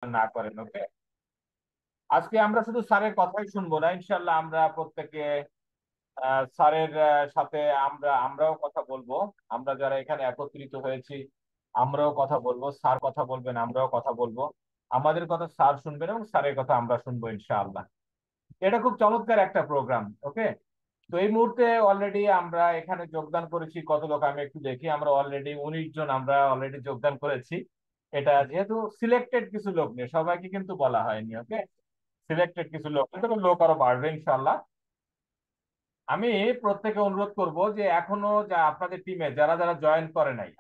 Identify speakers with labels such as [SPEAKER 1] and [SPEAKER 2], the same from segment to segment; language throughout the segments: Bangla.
[SPEAKER 1] না করেন। ওকে, আজকে আমরা শুধু স্যারের কথাই শুনবো না, ইনশাল্লাহ আমরা প্রত্যেকে স্যারের সাথে আমরাও কথা বলবো। আমরা যারা এখানে একত্রিত হয়েছি আমরাও কথা বলবো, স্যার কথা বলবেন, আমরাও কথা বলবো। আমাদের কথা স্যার শুনবেন এবং স্যারের কথা আমরা শুনবো ইনশাআল্লাহ। এটা খুব চমৎকার একটা প্রোগ্রাম। ওকে, তো এই মুহূর্তে অলরেডি আমরা এখানে যোগদান করেছি কত লোক আমি একটু দেখি। আমরা অলরেডি 19 জন আমরা অলরেডি যোগদান করেছি। এটা যেহেতু সিলেক্টেড কিছু লোক নিয়ে, সবাইকে কিন্তু বলা হয়নি। ওকে, সিলেক্টেড কিছু লোক, তবে লোক আরো বাড়বে ইনশাল্লাহ। আমি প্রত্যেকে অনুরোধ করব যে এখনো যা আপনাদের টিমে যারা যারা জয়েন করে নাই,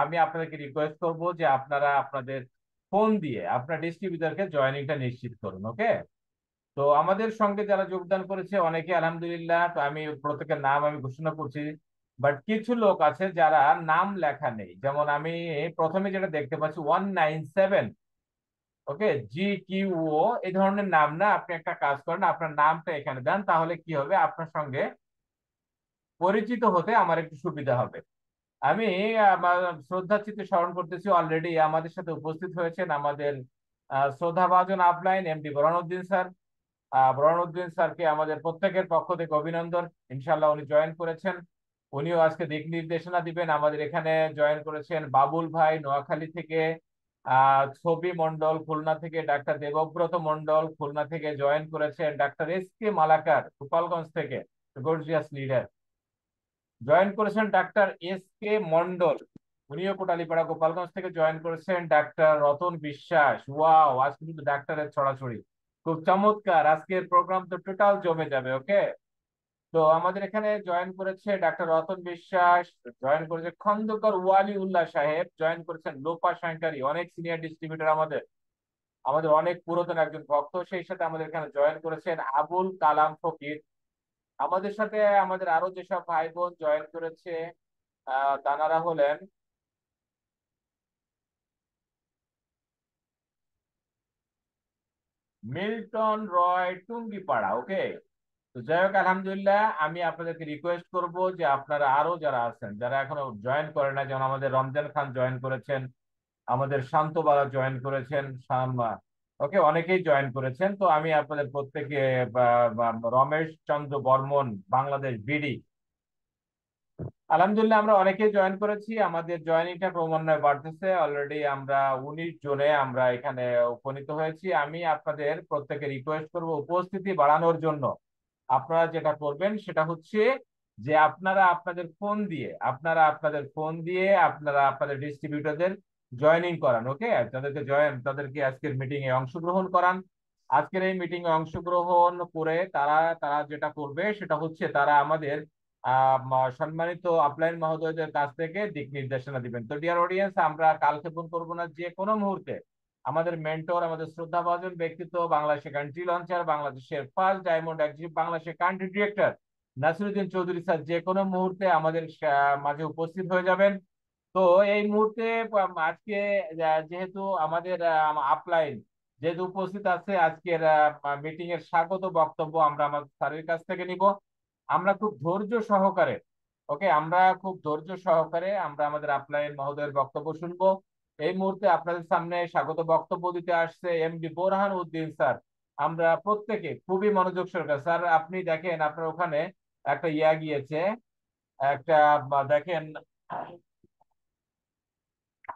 [SPEAKER 1] আমি আপনাদেরকে রিকোয়েস্ট করব যে আপনারা আপনাদের ফোন দিয়ে আপনার ডিস্ট্রিবিউটরকে জয়েনিংটা নিশ্চিত করুন। ওকে, তো আমাদের সঙ্গে যারা যোগদান করেছে অনেকে আলহামদুলিল্লাহ, তো আমি প্রত্যেকের নাম আমি ঘোষণা করছি। বাট কিছু লোক আছে যারা নাম লেখা নেই, যেমন আমি প্রথমে যেটা দেখতে পাচ্ছি 197। ওকে, GQO, এই ধরনের নাম না। আপনি একটা কাজ করেন, আপনার নামটা এখানে দেন, তাহলে কি হবে, আপনার সঙ্গে পরিচিত হতে আমার একটু সুবিধা হবে। আমি আমার শ্রদ্ধার চিত্তে স্মরণ করতেছি, অলরেডি আমাদের সাথে উপস্থিত হয়েছেন আমাদের শ্রদ্ধাভাজন upline MD Borhanuddin sir. Borhanuddin স্যারকে আমাদের প্রত্যেকের পক্ষ থেকে অভিনন্দন। ইনশাল্লাহ উনি জয়েন করেছেন, উনিও আজকে দিক নির্দেশনা দিবেন। আমাদের এখানে জয়েন করেছেন বাবুল ভাই নোয়াখালী থেকে, ছবি মন্ডল খুলনা থেকে, ডাক্তার দেবব্রত মন্ডল খুলনা থেকে জয়েন করেছেন, ডাক্তার SK মালাকার গোপালগঞ্জ থেকে, গর্জিয়াস লিডার জয়েন করেছেন, ডাক্তার SK মন্ডল, উনিও কোটালীপাড়া গোপালগঞ্জ থেকে জয়েন করেছেন, ডাক্তার রতন বিশ্বাস। ওয়াও, আজকে কিন্তু ডাক্তারের ছড়াছড়ি, খুব চমৎকার। আজকের প্রোগ্রাম তো টোটাল জমে যাবে। ওকে, তো আমাদের এখানে জয়েন করেছে ডাক্তার রতন বিশ্বাস, জয়েন করেছে খন্দকার ওয়ালি উল্লাহ সাহেব, জয়েন করেছেন লোপা সাঁইকারি, অনেক সিনিয়র ডিস্ট্রিবিউটর, আমাদের আমাদের অনেক পুরাতন একজন ভক্ত। সেই সাথে আমাদের এখানে জয়েন করেছেন আবুল কালাম ফকির। আমাদের সাথে আমাদের আরো যেসব ভাই বোন জয়েন করেছে তানারা হলেন মিল্টন রয় টুঙ্গিপাড়া। ওকে, তো যাই হোক আলহামদুলিল্লাহ, আমি আপনাদেরকে রিকোয়েস্ট করব যে আপনারা আরো যারা আছেন যারা এখনো জয়েন করেন না, যেমন আমাদের রমজান খান জয়েন করেছেন, আমাদের শান্ত বালা জয়েন করেছেন, ওকে, অনেকেই জয়েন করেছেন। তো আমি আপনাদের প্রত্যেকে রমেশ চন্দ্র বর্মন বাংলাদেশ বিডি, আলহামদুলিল্লাহ আমরা অনেকেই জয়েন করেছি। আমাদের জয়েনিংটা ক্রমান্বয়ে বাড়তেছে, অলরেডি আমরা 19 জনে আমরা এখানে উপনীত হয়েছি। আমি আপনাদের প্রত্যেকে রিকোয়েস্ট করব উপস্থিতি বাড়ানোর জন্য আপনারা যেটা করবেন সেটা হচ্ছে যে আপনারা আপনাদের ডিস্ট্রিবিউটরদের জয়েনিং করান। ওকে, তাদেরকে আজকের মিটিং এ অংশগ্রহণ করান। আজকের এই মিটিং এ অংশগ্রহণ করে তারা তারা যেটা করবে সেটা হচ্ছে তারা আমাদের সম্মানিত আপলাইন মহোদয়দের কাছ থেকে দিক নির্দেশনা দিবেন। তো ডিয়ার অডিয়েন্স, আমরা কালক্ষেপণ করবো না, যে কোনো মুহূর্তে আমাদের মেন্টর, আমাদের শ্রদ্ধাভাজন ব্যক্তিত্ব, বাংলাদেশের কান্ট্রি লঞ্চার, বাংলাদেশের ফার্স্ট ডায়মন্ড এক্সিট, বাংলাদেশের country director Nasiruddin Chowdhury sir যে কোনো মুহূর্তে আমাদের মাঝে উপস্থিত হয়ে যাবেন। তো এই মুহূর্তে আজকে যেহেতু আমাদের আপলাইন যেহেতু উপস্থিত আছে, আজকের মিটিং এর স্বাগত বক্তব্য আমরা আমাদের স্যারের কাছ থেকে নিব। আমরা খুব ধৈর্য সহকারে, ওকে, আমরা খুব ধৈর্য সহকারে আমরা আমাদের আপলাইন মহোদয়ের বক্তব্য শুনবো। এই মুহূর্তে আপনাদের সামনে স্বাগত বক্তব্য দিতে আসছে এমডি বোরহান উদ্দিন স্যার। আমরা প্রত্যেকে খুবই মনোযোগ সহকারে, স্যার আপনি দেখেন আপনার ওখানে একটা গিয়েছে, একটা দেখেন,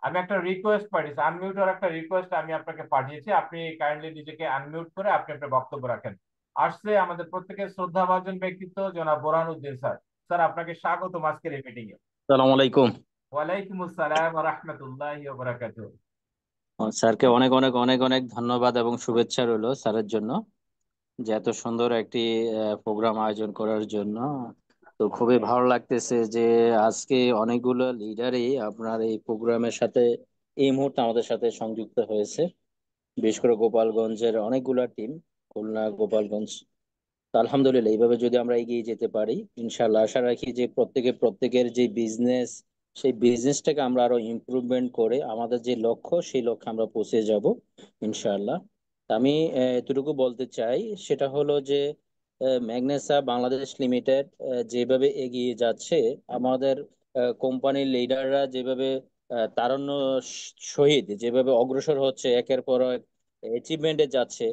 [SPEAKER 1] আমি একটা রিকোয়েস্ট পাঠিয়েছি, আনমিউটের একটা রিকোয়েস্ট আমি আপনাকে পাঠিয়েছি, আপনি কাইন্ডলি নিজেকে আনমিউট করে আপনি আপনার বক্তব্য রাখেন। আসছে আমাদের প্রত্যেকের শ্রদ্ধাভাজন ব্যক্তিত্ব জনাব বোরহান উদ্দিন স্যার। স্যার আপনাকে স্বাগত আজকের এই মিটিং এ।
[SPEAKER 2] সালাম আলাইকুম।
[SPEAKER 1] ওয়ালাইকুম আসসালাম ওয়া রাহমাতুল্লাহি ওয়া বারাকাতুহু।
[SPEAKER 2] স্যারকে অনেক অনেক অনেক অনেক ধন্যবাদ এবং শুভেচ্ছা রইলো স্যারের জন্য, যে এত সুন্দর একটি প্রোগ্রাম আয়োজন করার জন্য। তো খুবই ভালো লাগতেছে যে আজকে অনেকগুলো লিডারই আপনার এই প্রোগ্রামের সাথে এই মুহূর্তে আমাদের সাথে সংযুক্ত হয়েছে। বিশেষ করে গোপালগঞ্জের অনেকগুলা টিম, খুলনা, গোপালগঞ্জ। তো আলহামদুলিল্লাহ এইভাবে যদি আমরা এগিয়ে যেতে পারি, ইনশাল্লাহ আশা রাখি যে প্রত্যেকের যে বিজনেস, সেই বিজনেসটাকে আমরা আরো ইমপ্রুভমেন্ট করে আমাদের যে লক্ষ্য সেই লক্ষ্যে আমরা পৌঁছে যাব ইনশাল্লাহ। তা আমি এতটুকু বলতে চাই, সেটা হলো যে ম্যাগনেসা বাংলাদেশ লিমিটেড যেভাবে এগিয়ে যাচ্ছে, আমাদের কোম্পানির লিডাররা যেভাবে তারুণ্য সহিত যেভাবে অগ্রসর হচ্ছে, একের পর এক অ্যাচিভমেন্টে যাচ্ছে।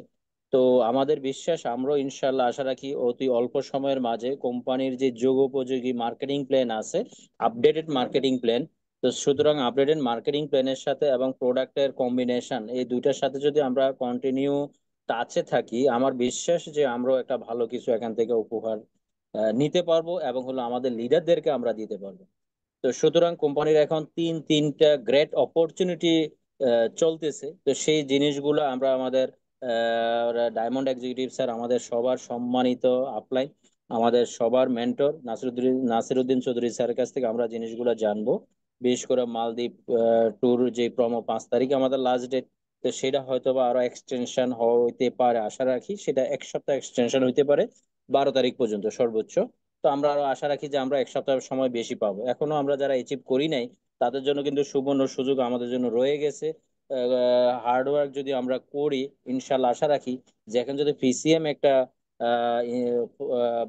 [SPEAKER 2] তো আমাদের বিশ্বাস, আমরা ইনশাল্লাহ আশা রাখি অতি অল্প সময়ের মাঝে কোম্পানির যে যুগোপযোগী মার্কেটিং প্ল্যান আছে, আপডেটেড মার্কেটিং প্ল্যান, তো সুতরাং আপডেটেড মার্কেটিং প্ল্যানের সাথে এবং প্রোডাক্টের কম্বিনেশন, এই দুইটার সাথে যদি আমরা কন্টিনিউ টাচে থাকি, আমার বিশ্বাস যে আমরাও একটা ভালো কিছু এখান থেকে উপহার নিতে পারবো, এবং হলো আমাদের লিডারদেরকে আমরা দিতে পারবো। তো সুতরাং কোম্পানির এখন তিনটা গ্রেট অপরচুনিটি চলতেছে। তো সেই জিনিসগুলো আমরা আমাদের ডায়মন্ড এক্সিকিউটিভ স্যার, আমাদের সবার সম্মানিত আপলাইন, আমাদের সবার মেন্টর নাসিরুদ্দিন চৌধুরী স্যারের কাছ থেকে আমরা জিনিসগুলো জানবো। বিশেষ করে মালদ্বীপ ট্যুর যে 5 তারিখে আমাদের লাস্ট ডেট, তো সেটা হয়তো বা আরো এক্সটেনশন হইতে পারে, আশা রাখি সেটা 1 সপ্তাহ এক্সটেনশন হইতে পারে, 12 তারিখ পর্যন্ত সর্বোচ্চ। তো আমরা আরো আশা রাখি যে আমরা 1 সপ্তাহ সময় বেশি পাবো। এখনো আমরা যারা অ্যাচিভ করি নাই, তাদের জন্য কিন্তু সুবর্ণ সুযোগ আমাদের জন্য রয়ে গেছে। হার্ডওয়ার্ক যদি আমরা করি, ইনশাল্লাহ আশা রাখি যে এখন যদি পিসিএম একটা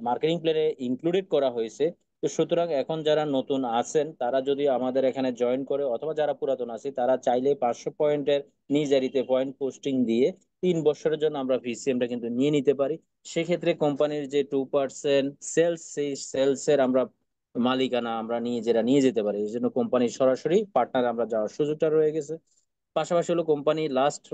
[SPEAKER 2] মার্কেটিং প্ল্যানে ইনক্লুডেড করা হয়েছে, তো সুতরাং এখন যারা নতুন আছেন তারা যদি আমাদের এখানে জয়েন করে, অথবা যারা পুরাতন আছে তারা চাইলে 500 পয়েন্টের নির্ধারিত পয়েন্ট পোস্টিং দিয়ে 3 বছরের জন্য আমরা পিসিএমটা কিন্তু নিয়ে নিতে পারি। সেক্ষেত্রে কোম্পানির যে 2% সেলস, সেই সেলস এর আমরা মালিকানা আমরা নিয়ে যেটা নিয়ে যেতে পারি, এই জন্য কোম্পানির সরাসরি পার্টনার আমরা যাওয়ার সুযোগটা রয়ে গেছে। পাশাপাশি হলো কোম্পানি লাস্ট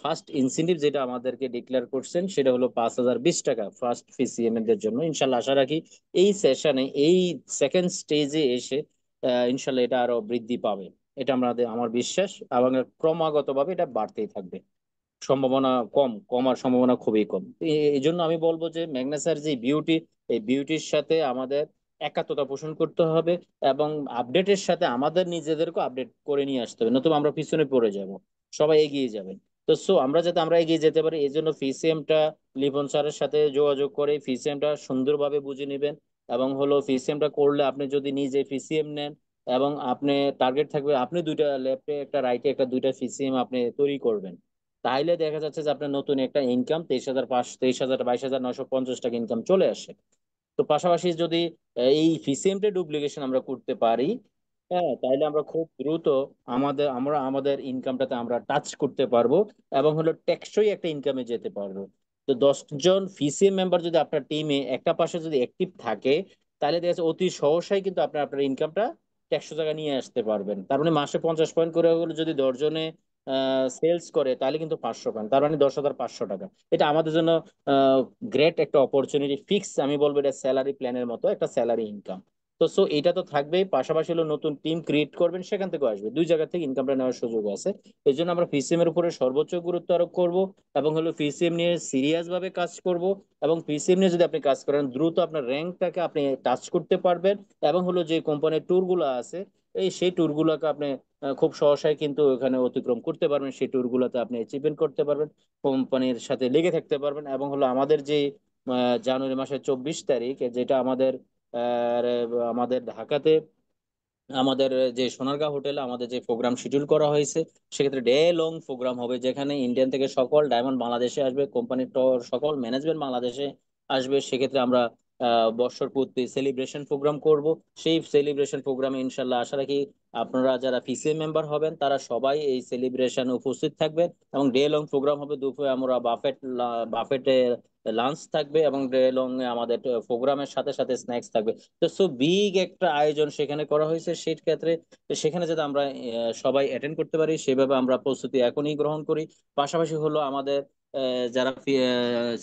[SPEAKER 2] ফার্স্ট ইনসেনটিভ যেটা আমাদেরকে ডিক্লেয়ার করছেন, সেটা হলো 5,020 টাকা ফার্স্ট পিসিএম এর জন্য। ইনশাল্লাহ আশা রাখি এই সেশনে, এই সেকেন্ড স্টেজে এসে ইনশাল্লাহ এটা আরো বৃদ্ধি পাবে। এটা আমার বিশ্বাস, এবং ক্রমাগতভাবে এটা বাড়তেই থাকবে। সম্ভাবনা কমার সম্ভাবনা খুবই কম। এই জন্য আমি বলবো যে ম্যাগনাসের যে বিউটি, এই বিউটির সাথে আমাদের একাত্মতা পোষণ করতে হবে, এবং আপডেটের সাথে আমাদের নিজেদেরকে আপডেট করে নিয়ে আসতে হবে, নতুবা আমরা পিছনে পড়ে যাব, সবাই এগিয়ে যাবে। তো আমরা যাতে আমরা এগিয়ে যেতে পারি, এই জন্য ফিসিএমটা লিপন স্যারের সাথে যোগাযোগ করে ফিসিএমটা সুন্দরভাবে বুঝে নেবেন। এবং হলো ফিসিএমটা করলে আপনি যদি নিজে ফিসিএম নেন, এবং আপনি টার্গেট থাকবে আপনি দুইটা লেফটে একটা রাইটে একটা দুইটা ফিসিএম আপনি তৈরি করবেন, তাইলে দেখা যাচ্ছে যে আপনার নতুন একটা ইনকাম 23,500 22,950 টাকা ইনকাম চলে আসে। তো পাশাপাশি যদি এই ফিসিএমটা ডুপ্লিকেশন আমরা করতে পারি, হ্যাঁ, তাইলে আমরা খুব দ্রুত আমাদের ইনকামটাতে আমরা টাচ করতে পারবো, এবং হলো টেকসই একটা ইনকামে যেতে পারবো। তো 10 জন ফিসিএম মেম্বার যদি আপনার টিমে একটা পাশে যদি অ্যাক্টিভ থাকে, তাহলে দেখা যাচ্ছে অতি সহসাই কিন্তু আপনার আপনার ইনকামটা 100 টাকা নিয়ে আসতে পারবেন। তার মানে মাসে 50 পয়েন্ট করে হলে যদি 10 জনে সেলস করে, তাহলে কিন্তু 500 পয়েন্ট, তার মানে 10,500 টাকা। এটা আমাদের জন্য গ্রেট একটা অপরচুনিটি। ফিক্স আমি বলবো এটা স্যালারি প্ল্যানের মতো একটা স্যালারি ইনকাম। তো এটা তো থাকবেই, পাশাপাশি হলো নতুন টিম ক্রিয়েট করবেন, সেখান থেকে আসবে, দুই জায়গা থেকে ইনকামটা নেওয়ার সুযোগ আছে। এই জন্য আমরা পিসিএম এর উপরে সর্বোচ্চ গুরুত্ব আরোপ করব, এবং হলো পিসিএম নিয়ে সিরিয়াস ভাবে কাজ করব। এবং পিসিএম নিয়ে যদি আপনি কাজ করেন, দ্রুত আপনার র্যাঙ্কটাকে আপনি টাচ করতে পারবেন, এবং হলো যে কোম্পানির ট্যুর গুলো আছে, সেই ট্যুর গুলোকে আপনি খুব সহসায় কিন্তু এখানে অতিক্রম করতে পারবেন, সেই ট্যুর গুলোতে আপনি অ্যাচিভমেন্ট করতে পারবেন, কোম্পানির সাথে লেগে থাকতে পারবেন। এবং হলো আমাদের যে জানুয়ারি মাসের 24 তারিখ, যেটা আমাদের ঢাকাতে আমাদের যে সোনারগাঁও হোটেলে আমাদের যে প্রোগ্রাম শিডিউল করা হয়েছে, সেক্ষেত্রে ডে লং প্রোগ্রাম হবে, যেখানে ইন্ডিয়ান থেকে সকল ডায়মন্ড বাংলাদেশে আসবে, কোম্পানির সকল ম্যানেজমেন্ট বাংলাদেশে আসবে। সেক্ষেত্রে আমরা বর্ষর পূর্তি সেলিব্রেশন প্রোগ্রাম করব। সেই সেলিব্রেশন প্রোগ্রামে ইনশাল্লাহ আশা রাখি আপনারা যারা পিসিএম মেম্বার হবেন তারা সবাই এই সেলিব্রেশনে উপস্থিত থাকবেন। এবং ডে লং প্রোগ্রাম হবে, দুপুরে আমরা বাফেটে লাঞ্চ থাকবে, এবং ডে লং এ আমাদের প্রোগ্রামের সাথে সাথে স্ন্যাক্স থাকবে। তো বিগ একটা আয়োজন সেখানে করা হয়েছে। সেই ক্ষেত্রে সেখানে যাতে আমরা সবাই অ্যাটেন্ড করতে পারি, সেভাবে আমরা প্রস্তুতি এখনই গ্রহণ করি। পাশাপাশি হলো আমাদের যারা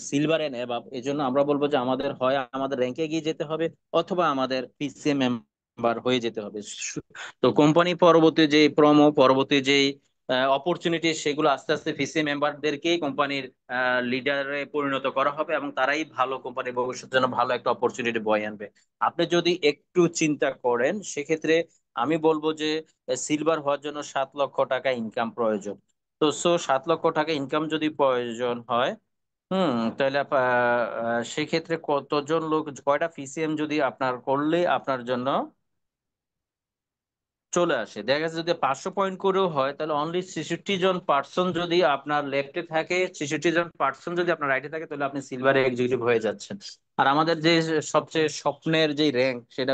[SPEAKER 2] সিলভার এন্ড অ্যাবাভ, এই জন্য আমরা বলবো যে আমাদের হয় আমাদের র্যাঙ্কে এগিয়ে যেতে হবে, অথবা আমাদের পিসিএম মেম্বার হয়ে যেতে হবে। তো কোম্পানি পরবর্তী যে পরবর্তী যে অপরচুনিটি, সেগুলো আস্তে আস্তে পিসিএম মেম্বারদেরকেই কোম্পানির লিডারে পরিণত করা হবে, এবং তারাই ভালো কোম্পানির ভবিষ্যতের জন্য ভালো একটা অপরচুনিটি বয়ে আনবে। আপনি যদি একটু চিন্তা করেন, সেক্ষেত্রে আমি বলবো যে সিলভার হওয়ার জন্য 7 লক্ষ টাকা ইনকাম প্রয়োজন। তো 7 লক্ষ টাকা ইনকাম যদি প্রয়োজন হয়, তাহলে সেক্ষেত্রে কতজন লোক, কয়টা পিসিএম যদি আপনার করলে আপনার জন্য চলে আসে, দেখা যাচ্ছে যদি 500 পয়েন্ট করেও হয়, তাহলে অনলি 66 জন পার্সন যদি আপনার লেফটে থাকে, 66 জন পার্সন যদি আপনার রাইটে থাকে, তাহলে আপনি সিলভারে এক্সিকিউটিভ হয়ে যাচ্ছেন। আর আমাদের যে সবচেয়ে স্বপ্নের যে র্যাঙ্ক সেটা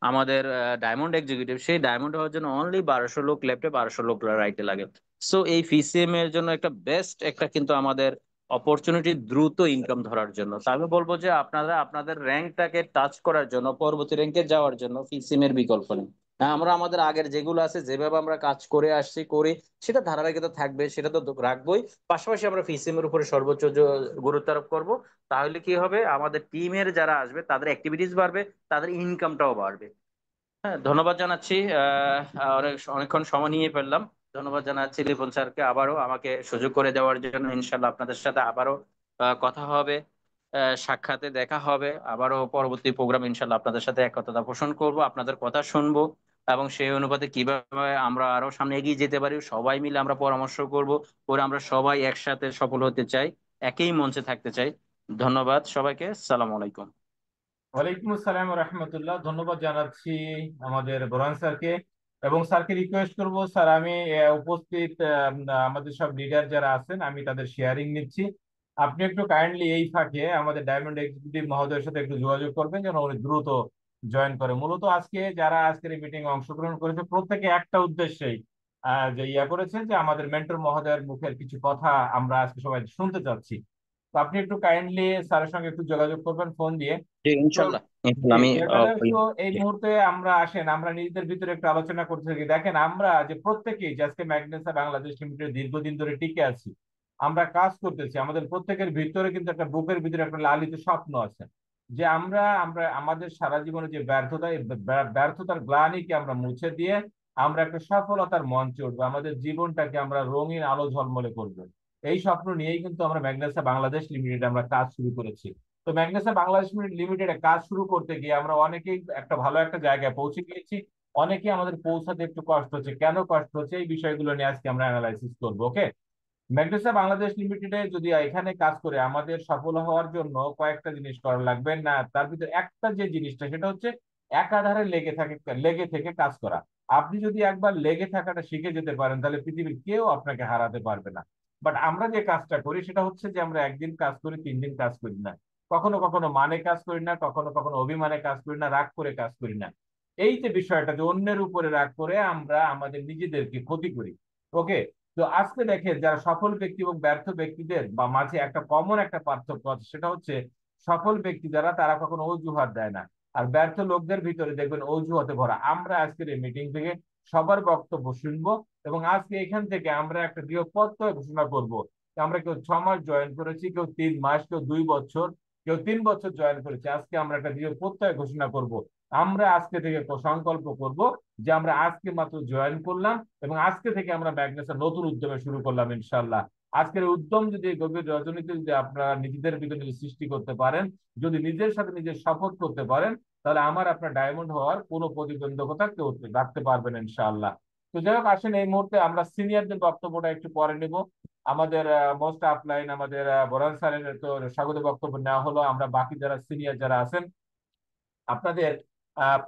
[SPEAKER 2] আমাদের ডায়মন্ড এক্সিকিউটিভ, সেই ডায়মন্ড হওয়ার জন্য অনলি 1200 লোক লেফটে, 1200 লোক রাইটে লাগে। সো এই ফিসিএম এর জন্য একটা বেস্ট একটা কিন্তু আমাদের অপরচুনিটি দ্রুত ইনকাম ধরার জন্য। তো আমি বলবো যে আপনারা আপনাদের র্যাঙ্কটাকে টাচ করার জন্য, পরবর্তী র্যাঙ্কে যাওয়ার জন্য ফিসিএম এর বিকল্প নেই। হ্যাঁ, আমরা আমাদের আগের যেগুলো আছে যেভাবে আমরা কাজ করে আসছি করি, সেটা ধারাবাহিকতা থাকবে, সেটা তো রাখবোই। পাশাপাশি আমরা ফিসিএম এর উপরে সর্বোচ্চ গুরুত্ব আরোপ করবো। তাহলে কি হবে, আমাদের টিমের যারা আসবে তাদের অ্যাক্টিভিটিস বাড়বে, তাদের ইনকামটাও বাড়বে। হ্যাঁ, ধন্যবাদ জানাচ্ছি। অনেকক্ষণ সময় নিয়ে ফেললাম। ধন্যবাদ জানাচ্ছি লিপন স্যারকে আবারও আমাকে সুযোগ করে দেওয়ার জন্য। ইনশাল্লাহ আপনাদের সাথে আবারও কথা হবে, সাক্ষাতে দেখা হবে আবারও। পরবর্তী প্রোগ্রাম ইনশাল্লাহ আপনাদের সাথে একতা পোষণ করব, আপনাদের কথা শুনবো, এবং সেই অনুপাতে কিভাবে আমরা আরো সামনে এগিয়ে যেতে পারি সবাই মিলে আমরা পরামর্শ করব, করে আমরা সবাই একসাথে সফল হতে চাই, একই মঞ্চে থাকতে চাই। ধন্যবাদ সবাইকে, সালাম আলাইকুম।
[SPEAKER 1] ওয়ালাইকুম আসসালাম রহমতুল্লাহ। ধন্যবাদ জানাচ্ছি আমাদের বোরান স্যারকে, এবং স্যারকে রিকোয়েস্ট করব, স্যার আমি উপস্থিত আমাদের সব লিডার যারা আছেন আমি তাদের শেয়ারিং নিচ্ছি। আপনি একটু কাইন্ডলি এই ফাঁকে আমাদের ডায়মন্ড এক্সিকিউটিভ মহোদয়ের সাথে একটু যোগাযোগ করবেন যেন উনি দ্রুত জয়েন করে। মূলত আজকে যারা আজকের এই মিটিং অংশগ্রহণ করেছে প্রত্যেকে একটা উদ্দেশ্যেই যে করেছে যে আমাদের মেন্টর মহোদয়ের মুখের কিছু কথা আমরা আজকে সবাই শুনতে চাচ্ছি। তো আপনি একটু কাইন্ডলি স্যারের সঙ্গে একটু যোগাযোগ করবেন ফোন দিয়ে।
[SPEAKER 2] জি,
[SPEAKER 1] তো
[SPEAKER 2] ইনশাল্লাহ
[SPEAKER 1] জি
[SPEAKER 2] ইনশাল্লাহ আমি
[SPEAKER 1] ডিয়ার ব্রাদার্স,
[SPEAKER 2] ওই
[SPEAKER 1] তো এই মুহূর্তে আমরা আসেন আমরা নিজেদের ভিতরে একটু আলোচনা করতে থাকি। দেখেন আমরা যে প্রত্যেকেই যে আজকে ম্যাগনেসা বাংলাদেশ লিমিটেড দীর্ঘদিন ধরে টিকে আছি, আমরা কাজ করতেছি, আমাদের প্রত্যেকের ভিতরে কিন্তু একটা বুকের ভিতরে একটা লালিত স্বপ্ন আছে যে আমরা আমরা আমাদের সারা জীবনে যে ব্যর্থতা, এই ব্যর্থতার গ্লানিকে আমরা মুছে দিয়ে আমরা একটা সফলতার মঞ্চে উঠবো, আমাদের জীবনটাকে আমরা রঙিন আলো ঝলমলে করবো। এই স্বপ্ন নিয়েই কিন্তু আমরা ম্যাগনেসা বাংলাদেশ লিমিটেড আমরা কাজ শুরু করেছি। তো ম্যাগনেসা বাংলাদেশ লিমিটেড কাজ শুরু করতে গিয়ে আমরা অনেকেই একটা ভালো একটা জায়গায় পৌঁছে গিয়েছি, অনেকে আমাদের পৌঁছাতে একটু কষ্ট হচ্ছে। কেন কষ্ট হচ্ছে এই বিষয়গুলো নিয়ে আজকে আমরা অ্যানালাইসিস করবো। ওকে, ম্যাগনেসা বাংলাদেশ লিমিটেডে যদি এখানে কাজ করে আমাদের সফল হওয়ার জন্য কয়েকটা জিনিস করা লাগবে না, তার ভিতরে একটা যে জিনিসটা সেটা হচ্ছে একাধারে লেগে থেকে কাজ করা। আপনি যদি একবার লেগে থাকাটা শিখে যেতে পারেন তাহলে পৃথিবীর কেউ আপনাকে হারাতে পারবে না। বাট আমরা যে কাজটা করি সেটা হচ্ছে যে আমরা একদিন কাজ করি, 3 দিন কাজ করি না, কখনো কখনো মানে কাজ করি না, কখনো কখনো অভিমানে কাজ করি না, রাগ করে কাজ করি না। এই যে বিষয়টা যে অন্যের উপরে রাগ করে আমরা আমাদের নিজেদেরকে ক্ষতি করি। ওকে, তো আজকে দেখেন যারা সফল ব্যক্তি এবং ব্যর্থ ব্যক্তিদের বা মাঝে একটা কমন একটা পার্থক্য আছে, সেটা হচ্ছে সফল ব্যক্তি যারা তারা কখনো অজুহাত দেয় না, আর ব্যর্থ লোকদের ভিতরে দেখবেন অজুহাতে ভরা। আমরা আজকের এই মিটিং থেকে সবার বক্তব্য শুনবো, এবং আজকে এখান থেকে আমরা একটা দৃঢ় প্রত্যয় ঘোষণা করব। আমরা কেউ 6 মাস জয়েন করেছি, কেউ 3 মাস, কেউ 2 বছর, কেউ 3 বছর জয়েন করেছে। আজকে আমরা একটা দৃঢ় প্রত্যয় ঘোষণা করব। আমরা আজকে থেকে সংকল্প করব যে আমরা আজকে মাত্র জয়েন করলাম এবং আজকে থেকে আমরা ম্যাগনেসের নতুন উদ্যমে শুরু করলাম ইনশাল্লাহ। আজকের উদ্যম যদি এই গভীর রজনীতে যদি আপনারা নিজেদের ভিতরে যদি সৃষ্টি করতে পারেন, যদি নিজের সাথে নিজের শপথ করতে পারেন, তাহলে আমার আপনার ডায়মন্ড হওয়ার কোনো প্রতিবন্ধকতা কেউ রাখতে পারবেন ইনশাআল্লাহ। তো যাই হোক, আসেন এই মুহূর্তে আমরা সিনিয়রদের বক্তব্যটা একটু পরে নিব। আমাদের মোস্ট আপলাইন আমাদের বোরান স্যারের তো স্বাগত বক্তব্য নেওয়া হলো, আমরা বাকি যারা সিনিয়র যারা আছেন আপনাদের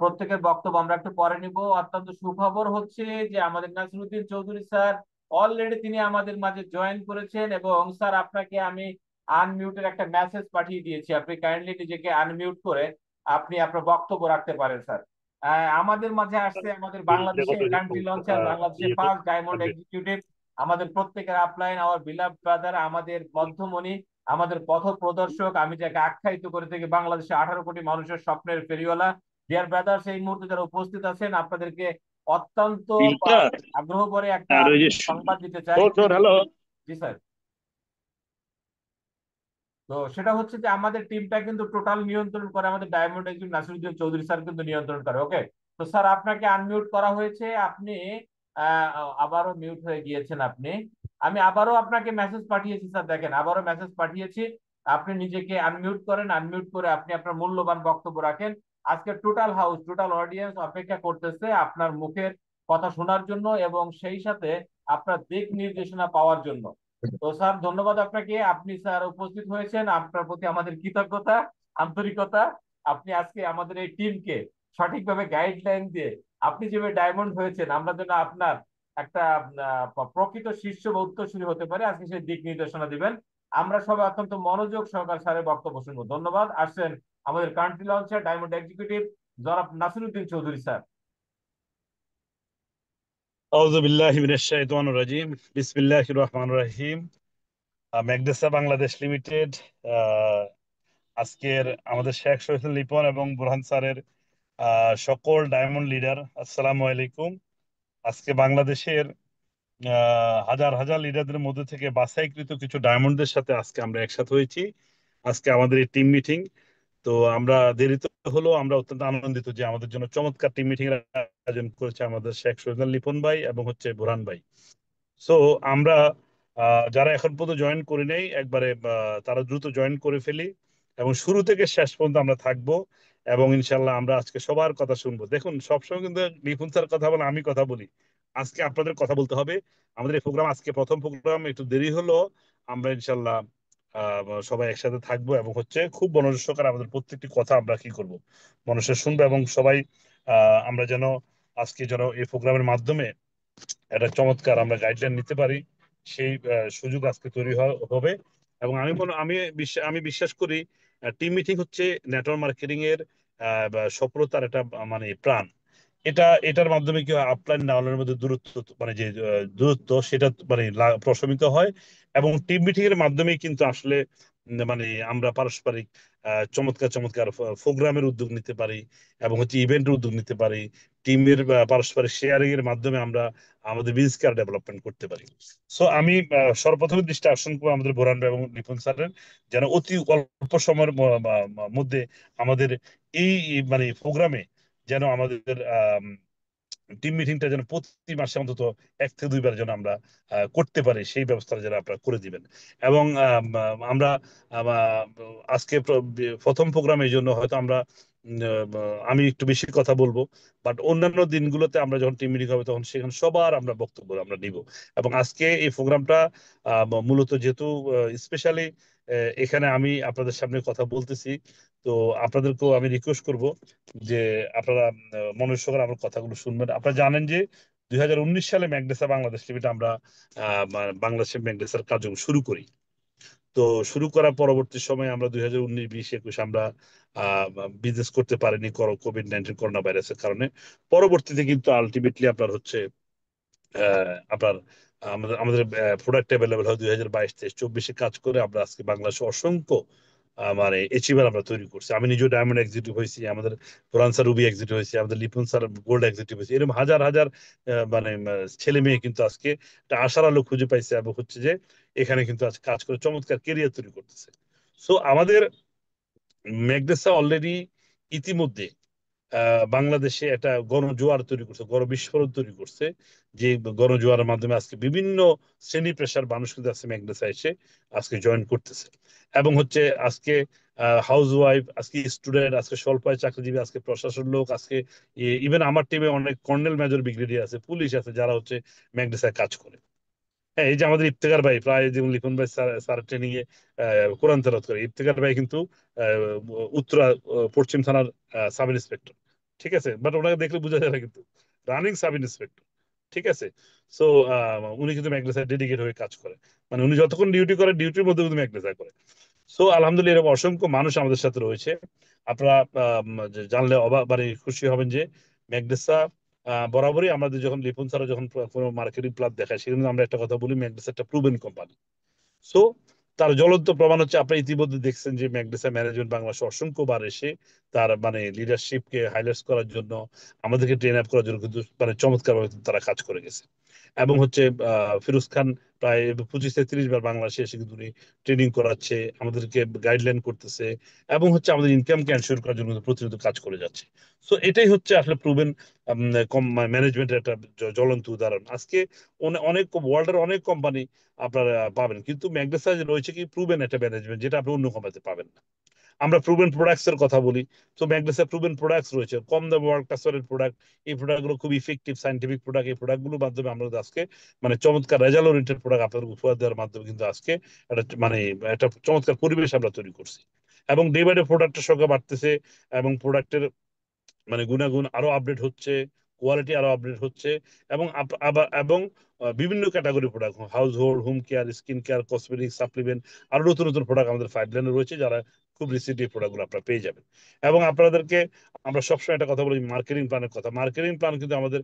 [SPEAKER 1] প্রত্যেকের বক্তব্য আমরা একটু পরে নিব। অত্যন্ত সুখবর হচ্ছে যে আমাদের নাসিরুদ্দিন চৌধুরী স্যার অলরেডি তিনি আমাদের মাঝে জয়েন করেছেন, এবং স্যার আপনাকে আমি আনমিউটের একটা মেসেজ পাঠিয়ে দিয়েছি, আপনি কাইন্ডলি নিজেকে আনমিউট করে আপনি আপনার বক্তব্য রাখতে পারেন স্যার। আমাদের মাঝে আসছে আমাদের বাংলাদেশের কান্ট্রি লঞ্চার, বাংলাদেশের ফার্স্ট ডায়মন্ড এক্সিকিউটিভ, আমাদের প্রত্যেকের আপলাইন, আওয়ার বিলাভ ব্রাদার, আমাদের মধ্যমণি, আমাদের পথ প্রদর্শক, আমি যাকে আখ্যায়িত করে থাকি বাংলাদেশে 18 কোটি মানুষের স্বপ্নের ফেরিওয়ালা। ডিয়ার ব্রাদার্স, এই মুহূর্তে যারা উপস্থিত আছেন আপনাদেরকে অত্যন্ত
[SPEAKER 2] পিটার,
[SPEAKER 1] আগ্রহ করে একটা
[SPEAKER 2] আর ওই যে
[SPEAKER 1] সংবাদ দিতে চাই।
[SPEAKER 2] হ্যালো।
[SPEAKER 1] জি স্যার। তো সেটা হচ্ছে যে আমাদের টিমটা কিন্তু টোটাল নিয়ন্ত্রণ করে আমাদের ডায়মন্ড একজন নাসিরুদ্দিন চৌধুরী স্যার কিন্তু নিয়ন্ত্রণ করে। ওকে, তো স্যার আপনাকে আনমিউট করা হয়েছে, আপনি আহ, আবারও মিউট হয়ে গিয়েছেন আপনি। আমি আবারও আপনাকে মেসেজ পাঠিয়েছি স্যার, দেখেন আবারও মেসেজ পাঠিয়েছি, আপনি নিজেকে আনমিউট করেন, আনমিউট করে আপনি আপনার মূল্যবান বক্তব্য রাখেন। আজকে টোটাল হাউস, টোটাল অডিয়েন্স অপেক্ষা করতেছে আপনার মুখের কথা শোনার জন্য এবং সেই সাথে আপনার দিক নির্দেশনা পাওয়ার জন্য। তো স্যার ধন্যবাদ আপনাকে, আপনি স্যার উপস্থিত হয়েছেন, আপনার প্রতি আমাদের কৃতজ্ঞতা, আন্তরিকতা। আপনি আজকে আমাদের এই টিমকে সঠিকভাবে গাইডলাইন দিয়ে আপনি যেভাবে ডায়মন্ড হয়েছেন আমরা যেন আপনার একটা প্রকৃত শীর্ষ বা উত্তরসূরি হতে পারে, আজকে সেই দিক নির্দেশনা দিবেন। আমরা সবাই অত্যন্ত মনোযোগ সহকারে স্যারের বক্তব্য শুনবো। ধন্যবাদ। আসছেন আমাদের কান্ট্রি লঞ্চের ডায়মন্ড এক্সিকিউটিভ জনাব নাসিরুদ্দিন চৌধুরী স্যার।
[SPEAKER 3] আউযু বিল্লাহি মিনাশ শাইতানির রাজিম। বিসমিল্লাহির রহমানির রহিম। ম্যাগনেসা বাংলাদেশ লিমিটেড আজকের আমাদের শেখ শহীদুল লিপন এবং বুরহান স্যারের সকল ডায়মন্ড লিডার, আসসালামু আলাইকুম। আজকে বাংলাদেশের হাজার হাজার লিডারদের মধ্যে থেকে বাছাইকৃত কিছু ডায়মন্ডদের সাথে আজকে আমরা একসাথে হয়েছি। আজকে আমাদের এই টিম মিটিং। তো আমরা দেরিতে হলো, আমরা অত্যন্ত আনন্দিত যে আমাদের জন্য চমৎকার টিম মিটিং এর আয়োজন করেছে আমাদের শেখ শহীদুল লিপন ভাই এবং বুরহান ভাই। সো আমরা যারা এখন পর্যন্ত জয়েন করি নাই একবারে তারা দ্রুত জয়েন করে ফেলি এবং শুরু থেকে শেষ পর্যন্ত আমরা থাকবো এবং ইনশাল্লাহ আমরা আজকে সবার কথা শুনবো। দেখুন, সবসময় কিন্তু রিপুন স্যার কথা বলে আমি কথা বলি, আজকে আপনাদের কথা বলতে হবে। আমাদের এই প্রোগ্রাম আজকে প্রথম প্রোগ্রাম, একটু দেরি হলো। আমরা ইনশাল্লাহ সবাই একসাথে থাকবো এবং খুব মনোযোগ সহকারে আমাদের প্রত্যেকটি কথা আমরা কি করব, মানুষের শুনবো এবং সবাই আমরা যেন আজকে যেন এই প্রোগ্রামের মাধ্যমে একটা চমৎকার আমরা গাইডলাইন নিতে পারি, সেই সুযোগ আজকে তৈরি হবে। এবং আমি বিশ্বাস করি টিম মিটিং হচ্ছে নেটওয়ার্ক মার্কেটিং এর সফলতার একটা মানে প্রাণ। এটার মাধ্যমে কি হয়, আপলাইন ডাউনলাইনের মধ্যে দূরত্ব, মানে যে দূরত্ব সেটা মানে প্রশমিত হয়। এবং টিম মিটিং এর মাধ্যমে কিন্তু আসলে মানে আমরা পারস্পরিক চমৎকার চমৎকার প্রোগ্রামের উদ্যোগ নিতে পারি এবং ইভেন্টের উদ্যোগ নিতে পারি। টিমের পারস্পরিক শেয়ারিং এর মাধ্যমে আমরা আমাদের বিজনেসকে আরো ডেভেলপমেন্ট করতে পারি। সো আমি সর্বপ্রথম দৃষ্টি আকর্ষণ করবো আমাদের বোরান ভাই এবং নিপুণ স্যারের, যেন অতি অল্প সময়ের মধ্যে আমাদের এই মানে প্রোগ্রামে যেন আমাদের টিম মিটিংটা যেন প্রতি মাসে অন্তত 1 থেকে 2 বার যেন আমরা করতে পারি, সেই ব্যবস্থা যেন আপনারা করে দিবেন। এবং আমরা আম, আজকে প্রথম প্রোগ্রাম, এই জন্য হয়তো আমরা আমি একটু বেশি কথা বলবো, বাট অন্যান্য দিনগুলোতে আমরা যখন টিম মিটিং হবে তখন সেখানে সবার আমরা বক্তব্য আমরা নিব। এবং আজকে এই প্রোগ্রামটা মূলত যেহেতু স্পেশালি এখানে আমি আপনাদের সামনে কথা বলতেছি, তো আপনাদেরকেও আমি রিকোয়েস্ট করব যে আপনারা মনোযোগ সহকারে আমার কথাগুলো শুনবেন। আপনারা জানেন যে 2019 সালে ম্যাগনেসা বাংলাদেশ লিমিটেড আমরা বাংলাদেশের ম্যাগনেসার কার্যক্রম শুরু করি। তো শুরু করার পরবর্তী সময় আমরা 2019, 20, 21 আমরা বিজনেস করতে পারিনি কোভিড-19 করোনা ভাইরাসের কারণে। পরবর্তীতে কিন্তু আলটিমেটলি আপনার আপনার আমাদের আমাদের প্রোডাক্ট অ্যাভেলেবেল হয় 2022, 23, 24 কাজ করে আমরা আজকে বাংলাদেশে অসংখ্য মানে অ্যাচিভার আমরা তৈরি করছি। আমি নিজেও ডায়মন্ড এক্সিকিউটিভ হয়েছি, আমাদের ফোরান স্যার রুবি এক্সিকিউটিভ হয়েছি, আমাদের লিপন স্যার গোল্ড এক্সিকিউটিভ হয়েছে। এরকম হাজার হাজার মানে ছেলে মেয়ে কিন্তু আজকে একটা আশার আলো খুঁজে পাইছে এবং যে এখানে কিন্তু আজ কাজ করে চমৎকার কেরিয়ার তৈরি করতেছে। সো আমাদের ম্যাগনেসা অলরেডি ইতিমধ্যে বাংলাদেশে একটা গণজোয়ার তৈরি করছে, গণবিস্ফোরণ তৈরি করছে। যে গণজোয়ারের মাধ্যমে আজকে বিভিন্ন শ্রেণী পেশার মানুষ কিন্তু আজকে ম্যাগনেসা এসে আজকে জয়েন করতেছে। এবং আজকে হাউস ওয়াইফ, আজকে স্টুডেন্ট, আজকে স্বল্প আয় চাকরিজীবী, আজকে প্রশাসন লোক, আজকে ইভেন আমার টিমে অনেক কর্নেল মেজর ব্রিগেডিয়ার আছে, পুলিশ আছে, যারা ম্যাগনেসায় কাজ করে। হ্যাঁ, এই যে আমাদের ইফতেখার ভাই, প্রায় যেমন লিখন ভাই স্যার ট্রেনিং এ কোরআন তেলাওয়াত করে, ইফতেখার ভাই কিন্তু উত্তরা পশ্চিম থানার সাব ইন্সপেক্টর। ঠিক আছে, বাট ওনাকে দেখলে বোঝা যায় না কিন্তু রানিং সাব ইন্সপেক্টর। ঠিক আছে। সো উনি কিন্তু ম্যাগনেসায় ডেডিকেট হয়ে কাজ করে, মানে উনি যতক্ষণ ডিউটি করে ডিউটির মধ্যে কিন্তু ম্যাগনেসায় করে। সো আলহামদুলিল্লাহ, এরকম অসংখ্য মানুষ আমাদের সাথে রয়েছে। আপনারা জানলে অবাক মানে খুশি হবেন যে ম্যাগনেসা বরাবরই আমাদের যখন লিপুন স্যার যখন কোনো মার্কেটিং প্ল্যান দেখায়, সেখানে আমরা একটা কথা বলি, ম্যাগনেসা একটা প্রুভেন কোম্পানি। সো তার জ্বলন্ত প্রমাণ হচ্ছে, আপনারা ইতিমধ্যে দেখছেন যে ম্যাগনেসা ম্যানেজমেন্ট বাংলাদেশে অসংখ্যবার এসে তার মানে লিডারশিপকে হাইলাইট করার জন্য, আমাদেরকে ট্রেন আপ করার জন্য কিন্তু মানে চমৎকার ভাবে তারা কাজ করে গেছে। এবং ফিরোজ খান প্রায় 25 থেকে 30 বার বাংলাদেশে এসে কিন্তু উনি ট্রেনিং করাচ্ছে, আমাদেরকে গাইডলাইন করতেছে এবং আমাদের ইনকামকে এনশিওর করার জন্য প্রতিনিয়ত কাজ করে যাচ্ছে। সো এটাই আসলে প্রুভেন ম্যানেজমেন্টের একটা জ্বলন্ত উদাহরণ। আজকে অনেক ওয়ার্ল্ডের অনেক কোম্পানি আপনারা পাবেন, কিন্তু ম্যাগনেসা রয়েছে কি প্রুভেন একটা ম্যানেজমেন্ট, যেটা আপনি অন্য কোম্পানিতে পাবেন না। আমরা প্রুভেন প্রোডাক্টস এর কথা বলি, তো ম্যাগনেসের প্রুভেন প্রোডাক্টস রয়েছে, কম দামে ওয়ার্ল্ড ক্লাসের প্রোডাক্ট। এই প্রোডাক্ট গুলো খুব ইফেক্টিভ সাইন্টিফিক প্রোডাক্ট। এই প্রোডাক্ট গুলোর মাধ্যমে আমরা আজকে মানে চমৎকার রেজাল্ট ওরিয়েন্টেড প্রোডাক্ট আপনাদের উপহার দেওয়ার মাধ্যমে কিন্তু আজকে একটা মানে একটা চমৎকার পরিবেশ আমরা তৈরি করছি। এবং ডে বাই ডে প্রোডাক্টের সংখ্যা বাড়তেছে এবং প্রোডাক্টের মানে গুণাগুণ আরো আপডেট হচ্ছে, কোয়ালিটি আরো আপডেট হচ্ছে, এবং আবার এবং বিভিন্ন category product, house hold, home care, skin care, cosmetic, supplement, আরো নতুন নতুন প্রোডাক্ট আমাদের পাইপলাইনে রয়েছে, যারা খুব রিসেন্টলি এই প্রোডাক্টগুলো আপনারা পেয়ে যাবেন। এবং আপনাদেরকে আমরা সবসময় একটা কথা বলি, মার্কেটিং প্ল্যানের কথা। মার্কেটিং প্ল্যান কিন্তু আমাদের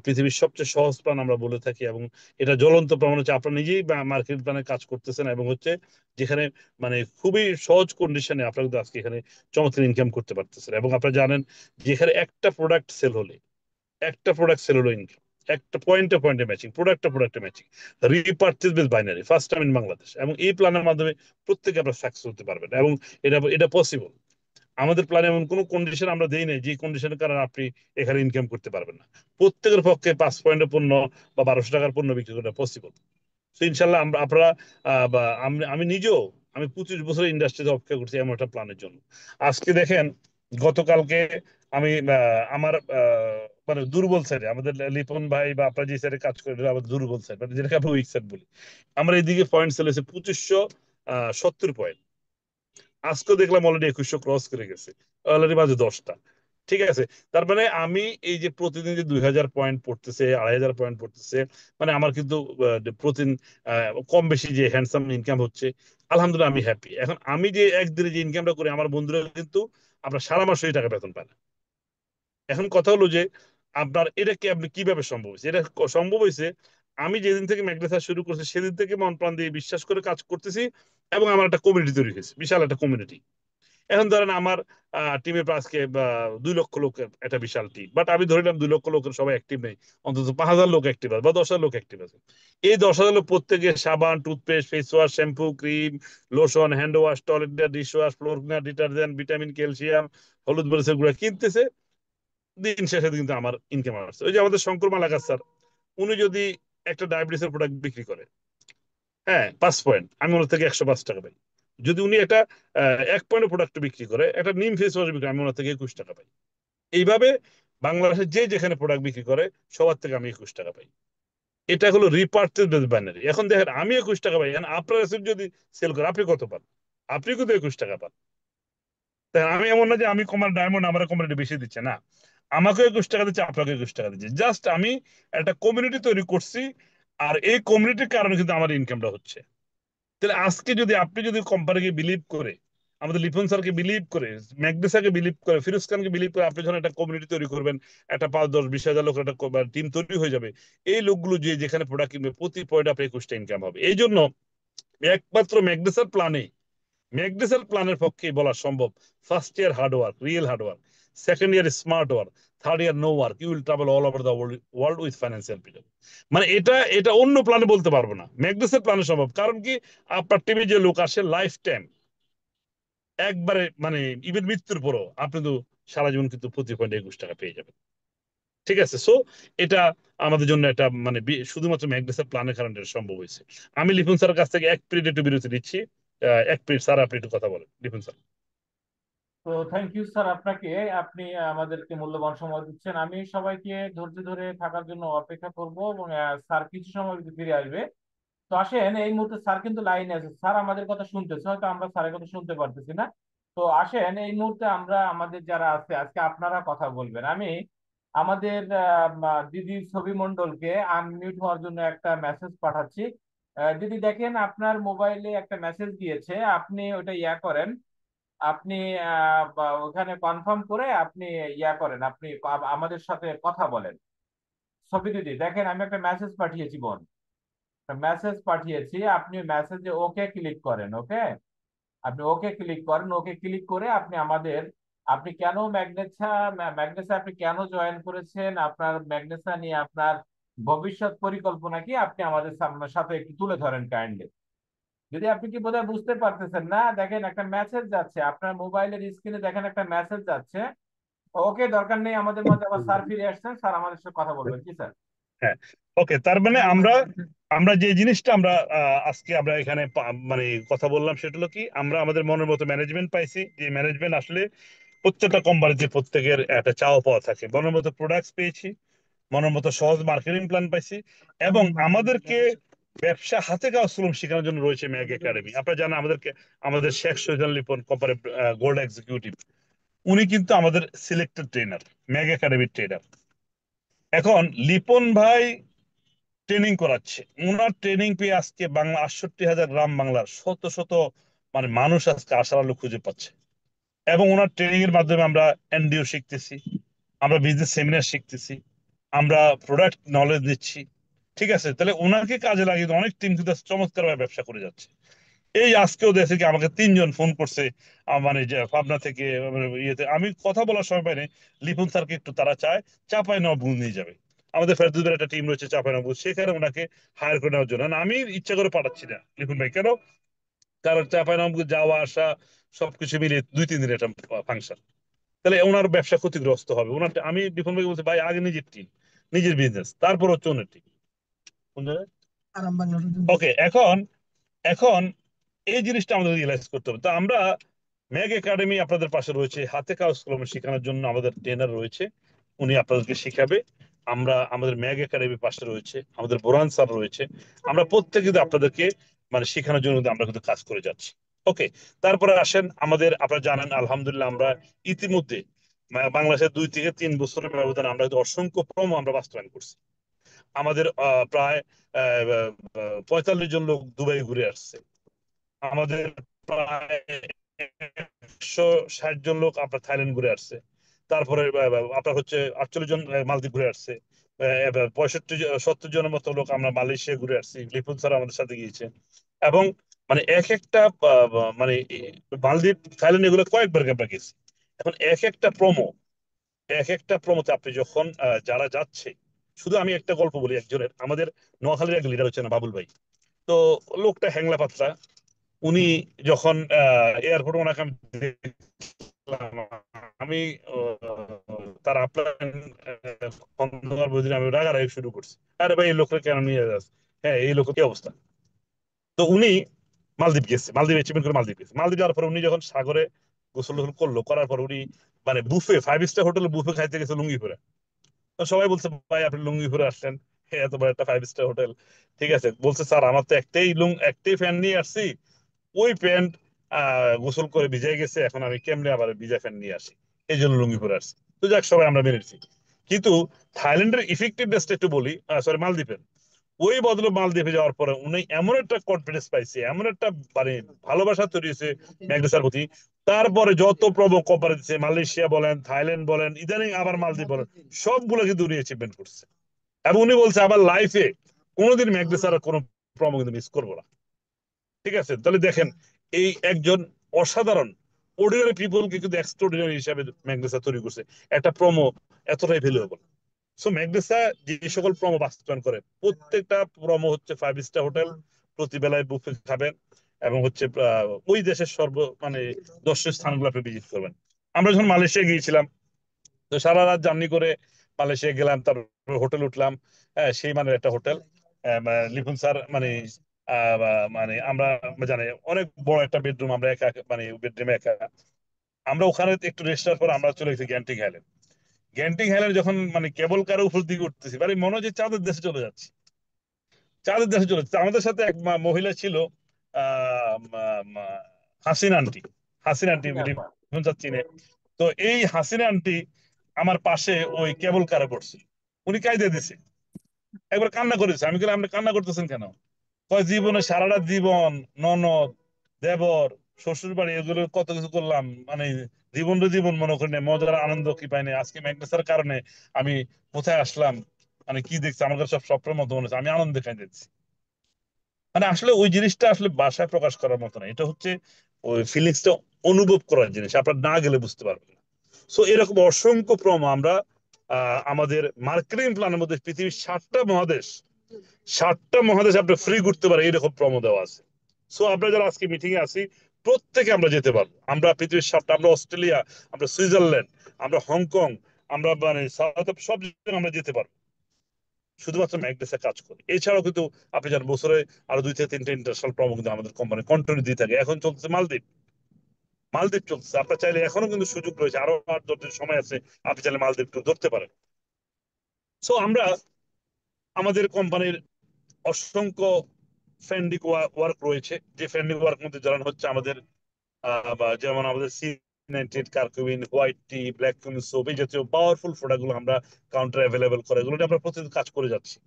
[SPEAKER 3] পৃথিবীর সবচেয়ে সহজ প্ল্যান আমরা বলে থাকি, এবং এটা জ্বলন্ত প্রমাণ হচ্ছে আপনারা নিজেই মার্কেটিং প্ল্যানে কাজ করতেছেন, এবং হচ্ছে যেখানে মানে খুবই সহজ কন্ডিশনে আপনারা কিন্তু আজকে এখানে চমৎকার ইনকাম করতে পারতেছেন। এবং আপনারা জানেন, যেখানে একটা প্রোডাক্ট সেল হলো ইনকাম, একটা পয়েন্টে পয়েন্টে ম্যাচিং, প্রোডাক্টে matching, repurchase base binary, first time in Bangladesh. এবং এই প্ল্যানের মাধ্যমে প্রত্যেকে আপনারা সাকসেস হতে পারবেন, এবং এটা এটা পসিবল। আমাদের প্ল্যানে এমন কোনো কন্ডিশন আমরা দেই নাই যে কন্ডিশনের কারণে আপনি এখানে ইনকাম করতে পারবেন না। প্রত্যেকের পক্ষে 5 পয়েন্টের পণ্য বা 1200 টাকার পণ্য বিক্রি করা পসিবল। তো ইনশাল্লাহ আমরা আপনারা বা আমি নিজেও, আমি 25 বছর ইন্ডাস্ট্রিতে অপেক্ষা করছি এমন একটা প্ল্যানের জন্য। আজকে দেখেন, গতকালকে আমি আমার মানে দুর্বল সাইডে আমাদের লিপন ভাই বা আপনারা যে সাইডে কাজ করেন, আমাদের দুর্বল সাইড মানে যেটাকে আমরা উইক সাইড বলি, আমরা এইদিকে পয়েন্ট সেল হয়েছে 2570 পয়েন্ট। আজকে দেখলাম অলরেডি 2100 ক্রস করে গেছে, অলরেডি বাজে 10টা। ঠিক আছে, তার মানে আমি এই যে প্রতিদিন যে 2000 পয়েন্ট পড়তেছে, 2500 পয়েন্ট পড়তেছে, মানে আমার কিন্তু প্রতিদিন কম বেশি যে হ্যান্ডসাম ইনকাম হচ্ছে, আলহামদুলিল্লাহ আমি হ্যাপি। এখন আমি যে একদিনে যে ইনকামটা করি, আমার বন্ধুরা কিন্তু আপনার সারা মাস এই টাকা বেতন পায় না। এখন কথা হলো যে আপনার এটা কি আপনি কিভাবে সম্ভব হয়েছে? এটা সম্ভব হয়েছে আমি যেদিন থেকে ম্যাগনেসা শুরু করছি সেদিন থেকে মন প্রাণ দিয়ে বিশ্বাস করে কাজ করতেছি, এবং আমার একটা কমিউনিটি তৈরি হয়েছে, বিশাল একটা কমিউনিটি। এখন ধরেন আমার টিমের আজকে 2 লক্ষ লোকের একটা বিশাল টিম, বাট আমি ধরিলাম 2 লক্ষ লোকের সবাই অ্যাক্টিভ নেই, অন্তত 5000 লোক অ্যাক্টিভ আছে বা 10,000 লোক অ্যাক্টিভ আছে। এই 10,000 লোক প্রত্যেকে সাবান, toothpaste, face wash, shampoo, cream, lotion, hand wash, toilet, dish wash, floor cleaner, detergent, vitamin, calcium, হলুদ মরিচের গুঁড়া কিনতেছে। দিন শেষে কিন্তু আমার ইনকাম আসছে। ওই যে আমাদের শঙ্কর মালাকার স্যার, উনি যদি একটা ডায়াবেটিসের প্রোডাক্ট বিক্রি করে, হ্যাঁ 5 পয়েন্ট, আমি ওনার থেকে 105 টাকা পাই। যদি উনি একটা 1 পয়েন্ট প্রোডাক্ট বিক্রি করে, একটা নিম ফেস ওয়াশ বিক্রি করে, আমি ওনার থেকে 21 টাকা পাই। এইভাবে বাংলাদেশে যে যেখানে প্রোডাক্ট বিক্রি করে সবার থেকে আমি 21 টাকা পাই। এটা হলো রিপার্চেজ বেস বাইনারি। এখন দেখেন আমি 21 টাকা পাই, এখন আপনার যদি সেল করে আপনি কত পান? আপনি কিন্তু 21 টাকা পান। তাই আমি এমন না যে আমি কমার ডায়মন্ড আমার কোম্পানিটা বেশি দিচ্ছে না, আমাকে 21 টাকা দিচ্ছে, আপনাকে 21 টাকা দিচ্ছে, জাস্ট আমি একটা কমিউনিটি তৈরি করছি, আর এই কমিউনিটির কারণে কিন্তু আমার ইনকামটা হচ্ছে। তাহলে আজকে যদি আপনি যদি কোম্পানিকে বিলিভ করে, আমাদের লিপন স্যারকে বিলিভ করে, ম্যাকডেসাকে বিলিভ করে, ফিরোজ খানকে বিলিভ করে আপনি যখন একটা কমিউনিটি তৈরি করবেন, একটা 5, 10, 20 হাজার লোকের একটা টিম তৈরি হয়ে যাবে, এই লোকগুলো যে যেখানে প্রোডাক্ট কিনবে প্রতি পয়েন্ট আপনি 21টা ইনকাম হবে। এই জন্য একমাত্র ম্যাকডেসার প্ল্যানের পক্ষে বলা সম্ভব, first year hard work, real hard work, second year smart work, third year no work, you will travel all over the world with financial freedom. মানে এটা এটা অন্য প্ল্যানে বলতে পারবো না, ম্যাকডেসার প্ল্যানে সম্ভব। কারণ কি, আপনার টিমে যে লোক আসে লাইফ টাইম একবারে, মানে ইভেন মৃত্যুর পরও আপনি তো সারা জীবন কিন্তু প্রতি পয়েন্ট 21 টাকা পেয়ে যাবেন। ঠিক আছে, সো এটা আমাদের জন্য একটা মানে শুধুমাত্র ম্যাগনেসের প্ল্যানের কারণে এটা সম্ভব হয়েছে। আমি লিপুন স্যারের কাছ থেকে 1 মিনিট একটু বিরতি দিচ্ছি। 1 মিনিট স্যার, আপনি একটু কথা বলেন, লিপুন স্যার।
[SPEAKER 1] তো থ্যাংক ইউ স্যার আপনাকে। আপনি আমাদেরকে মূল্যবান সময় দিচ্ছেন। আমি সবাইকে ধৈর্য ধরে থাকার জন্য অপেক্ষা করব, এবং স্যার কিছু সময় ফিরে আসবে। তো আসেন, এই মুহূর্তে স্যার কিন্তু লাইনে আছে, স্যার আমাদের কথা শুনতেছে, হয়তো আমরা স্যারের কথা শুনতে পারতেছি না। তো আসেন, এই মুহূর্তে আমরা আমাদের যারা আছে আজকে আপনারা কথা বলবেন, আমি আমাদের দিদি ছবি মণ্ডলকে আনমিউট হওয়ার জন্য একটা মেসেজ পাঠাচ্ছি। দিদি দেখেন, আপনার মোবাইলে একটা মেসেজ দিয়েছে, আপনি ওটা করেন। আপনি ওখানে কনফার্ম করে আপনি করেন, আপনি আমাদের সাথে কথা বলেন। ছবি দিদি দেখেন, আমি একটা মেসেজ পাঠিয়েছি বোন, মেসেজ পাঠিয়েছি, আপনি মেসেজে ওকে ক্লিক করেন। ওকে, আপনি ওকে ক্লিক করেন, ওকে ক্লিক করে আপনি আমাদের, আপনি কেন ম্যাগনেসা আপনি কেন জয়েন করেছেন, আপনার ম্যাগনেসা নিয়ে আপনার ভবিষ্যৎ পরিকল্পনা কি, আপনি আমাদের সাথে একটু তুলে ধরেন কাইন্ডলি। যদি আপনি কি বোধহয় বুঝতে পারতেছেন না, দেখেন একটা মেসেজ যাচ্ছে আপনার মোবাইলের স্ক্রিনে, দেখেন একটা মেসেজ যাচ্ছে। ওকে, দরকার নেই, আমাদের মধ্যে আবার স্যার ফিরে আসছেন, স্যার আমাদের সাথে কথা বলবেন, কি স্যার?
[SPEAKER 3] হ্যাঁ, ওকে, তার মানে আমরা আমরা যে জিনিসটা আমরা আজকে আমরা এখানে মানে কথা বললাম, সেটা হলো কি, আমরা আমাদের মনের মতো ম্যানেজমেন্ট পাইছি। যে ম্যানেজমেন্ট আসলে প্রত্যেকটা কোম্পানিতে প্রত্যেকের একটা চাওয়া পাওয়া থাকে, মনের মতো প্রোডাক্টস পেয়েছি, মনের মতো সহজ মার্কেটিং প্ল্যান পাইছি, এবং আমাদেরকে ব্যবসা হাতে কাজ শ্রম শেখানোর জন্য রয়েছে ম্যাগ একাডেমি। আপনারা জানেন আমাদেরকে, আমাদের শেখ শহীদ লিপন কোম্পানি গোল্ড এক্সিকিউটিভ, উনি কিন্তু আমাদের সিলেক্টেড ট্রেনার, ম্যাগ একাডেমির ট্রেনার। এখন লিপন ভাই ট্রেনিং করাচ্ছে, ওনার ট্রেনিং পেয়ে আজকে বাংলা 68,000 গ্রাম বাংলার শত শত মানে মানুষ আজকে আশার আলো খুঁজে পাচ্ছে। এবং ওনার ট্রেনিং এর মাধ্যমে আমরা এনডিও শিখতেছি, আমরা বিজনেস সেমিনার শিখতেছি, আমরা প্রোডাক্ট নলেজ দিচ্ছি। ঠিক আছে, তাহলে ওনাকে কাজে লাগিয়ে অনেক টিম কিন্তু চমৎকার ভাবে ব্যবসা করে যাচ্ছে। এই আজকেও দেখে কি আমাকে 3 জন ফোন করছে, মানে যে পাবনা থেকে, মানে ইয়েতে আমি কথা বলার সময় পাইনি। লিপন স্যারকে একটু তারা চায় চাপাই নবাবগঞ্জ নিয়ে যাবে। আমাদের ফেরদৌসের একটা টিম রয়েছে চাপাই নবাবগঞ্জ, সেখানে ওনাকে হায়ার করে নেওয়ার জন্য। না, আমি ইচ্ছা করে পাঠাচ্ছি না লিপন ভাই, কেন? কারণ চাপাই নবাবগঞ্জ যাওয়া আসা সবকিছু মিলিয়ে 2-3 দিনের একটা ফাংশন, তাহলে ওনার ব্যবসা ক্ষতিগ্রস্ত হবে। ওনার, আমি লিপন ভাই বলছি ভাই আগে নিজের টিম, নিজের বিজনেস, তারপর হচ্ছে অন্যের টিম। কোন জায়গায়? ওকে, এখন এখন এই জিনিসটা আমাদের রিয়েলাইজ করতে হবে। তো আমরা ম্যাগ একাডেমি আপনাদের পাশে রয়েছে, হাতে কাজ কলমে শেখানোর জন্য আমাদের ট্রেনার রয়েছে, উনি আপনাদেরকে শিখাবে। আমরা আমাদের ম্যাগ একাডেমির পাশে রয়েছে, আমাদের বোরহান স্যার রয়েছে। আমরা প্রত্যেকে কিন্তু আপনাদেরকে মানে শেখানোর জন্য কিন্তু আমরা কিন্তু কাজ করে যাচ্ছি। ওকে, তারপরে আসেন আমাদের, আপনারা জানেন আলহামদুলিল্লাহ আমরা ইতিমধ্যে বাংলাদেশের 2 থেকে 3 বছরের ব্যবধানে আমরা কিন্তু অসংখ্য প্রোমো আমরা বাস্তবায়ন করছি। আমাদের প্রায় 45 জন লোক দুবাই ঘুরে আসছে। আমাদের প্রায় 160 জন লোক আপনার থাইল্যান্ড ঘুরে আসছে। তারপরে আপনার হচ্ছে 48 জন মালদ্বীপ ঘুরে আসছে। 65-70 জনের মতো লোক আমরা মালয়েশিয়া ঘুরে আসছি, লিপুন স্যার আমাদের সাথে গিয়েছে। এবং মানে এক একটা মানে মালদ্বীপ থাইল্যান্ড এগুলো কয়েকবার আমরা গেছি। এখন এক একটা প্রমোতে আপনি যখন যারা যাচ্ছে, শুধু আমি একটা গল্প বলি একজনের, আমাদের নোয়াখালীর এক লিডার হচ্ছে না বাবুল ভাই। তো লোকটা হ্যাংলা পাতলা, উনি যখন এয়ারপোর্টে ওনাকে আমি দেখলাম, আমি তার আপনার আমি রাগারাগি শুরু করছি, আরে ভাই এই লোকটা কেন নিয়ে যাস, হ্যাঁ এই লোকের কি অবস্থা। তো উনি মালদ্বীপ গেছে, মালদ্বীপ অ্যাচিভমেন্ট করে মালদ্বীপ গেছে। মালদ্বীপ যাওয়ার পর উনি যখন সাগরে গোসল টোসল করলো, করার পর উনি মানে বুফে 5 স্টার হোটেলে বুফে খাইতে গেছে লুঙ্গি পরে। তো সবাই বলছে ভাই আপনি লুঙ্গি পরে আসলেন, হ্যাঁ এত বড় একটা 5 স্টার হোটেল। ঠিক আছে, বলছে স্যার আমার তো একটাই ফ্যান নিয়ে আসছি, ওই প্যান্ট গোসল করে ভিজাই গেছে, এখন আমি কেমনে আবার ভিজা প্যান্ট নিয়ে আসি, এই জন্য লুঙ্গি পরে আসছি। তো যাক, সবাই আমরা মেনে নিচ্ছি। কিন্তু থাইল্যান্ডের ইফেক্টিভনেসটা একটু বলি, সরি মালদ্বীপের। ওই বদলে মালদ্বীপে যাওয়ার পরে উনি এমন একটা কনফিডেন্স পাইছে, এমন একটা মানে ভালোবাসা তৈরি হয়েছে ম্যাগনেসার প্রতি। তারপরে যত প্রবল কোম্পানি দিচ্ছে, মালয়েশিয়া বলেন, থাইল্যান্ড বলেন, ইদানিং আবার মালদ্বীপ বলেন, সবগুলো কিন্তু উনি অ্যাচিভমেন্ট করছে। এবং উনি বলছে আবার লাইফে কোনোদিন ম্যাগনেসার কোনো প্রমো কিন্তু মিস করবো না। ঠিক আছে, তাহলে দেখেন এই একজন অসাধারণ অর্ডিনারি পিপলকে কিন্তু এক্সট্রাঅর্ডিনারি হিসাবে ম্যাগনেসা তৈরি করছে। একটা প্রোমো এতটাই ভ্যালুয়েবল। সো ম্যাগনেসা যে সকল প্রোমো বাস্তবায়ন করে, প্রত্যেকটা প্রোমো হচ্ছে 5 স্টার হোটেল, প্রতি বেলায় বুফে খাবেন, এবং হচ্ছে ওই দেশের মানে দর্শনীয় স্থানগুলো আপনি ভিজিট করবেন। আমরা যখন মালয়েশিয়া গিয়েছিলাম, তো সারা রাত জার্নি করে মালয়েশিয়া গেলাম, তারপর হোটেল উঠলাম, হ্যাঁ সেই মানের একটা হোটেল। লিপুন স্যার মানে মানে আমরা জানি অনেক বড় একটা বেডরুম, আমরা একা মানে বেডরুমে একা। আমরা ওখানে একটু রেস্ট নেওয়ার পর আমরা চলে গেছি গ্যান্টিং হাইল্যান্ড। গ্যান্টিং হাইল্যান্ড যখন মানে কেবল কারের উপর দিকে উঠতেছি, মানে মনে হচ্ছে চাঁদের দেশে চলে যাচ্ছি, চাঁদের দেশে চলে যাচ্ছে। আমাদের সাথে এক মহিলা ছিল, আহ Hasin aunty. Hasin aunty Lipun sir চিনে। তো এই হাসিনা আন্টি আমার পাশে ওই কেবল কারে পড়ছে, উনি কায়দা দিছে, একবার কান্না করেছে। আমি বললাম আপনি কান্না করতেছেন কেন? কয় জীবনে সারাটা জীবন ননদ, দেবর, শ্বশুর বাড়ি এগুলো কত কিছু করলাম, মানে জীবন মনে করি না, মজার আনন্দ কি পাইনি, আজকে ম্যাগনেসের কারণে আমি কোথায় আসলাম, মানে কি দেখছি আমার কাছে সব স্বপ্নের মতো মনে হচ্ছে, আমি আনন্দে খাই দিচ্ছি। মানে আসলে ওই জিনিসটা আসলে ভাষায় প্রকাশ করার মতো না, এটা হচ্ছে ওই ফিলিংসটা অনুভব করার জিনিস, আপনার না গেলে বুঝতে পারবেন না। সো এরকম অসংখ্য প্রোমো আমরা আমাদের মার্কেটিং প্ল্যানের মধ্যে পৃথিবীর 7টা মহাদেশ আপনি ফ্রি ঘুরতে পারে এইরকম প্রোমো দেওয়া আছে। সো আমরা যারা আজকে মিটিং এ আছি, প্রত্যেকে আমরা যেতে পারবো। আমরা পৃথিবীর 7টা, আমরা অস্ট্রেলিয়া, আমরা সুইজারল্যান্ড, আমরা হংকং, আমরা মানে সাউথ, সব জায়গায় আমরা যেতে পারবো, শুধুমাত্র ম্যাগনেসে কাজ করে। এছাড়াও কিন্তু আপনি জানেন বছরে আরো 2 থেকে 3টে ইন্টারন্যাশনাল প্রোমো কিন্তু আমাদের কোম্পানি কন্টিনিউ দিয়ে থাকে। এখন চলছে মালদ্বীপ, মালদ্বীপ চলছে। আপনার চাইলে এখনো কিন্তু সুযোগ রয়েছে, আরো 8-10 দিন সময় আছে, আপনি চাইলে মালদ্বীপ ধরতে পারেন। সো আমরা আমাদের কোম্পানির অসংখ্য ফ্রেন্ডিক ওয়ার্ক রয়েছে, যে ফ্রেন্ডিক ওয়ার্ক মধ্যে যারা হচ্ছে আমাদের যেমন আমাদের নাইট্রেট, কার্কুমিন, হোয়াইট টি, ব্ল্যাক কুমিন সোপ, এই জাতীয় পাওয়ারফুল প্রোডাক্ট গুলো আমরা কাউন্টারে অ্যাভেলেবল করে, এগুলো নিয়ে আমরা প্রতিদিন কাজ করে যাচ্ছি।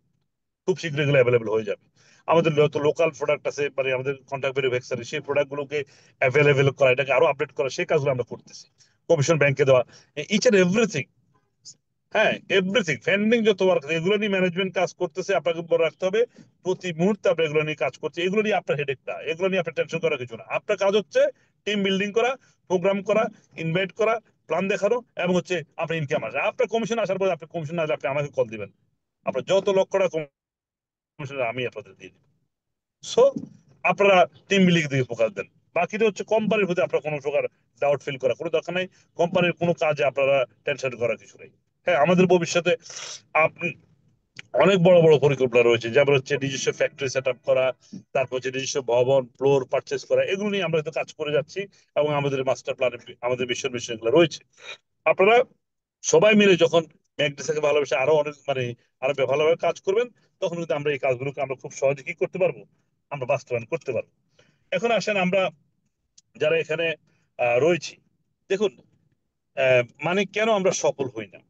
[SPEAKER 3] খুব শীঘ্রই এগুলো অ্যাভেলেবল হয়ে যাবে। আমাদের যত লোকাল প্রোডাক্ট আছে, মানে আমাদের কন্ট্যাক্ট ভ্যাকসিন, সেই প্রোডাক্ট গুলোকে অ্যাভেলেবল করা, এটাকে আরো আপডেট করা, সেই কাজগুলো আমরা করতেছি। কমিশন ব্যাংকে দেওয়া, ইচ এন্ড এভরিথিং, হ্যাঁ এভরিথিং পেন্ডিং যত ওয়ার্ক, এগুলো নিয়ে ম্যানেজমেন্ট কাজ করতেছে। আপনাকে বলে রাখতে হবে প্রতি মুহূর্তে আমরা এগুলো নিয়ে কাজ করছি। এগুলো নিয়ে আপনার হেডেক না, এগুলো নিয়ে আপনার টেনশন করার কিছু না। আপনার কাজ হচ্ছে টিম বিল্ডিং করা, প্রোগ্রাম করা, ইনভাইট করা, প্ল্যান দেখানো, এবং হচ্ছে আপনার ইনকাম আসে। আপনার কমিশন আসার পরে, আপনার কমিশন আসলে আপনি আমাকে কল দিবেন, আপনার যত লক্ষ টাকা কমিশন আমি আপনাদের দিয়ে দিই। সো আপনারা টিম বিল্ডিং দিকে ফোকাস দেন। বাকিটা হচ্ছে কোম্পানির প্রতি আপনার কোনো প্রকার ডাউট ফিল করা কোনো দরকার নাই। কোম্পানির কোনো কাজে আপনারা টেনশন করার কিছু নেই। হ্যাঁ, আমাদের ভবিষ্যতে আপনি অনেক বড় বড় পরিকল্পনা রয়েছে, যেমন হচ্ছে নিজস্ব ফ্যাক্টরি সেট আপ করা, তারপর হচ্ছে নিজস্ব ভবন ফ্লোর পারচেস করা, এগুলো নিয়ে আমরা তো কাজ করে যাচ্ছি। এবং আমাদের মাস্টার প্ল্যান, আমাদের মিশন এগুলো রয়েছে। আপনারা সবাই মিলে যখন ম্যাগনেসাকে ভালোবেসে আরো অনেক, মানে আরো ভালোভাবে কাজ করবেন, তখন কিন্তু আমরা এই কাজগুলোকে আমরা খুব সহজে কি করতে পারবো, আমরা বাস্তবায়ন করতে পারবো। এখন আসেন আমরা যারা এখানে রয়েছি, দেখুন, মানে কেন আমরা সফল হই না?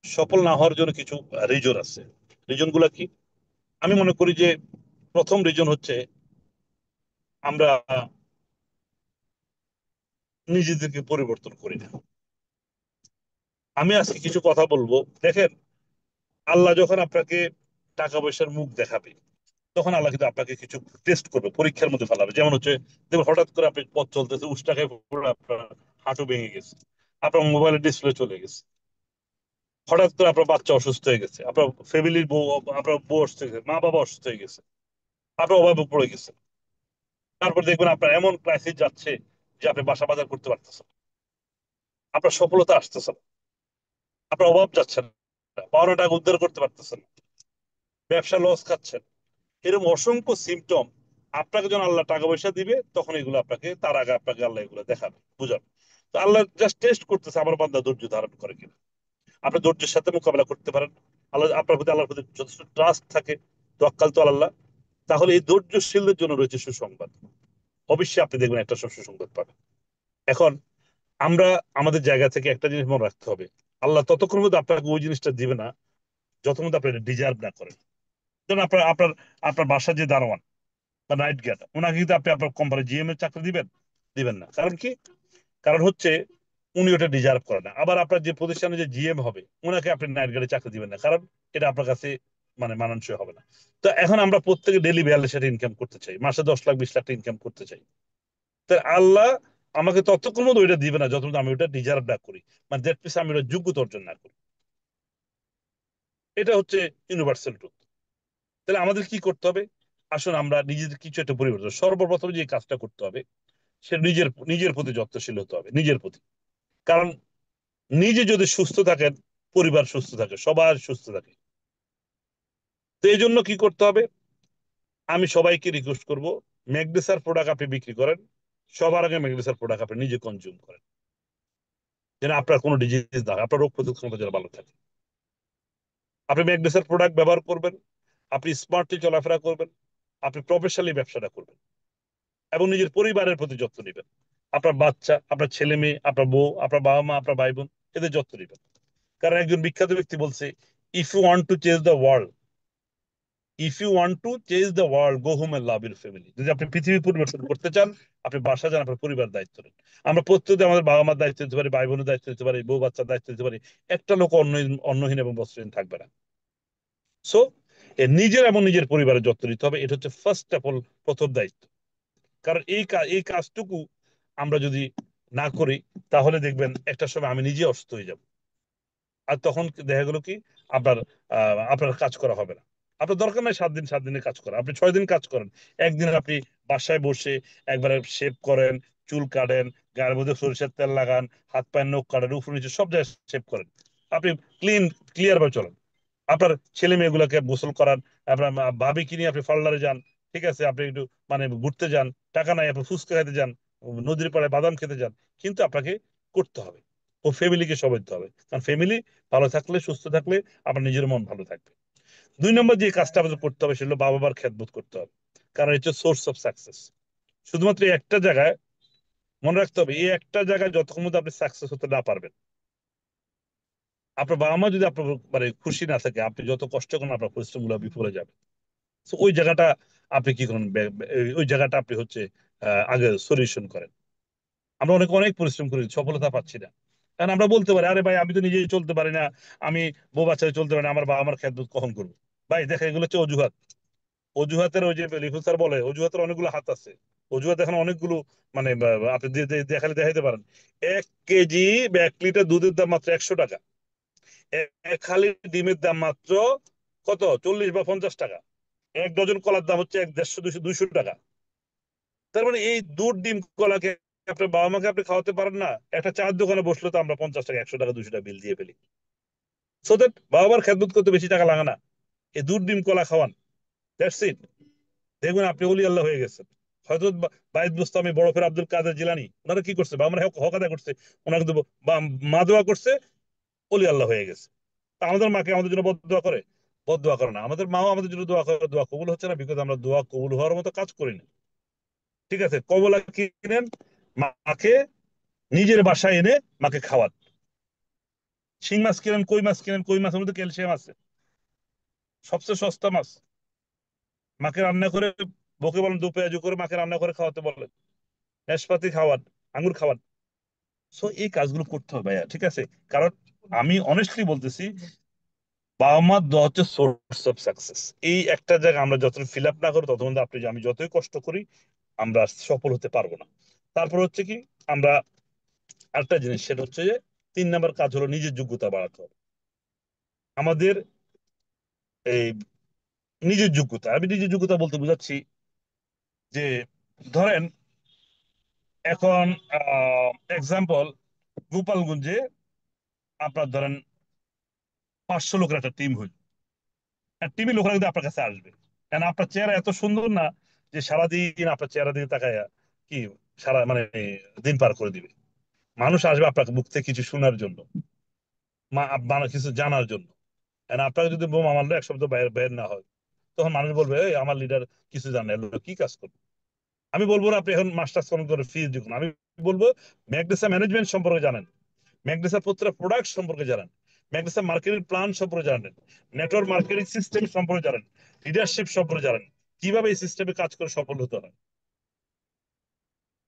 [SPEAKER 3] সফল না হওয়ার জন্য কিছু রিজন আছে। রিজন গুলা কি? আমি মনে করি যে প্রথম রিজন হচ্ছে আমরা নিজেদেরকে পরিবর্তন করি না। আমি আজকে কিছু কথা বলবো, দেখেন, আল্লাহ যখন আপনাকে টাকা পয়সার মুখ দেখাবে, তখন আল্লাহ কিন্তু আপনাকে কিছু টেস্ট করবে, পরীক্ষার মধ্যে ফেলাবে। যেমন হচ্ছে, দেখুন, হঠাৎ করে আপনি পথ চলতেছে, উষ্টাখায় পড়ে আপনার হাঁটু ভেঙে গেছে, আপনার মোবাইলের ডিসপ্লে চলে গেছে, হঠাৎ করে আপনার বাচ্চা অসুস্থ হয়ে গেছে, আপনার ফ্যামিলির বউ, আপনার বউ অসুস্থ হয়ে গেছে, মা বাবা অসুস্থ হয়ে গেছে, আপনার অভাবে পড়ে গেছে। তারপর দেখবেন আপনার এমন ক্রাইসিস যাচ্ছে যে আপনি বাসা বাজার করতে পারতেছেন, আপনার সফলতা আসতেছে না, আপনার অভাব যাচ্ছে না, পাওনা টাকা উদ্ধার করতে পারতেছেন না, ব্যবসা লস খাচ্ছেন। এরকম অসংখ্য সিমটম আপনাকে যখন আল্লাহ টাকা পয়সা দিবে, তখন এগুলো আপনাকে, তার আগে আপনাকে আল্লাহ এগুলো দেখাবে, বুঝাবে। তো আল্লাহ জাস্ট টেস্ট করতেছে আমার বান্দা ধৈর্য ধারণ করে কিনা। আপনি ধৈর্যের সাথে মোকাবেলা করতে পারেন, আল্লাহ আপনার প্রতি, আল্লাহর প্রতি যথেষ্ট ট্রাস্ট থাকে, তওয়াক্কাল তো আল্লাহ, তাহলে এই ধৈর্যশীলদের জন্য রয়েছে সুসংবাদ। অবশ্যই আপনি দেখবেন একটা সুসংবাদ পাবেন। এখন আমরা আমাদের জায়গা থেকে একটা জিনিস মনে রাখতে হবে, আল্লাহ ততক্ষণ মধ্যে আপনাকে ওই জিনিসটা দিবে না যতক্ষণ মধ্যে আপনি ডিজার্ভ না করেন। যেমন আপনার আপনার আপনার বাসার যে দারোয়ান বা নাইট গার্ড, ওনাকে কিন্তু আপনি আপনার কোম্পানি জিএম এর চাকরি দিবেন? দিবেন না। কারণ কি? কারণ হচ্ছে উনি ওটা ডিজার্ভ করে না। আবার আপনার যে প্রতিষ্ঠানে যে জিএম হবে, ওনাকে আপনি নাইট গার্ডে চাকরি দিবেন না, কারণ এটা আপনার কাছে মানে মানানসই হবে না। তো এখন আমরা প্রত্যেকে ডেলি 42 ইনকাম করতে চাই, মাসে 10 লাখ 20 লাখ ইনকাম করতে চাই। তাই আল্লাহ আমাকে ততক্ষণ মধ্যে ওইটা দিবে না যতক্ষণ আমি ওটা ডিজার্ভ না করি, মানে দ্যাট মিনস আমি ওটা যোগ্যতা অর্জন না করি। এটা হচ্ছে ইউনিভার্সাল ট্রুথ। তাহলে আমাদের কি করতে হবে? আসুন আমরা নিজেদের কিছু একটা পরিবর্তন, সর্বপ্রথম যে কাজটা করতে হবে, সে নিজের নিজের প্রতি যত্নশীল হতে হবে, নিজের প্রতি। কারণ নিজে যদি সুস্থ থাকেন, পরিবার সুস্থ থাকে, সবার সুস্থ থাকে। তো এই জন্য কি করতে হবে? আমি সবাইকে রিকোয়েস্ট করব, ম্যাগনেসার প্রোডাক্ট আপনি বিক্রি করেন, সবার আগে ম্যাগনেসার প্রোডাক্ট আপনি নিজে কনজিউম করেন, যেন আপনার কোনো ডিজিজ না হয়, আপনার রোগ প্রতিরোধ ক্ষমতা যেন ভালো থাকে। আপনি ম্যাগনেসার প্রোডাক্ট ব্যবহার করবেন, আপনি স্মার্টলি চলাফেরা করবেন, আপনি প্রফেশনালি ব্যবসাটা করবেন, এবং নিজের পরিবারের প্রতি যত্ন নেবেন। আপনার বাচ্চা, আপনার ছেলে মেয়ে, আপনার বউ, আপনার বাবা মা, আপনার ভাই বোন, এদের যত্ন নেবেন। কারণ একজন বিখ্যাত ব্যক্তি বলছে, if you want to change the world, if you want to change the world, go home and love your family. যদি আপনি পৃথিবী পরিবর্তন করতে চান, আপনি বাসা যান, আপনার পরিবার দায়িত্ব নেন। আমরা প্রত্যেকে আমাদের বাবা মার দায়িত্ব নিতে পারি, ভাই বোনের দায়িত্ব নিতে পারি, বউ বাচ্চার দায়িত্ব নিতে পারি, একটা লোক অন্নহীন এবং বস্ত্রহীন থাকবে না। সো নিজের এবং নিজের পরিবারের যত্ন নিতে হবে, এটা হচ্ছে ফার্স্ট অফ অল, প্রথম দায়িত্ব। কারণ এই কাজটুকু আমরা যদি না করি, তাহলে দেখবেন একটা সময় আমি নিজে অসুস্থ হয়ে যাব। আর তখন দেখা গেল কি, আপনার আপনার কাজ করা হবে না। আপনার দরকার নাই 7 দিন 7 দিনের কাজ করা, আপনি 6 দিন কাজ করেন। একদিন আপনি বাসায় বসে একবারে শেভ করেন, চুল কাটেন, গায়ের মধ্যে সরিষার তেল লাগান, হাত পায়ের নখ কাটেন, উপর নিচে সব জায়গায় শেভ করেন, আপনি ক্লিয়ার ভাবে চলেন। আপনার ছেলে মেয়েগুলোকে গোসল করান, আপনার ভাবি কি নিয়ে আপনি পার্লারে যান, ঠিক আছে, আপনি একটু মানে ঘুরতে যান, টাকা নাই আপনি ফুচকা খেতে যান, নদীর পাড়ে বাদাম খেতে যান, কিন্তু আপনাকে করতে হবে। ও ফ্যামিলিকে সময় দিতে হবে, কারণ ফ্যামিলি ভালো থাকলে, সুস্থ থাকলে আপনার নিজের মন ভালো থাকবে। 2 নম্বর যে কাজটা আমাদের করতে হবে, সেটা হলো বাবা মার খেদমত করতে হবে, কারণ এটা সোর্স অফ সাকসেস। শুধুমাত্র একটা জায়গায় মনে রাখতে হবে এই একটা জায়গায় যতক্ষণ মধ্যে আপনি সাকসেস হতে না পারবেন, আপনার বাবা মা যদি আপনার মানে খুশি না থাকে, আপনি যত কষ্ট করেন আপনার পরিশ্রম গুলো বিফলে যাবে। তো ওই জায়গাটা আপনি কি করেন, ওই জায়গাটা আপনি হচ্ছে আগে সলিউশন করেন। আমরা অনেক অনেক পরিশ্রম করি, সফলতা পাচ্ছি না, কারণ আমরা বলতে পারি আরে ভাই আমি তো নিজেই চলতে পারি না, আমি বউ বাচ্চারা চলতে পারি না, আমার বাবা আমার খেদমত কখন করবো? ভাই দেখা, এগুলো হচ্ছে অজুহাত। অজুহাতের ওই যে লিখুন স্যার বলে, অজুহাতের অনেকগুলো হাত আছে। অজুহাত এখন অনেকগুলো, মানে আপনি দেখালে দেখাইতে পারেন। 1 কেজি বা 1 লিটার দুধের দাম মাত্র 100 টাকা। এক খালি ডিমের দাম মাত্র কত, 40 বা 50 টাকা। 1 ডজন কলার দাম হচ্ছে 150, 200, 200 টাকা। তার মানে এই দুধ ডিম কলাকে আপনার বাবা মাকে আপনি খাওয়াতে পারেন না, একটা চার দোকানে বসলে তো আমরা 50 টাকা, 100 টাকা, 200 টাকা বিল দিয়ে ফেলি। সো দ্যাট বাবা মার খেদমত করতে বেশি টাকা লাগে না, এই দুধ ডিম কলা খাওয়ান, দ্যাটস ইট। দেখবেন আপনি অলি আল্লাহ হয়ে গেছেন। হয়তো বাইত বুস্তামি, বড় আব্দুল কাদের জিলানি, ওনারা কি করছে, বা আমরা হক আদায় করছে, ওনারা কিন্তু মা দোয়া করছে, অলি আল্লাহ হয়ে গেছে। তা আমাদের মাকে আমাদের জন্য বদদোয়া করে? বদদোয়া করে না। আমাদের মাও আমাদের জন্য দোয়া করে, দোয়া কবুল হচ্ছে না বিকজ আমরা দোয়া কবুল হওয়ার মতো কাজ করি না। ঠিক আছে, কবলা কিনেন, মাকে নিজের বাসায় এনে মাকে খাওয়ান। শিং মাছ কিনেন, কই মাছ কিনেন, কই মাছের মধ্যে ক্যালসিয়াম আছে, সবচেয়ে সস্তা মাছ। মাকে রান্না করে, বকে বলেন দু পেঁয়াজু করে মাকে রান্না করে খাওয়াতে বলেন, নাশপাতি খাওয়ান, আঙ্গুর খাওয়ান। সো এই কাজগুলো করতে হবে ভাইয়া, ঠিক আছে? কারণ আমি অনেস্টলি বলতেছি, বাবা মা দোয়া হচ্ছে সোর্স অফ সাকসেস। এই একটা জায়গা আমরা যত ফিল আপ না করি, ততক্ষণ আপনি যে আমি যতই কষ্ট করি আমরা সফল হতে পারবো না। তারপর হচ্ছে কি, আমরা আরেকটা জিনিস, সেটা হচ্ছে যে 3 নাম্বার কাজ হলো নিজের যোগ্যতা বাড়াতে হবে আমাদের। এই নিজের যোগ্যতা, আমি নিজের যোগ্যতা বলতে বুঝাচ্ছি যে, ধরেন এখন এক্সাম্পল, গোপালগঞ্জে আপনার ধরেন 500 লোকের একটা টিম হইল, আর টিমের লোকরা কিন্তু আপনার কাছে আসবে, কারণ আপনার চেহারা এত সুন্দর না যে সারাদিন আপনার চেহারা দিকে তাকায়া কি সারা মানে দিন পার করে দিবে। মানুষ আসবে আপনার মুখ থেকে কিছু শোনার জন্য, কিছু জানার জন্য। And আপনাকে যদি বোমা মারলে এক শব্দ বাইরে বের না হয়, তখন মানুষ বলবে এই আমার লিডার কিছু জানে না, এগুলো কি কাজ করবে? আমি বলবো না আপনি এখন মাস্টার্স করে ফিজ দেখুন, আমি বলবো ম্যাগনেসা ম্যানেজমেন্ট সম্পর্কে জানেন, ম্যাগনেসা প্রত্যেকটা প্রোডাক্ট সম্পর্কে জানেন, ম্যাগনেসা মার্কেটিং প্ল্যান সম্পর্কে জানেন, নেটওয়ার্ক মার্কেটিং সিস্টেম সম্পর্কে জানেন, লিডারশিপ সম্পর্কে জানেন, কিভাবে এই সিস্টেমে কাজ করে সফল হতে হয়।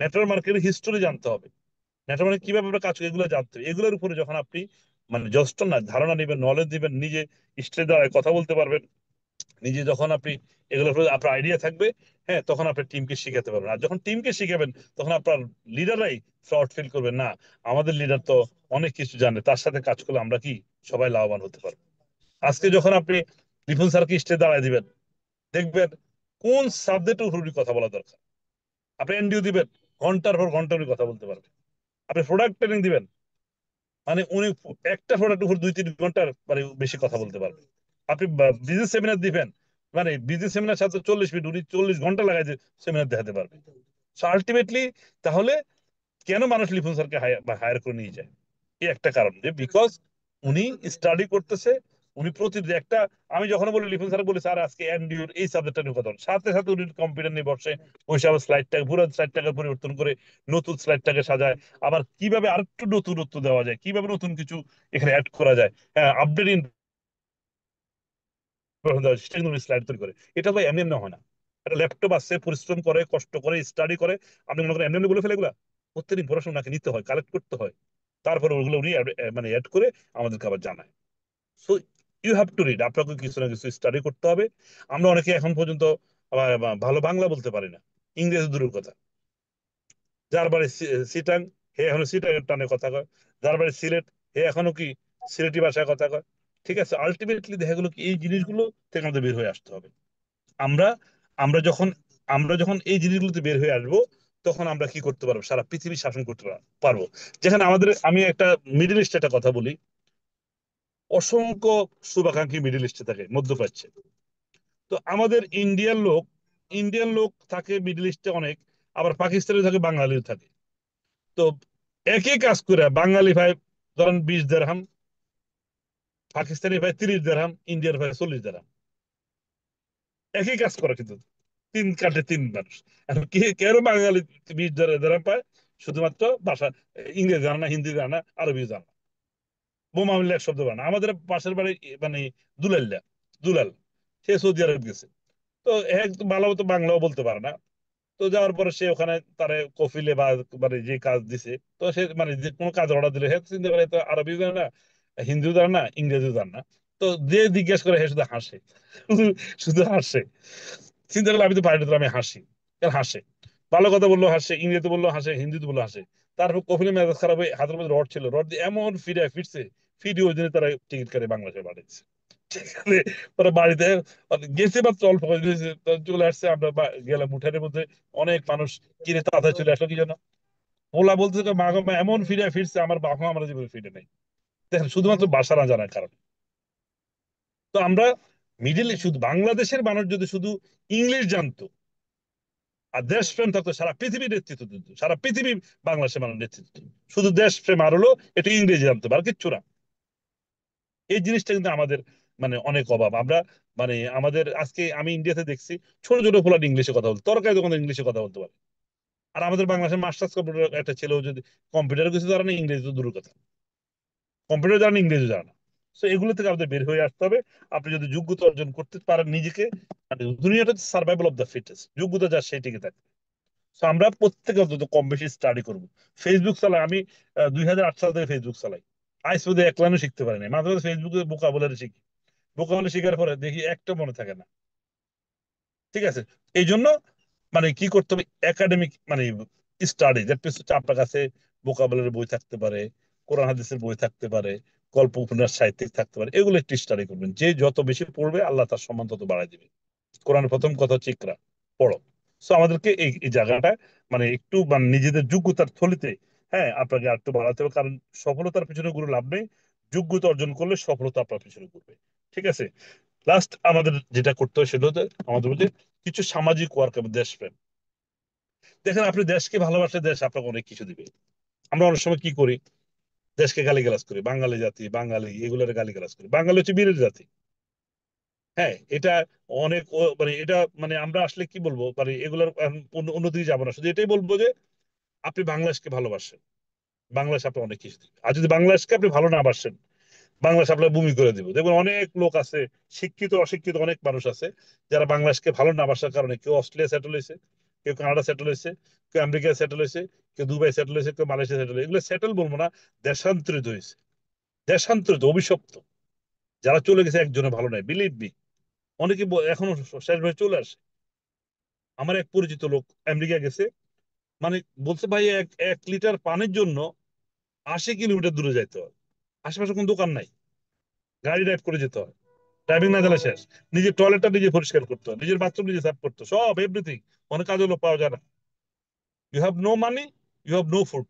[SPEAKER 3] নেটওয়ার্ক মার্কেটিং হিস্টোরি জানতে হবে, নেটওয়ার্ক মার্কেটিং কিভাবে আমরা কাজ করি এগুলো জানতে হবে। এগুলোর উপরে যখন আপনি মানে যষ্ট না ধারণা নেবেন, নলেজ দিবেন, নিজে স্টেজ দ্বারা কথা বলতে পারবেন, নিজে যখন আপনি এগুলোর উপরে আপনার আইডিয়া থাকবে, হ্যাঁ, তখন আপনি টিমকে শিখাতে পারবেন। আর যখন টিমকে শিখাবেন, তখন আপনার লিডাররাই প্রাউড ফিল করবেন, না আমাদের লিডার তো অনেক কিছু জানে, তার সাথে কাজ করলে আমরা কি সবাই লাভবান হতে পারবো। আজকে যখন আপনি বিপুল স্যারকে স্টেজে দাঁড়ায় দিবেন, দেখবেন কোন সাবজেক্টের উপর উনি কথা বলা দরকার, আপনি এনডিও দিবেন, ঘন্টার পর ঘন্টা উনি কথা বলতে পারবেন। আপনি প্রোডাক্ট ট্রেনিং দিবেন, মানে উনি একটা প্রোডাক্ট উপর 2-3 ঘন্টার মানে বেশি কথা বলতে পারবে। আপনি বিজনেস সেমিনার দিবেন, মানে বিজনেস সেমিনার সাথে 40 মিনিট, উনি 40 ঘন্টা লাগাই যে সেমিনার দেখাতে পারবে। সো আলটিমেটলি তাহলে কেন মানুষ লিপন স্যারকে হায়ার করে নিয়ে যায়? এই একটা কারণ, যে বিকজ উনি স্টাডি করতেছে, উনি প্রতিদিন একটা, আমি যখন বলি লিপন স্যার বলি স্যার আজকে এনডিওর এই সাবজেক্টটা নিয়ে কথা বলেন, সাথে সাথে উনি কম্পিউটার নিয়ে বসে, বসে আবার স্লাইডটাকে পুরো স্লাইডটাকে পরিবর্তন করে নতুন স্লাইডটাকে সাজায়, আবার কিভাবে আরেকটু নতুনত্ব দেওয়া যায়, কিভাবে নতুন কিছু এখানে অ্যাড করা যায়, হ্যাঁ আপডেট স্লাইড তৈরি করে। এটা ভাই এমনি এমনি হয় না, একটা ল্যাপটপ আছে, পরিশ্রম করে, কষ্ট করে, স্টাডি করে। আপনি মনে করেন এমনি এমনি বলে ফেলে এগুলা? প্রত্যেকদিন পড়াশোনাকে নিতে হয়, কালেক্ট করতে হয়, তারপরে ওগুলো উনি মানে অ্যাড করে আমাদেরকে আবার জানায়। So you have to read, আপনাকে কিছু না কিছু স্টাডি করতে হবে। আমরা অনেকে এখন পর্যন্ত ভালো বাংলা বলতে পারি না, ইংরেজি দূরের কথা। যার বাড়ি সিটাং, হে এখনো সিটাং এর টানে কথা কয়, যার বাড়ি সিলেট, হে এখনো কি সিলেটি ভাষায় কথা কয়। ঠিক আছে, আলটিমেটলি দেখা গেলো কি এই জিনিসগুলো থেকে আমাদের বের হয়ে আসতে হবে। আমরা আমরা যখন আমরা যখন এই জিনিসগুলোতে বের হয়ে আসবো, তখন আমরা কি করতে পারবো, সারা পৃথিবী শাসন করতে পারবো। যেখানে আমাদের, আমি একটা মিডল ইস্টে একটা কথা বলি, অসংখ্য শুভাকাঙ্ক্ষী মিডল ইস্টে থাকে, মধ্যপ্রাচ্যে। তো আমাদের ইন্ডিয়ান লোক থাকে মিডল ইস্টে অনেক, আবার পাকিস্তানি থাকে, বাঙালিও থাকে। তো একই কাজ করে বাঙালি ভাই ধরেন 20 দিরহাম, পাকিস্তানি ভাই 30 দিরহাম, ইন্ডিয়ার ভাই 40 দিরহাম, একই কাজ করে কিন্তু তিন কাটে তিন মানুষ। এখন কে কেন বাঙালি 20 দিরহাম পায়, শুধুমাত্র ভাষা, ইংরেজি জানে না, হিন্দি জানে না, আরবি জানে না, বোমা মিললে এক শব্দ পারে না। আমাদের পাশের বাড়ি মানে দুলাইল্লা, দুলাল, সে সৌদি আরব গেছে, তো এক ভালো মতো বাংলাও বলতে পারে না। তো যাওয়ার পরে সে ওখানে তারে কফিলে বা মানে যে কাজ দিছে, তো সে মানে যে কোনো কাজ অর্ডার দিলে হ্যাঁ চিন্তা করে তো আরবিও জানে না, হিন্দিও জানে না, ইংরেজিও জানে না। তো যে জিজ্ঞেস করে হ্যাঁ শুধু হাসে, শুধু শুধু হাসে। চিন্তা করলে আমি তো পারি না, তো আমি হাসি, কারণ হাসে, ভালো কথা বললো হাসে, ইংরেজিতে বললো হাসে, হিন্দিতে বললো হাসে। তারপর কফিলে মেজাজ খারাপ হয়ে হাতের মধ্যে রড ছিল, রড দিয়ে এমন ফিরছে, ফিরে ওই জন্য তারা টিকিট কেটে বাংলাদেশে পাঠিয়েছে। ঠিক আছে, তারা বাড়িতে গেছে মাত্র অল্প করে গেছে, তো চলে আসছে, আমরা গেলাম উঠানের মধ্যে, অনেক মানুষ কিনে তাড়াতাড়ি চলে আসলো, কি জন্য? ওলা বলতে মা গো মা, এমন ফিরছে আমার বাবা আমার জীবনে ফিরে নেই। দেখেন, শুধুমাত্র ভাষা না জানার কারণে। তো আমরা মিডিল, শুধু বাংলাদেশের মানুষ যদি শুধু ইংলিশ জানতো আর দেশপ্রেম থাকতো, সারা পৃথিবীর নেতৃত্ব দিত, সারা পৃথিবী বাংলাদেশের মানুষ নেতৃত্ব দিত। শুধু দেশপ্রেম আর হলো একটু ইংরেজি জানতে পারে, আর কিচ্ছু না। এই জিনিসটা কিন্তু আমাদের মানে অনেক অভাব। আমরা মানে আমাদের আজকে আমি ইন্ডিয়াতে দেখছি ছোট ছোট পোলা ইংলিশে কথা বলতে, তরকারি দোকানে ইংলিশে কথা বলতে পারে। আর আমাদের বাংলাদেশের মাস্টার্স কম্পিউটার একটা ছেলেও যদি কম্পিউটার কিছু জানে না, ইংরেজি তো দূরের কথা, কম্পিউটার জানে না, ইংরেজি জানে না। তো এগুলো থেকে আমাদের বের হয়ে আসতে হবে। আপনি যদি যোগ্যতা অর্জন করতে পারেন নিজেকে, মানে দুনিয়াটা সার্ভাইভাল অফ দ্য ফিটেস্ট, যোগ্যতা যা সেই টিকে থাকে। তো আমরা প্রত্যেকে অন্তত কম বেশি স্টাডি করবো। ফেসবুক চালাই আমি 2008 সাল থেকে ফেসবুক চালাই, আজ পর্যন্ত এক লাইনও শিখতে পারিনি। মাঝে মাঝে ফেসবুকে বোকা বলে শিখি, বোকা বলে শিখার পরে দেখি একটা মনে থাকে না। ঠিক আছে, এই জন্য মানে কি করতে হবে, একাডেমিক মানে স্টাডি, আপনার কাছে ভোকাবুলারি বই থাকতে পারে, কোরআন হাদিসের বই থাকতে পারে, গল্প উপন্যাস সাহিত্যিক থাকতে পারে, এগুলো একটু স্টাডি করবেন। যে যত বেশি পড়বে আল্লাহ তার সম্মান তত বাড়ায় দিবে। কোরআনের প্রথম কথা হচ্ছে ইকরা, পড়ো। সো আমাদেরকে এই এই জায়গাটা মানে একটু মানে নিজেদের যোগ্যতার থলিতে, হ্যাঁ আপনাকে আর একটু বাড়াতে হবে, কারণ সফলতার পিছনে ঘুরে লাভ নেই, যোগ্যতা অর্জন করলে সফলতা আপনার পিছনে ঘুরবে। ঠিক আছে, লাস্ট আমাদের যেটা করতে হয় সেটা হচ্ছে আমাদের মধ্যে কিছু সামাজিক ওয়ার্ক এবং দেশপ্রেম। দেখেন, আপনি দেশকে ভালোবাসলে দেশ আপনাকে অনেক কিছু দিবে। আমরা অনেক সময় কি করি, দেশকে গালিগালাজ করি, বাঙালি জাতি, বাঙালি এগুলোর গালিগালাজ করি। বাঙালি হচ্ছে বীরের জাতি। হ্যাঁ, এটা অনেক মানে এটা মানে আমরা আসলে কি বলবো, মানে এগুলোর অন্যদিকে যাবো না, শুধু এটাই বলবো যে আপনি বাংলাদেশকে ভালোবাসেন, বাংলাদেশ আপনার অনেক কিছু দিবে। আর যদি বাংলাদেশকে আপনি ভালো না বাসেন, বাংলাদেশ আপনার ভূমি করে দিব। দেখবেন অনেক লোক আছে, শিক্ষিত অশিক্ষিত অনেক মানুষ আছে, যারা বাংলাদেশকে ভালো না বাসার কারণে কেউ অস্ট্রেলিয়া সেটেল হয়েছে, কেউ কানাডা সেটেল হয়েছে, কেউ আমেরিকায় সেটেল হয়েছে, কেউ দুবাই সেটেল হয়েছে, কেউ মালয়েশিয়া সেটেল হয়েছে। এগুলো সেটেল বলবো না, দেশান্তরিত হয়েছে, দেশান্তরিত, অভিশপ্ত। যারা চলে গেছে একজনে ভালো নাই, বিলিভ মি, অনেকে এখনো শেষ ভাবে চলে আসে। আমার এক পরিচিত লোক আমেরিকা গেছে, মানে বলছে ভাই এক 1 লিটার পানির জন্য 80 কিলোমিটার দূরে যাইতে হয়, আশেপাশে কোনো দোকান নাই, গাড়ি ড্রাইভ করে যেতে হয়, ড্রাইভিং না জানা শেষ, নিজের টয়লেটটা নিজে পরিষ্কার করতে হয়, নিজের বাথরুম নিজে সাফ করতে হয়, সব এভরিথিং। অনেক কাজ হলো পাওয়া যায় না। You have no money, you have no food.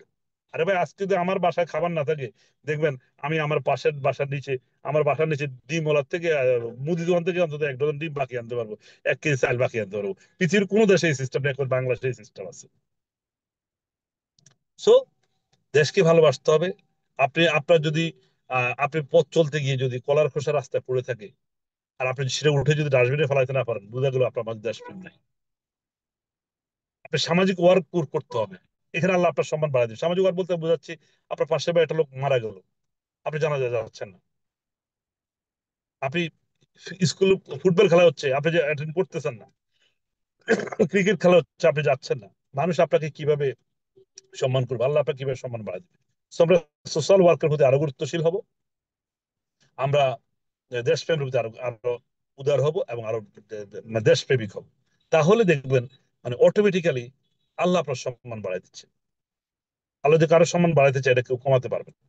[SPEAKER 3] আরে ভাই, আজকে যদি আমার বাসায় খাবার না থাকে, দেখবেন আমি আমার পাশের বাসার নিচে, আমার বাসার নিচে ডিম ওলার থেকে মুদি দোকান থেকে অন্তত 1 ডজন ডিম বাকি আনতে পারবো, 1 কেজি চাল বাকি আনতে পারবো। পৃথিবীর কোনো দেশে এই সিস্টেম নেই, বাংলাদেশে এই সিস্টেম আছে। সো দেশকে ভালোবাসতে হবে। আপনি আপনার যদি আপনি পথ চলতে গিয়ে যদি কলার খোসা রাস্তায় পড়ে থাকে, আর আপনি সেটা উঠে যদি ডাস্টবিনে ফেলাইতে না পারেন, বোঝা গেল আপনার মাঝে দেশপ্রেম নাই। আপনি সামাজিক ওয়ার্ক করতে হবে, এখানে আল্লাহ আপনার সম্মান বাড়ায় দিবে। সামাজিক ওয়ার্ক বলতে বোঝাচ্ছি, আপনার পাশে বা একটা লোক মারা গেল, আপনি জানাজা যাচ্ছেন না, আপনি স্কুল ফুটবল খেলা হচ্ছে আপনি যে অ্যাটেন্ড করতেছেন না, ক্রিকেট খেলা হচ্ছে আপনি যাচ্ছেন না, মানুষ আপনাকে কিভাবে সম্মান করবে, আল্লাহ আপনাকে কিভাবে সম্মান বাড়ায় দিবে। So আমরা সোশ্যাল ওয়ার্কের প্রতি আরো গুরুত্বশীল হব, আমরা দেশপ্রেমের প্রতি আরো আরো উদার হব, এবং আরো মানে দেশপ্রেমিক হব। তাহলে দেখবেন মানে অটোমেটিক্যালি আল্লাহ আপনার সম্মান বাড়াই দিচ্ছে। আল্লাহ যদি কারো সম্মান বাড়াইতে চাই, এটা কেউ কমাতে পারবে না।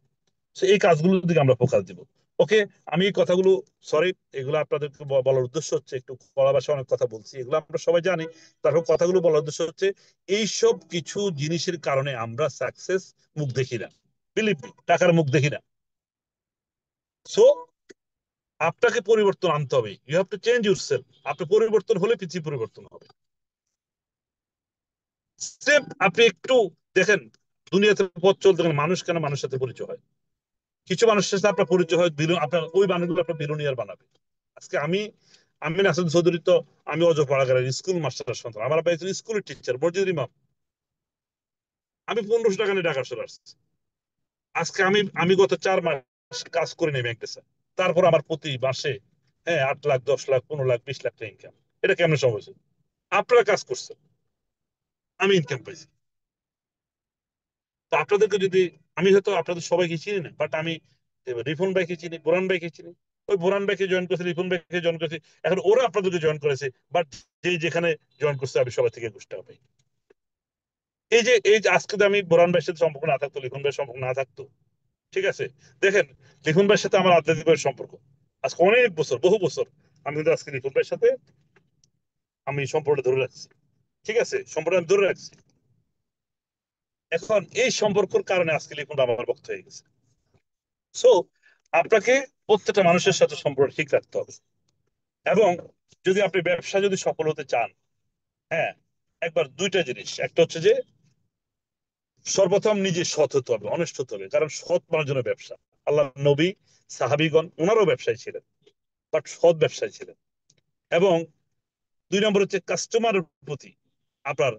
[SPEAKER 3] So এই কাজগুলোর দিকে আমরা ফোকাস দিব। ওকে, আমি এই কথাগুলো, সরি, এগুলো আপনাদেরকে বলার উদ্দেশ্য হচ্ছে, একটু কড়া ভাষায় অনেক কথা বলছি, এগুলো আমরা সবাই জানি। তারপর কথাগুলো বলার উদ্দেশ্য হচ্ছে এইসব কিছু জিনিসের কারণে আমরা সাকসেস মুখ দেখি না, বিলিভ মি, টাকার মুখ দেখি না। সো আপনাকে পরিবর্তন আনতে হবে, you have to change yourself. আপনি পরিবর্তন হলে পৃথিবী পরিবর্তন হবে। স্রেফ আপনি একটু দেখেন, দুনিয়াতে পথ চলতে গেলে মানুষ কেন মানুষের সাথে পরিচয় হয়, কিছু মানুষের সাথে আপনার পরিচয় হয়, আপনার ওই মানুষগুলো আপনার বিলোনিয়ার বানাবে। আজকে আমি আমি নাসির চৌধুরী, তো আমি অজয় পাড়াগারের স্কুল মাস্টার সন্তান, আমার ভাই স্কুলের টিচার, মসজিদ ইমাম। আমি 1500 টাকা নিয়ে ঢাকা চলে আসছি। আজকে আমি আমি গত 4 মাস কাজ করে নেই ব্যাংকে স্যার, তারপর আমার প্রতি মাসে 8 লাখ 10 লাখ 15 লাখ 20 লাখ টাকা ইনকাম। এটা কেমন সম্ভব হয়েছে? আপনারা কাজ করছেন, আমি ইনকাম পাইছি। তো আপনাদেরকে যদি, আমি হয়তো আপনাদের সবাইকে চিনি না, বাট আমি রিপন ভাইকে চিনি, বোরান ভাইকে চিনি। ওই বোরান ভাইকে জয়েন করেছে, রিপন ভাইকে জয়েন করেছে, এখন ওরা আপনাদেরকে জয়েন করেছে। বাট যে যেখানে জয়েন করছে আমি সবাই থেকে 20 টাকা পাই। এই যে আজকে যদি আমি বোরান ভাইয়ের সাথে সম্পর্ক না থাকতো, লিখন ভাইয়ের সম্পর্ক না থাকতো, ঠিক আছে, দেখেন লিখন ভাইয়ের সাথে আমার আধ্যাত্মিক ভাইয়ের সম্পর্ক আজকে অনেক বছর, বহু বছর, আমি কিন্তু আজকে লিখন ভাইয়ের সাথে আমি সম্পর্কটা ধরে রাখছি। ঠিক আছে, সম্পর্ক আমি ধরে রাখছি। এখন এই সম্পর্কের কারণে আজকে লিখন আমার ভক্ত হয়ে গেছে। সো আপনাকে প্রত্যেকটা মানুষের সাথে সম্পর্ক ঠিক রাখতে হবে। এবং যদি আপনি ব্যবসা যদি সফল হতে চান, হ্যাঁ, একবার দুইটা জিনিস, একটা হচ্ছে যে সর্বপ্রথম নিজে সৎ হতে হবে, অনেস্ট হতে হবে, কারণ সৎ মানুষের জন্য ব্যবসা। আল্লাহ নবী, সাহাবীগণ ওনারও ব্যবসায়ী ছিলেন, বাট সৎ ব্যবসায়ী ছিলেন। এবং 2 নম্বর হচ্ছে কাস্টমারের প্রতি আপনার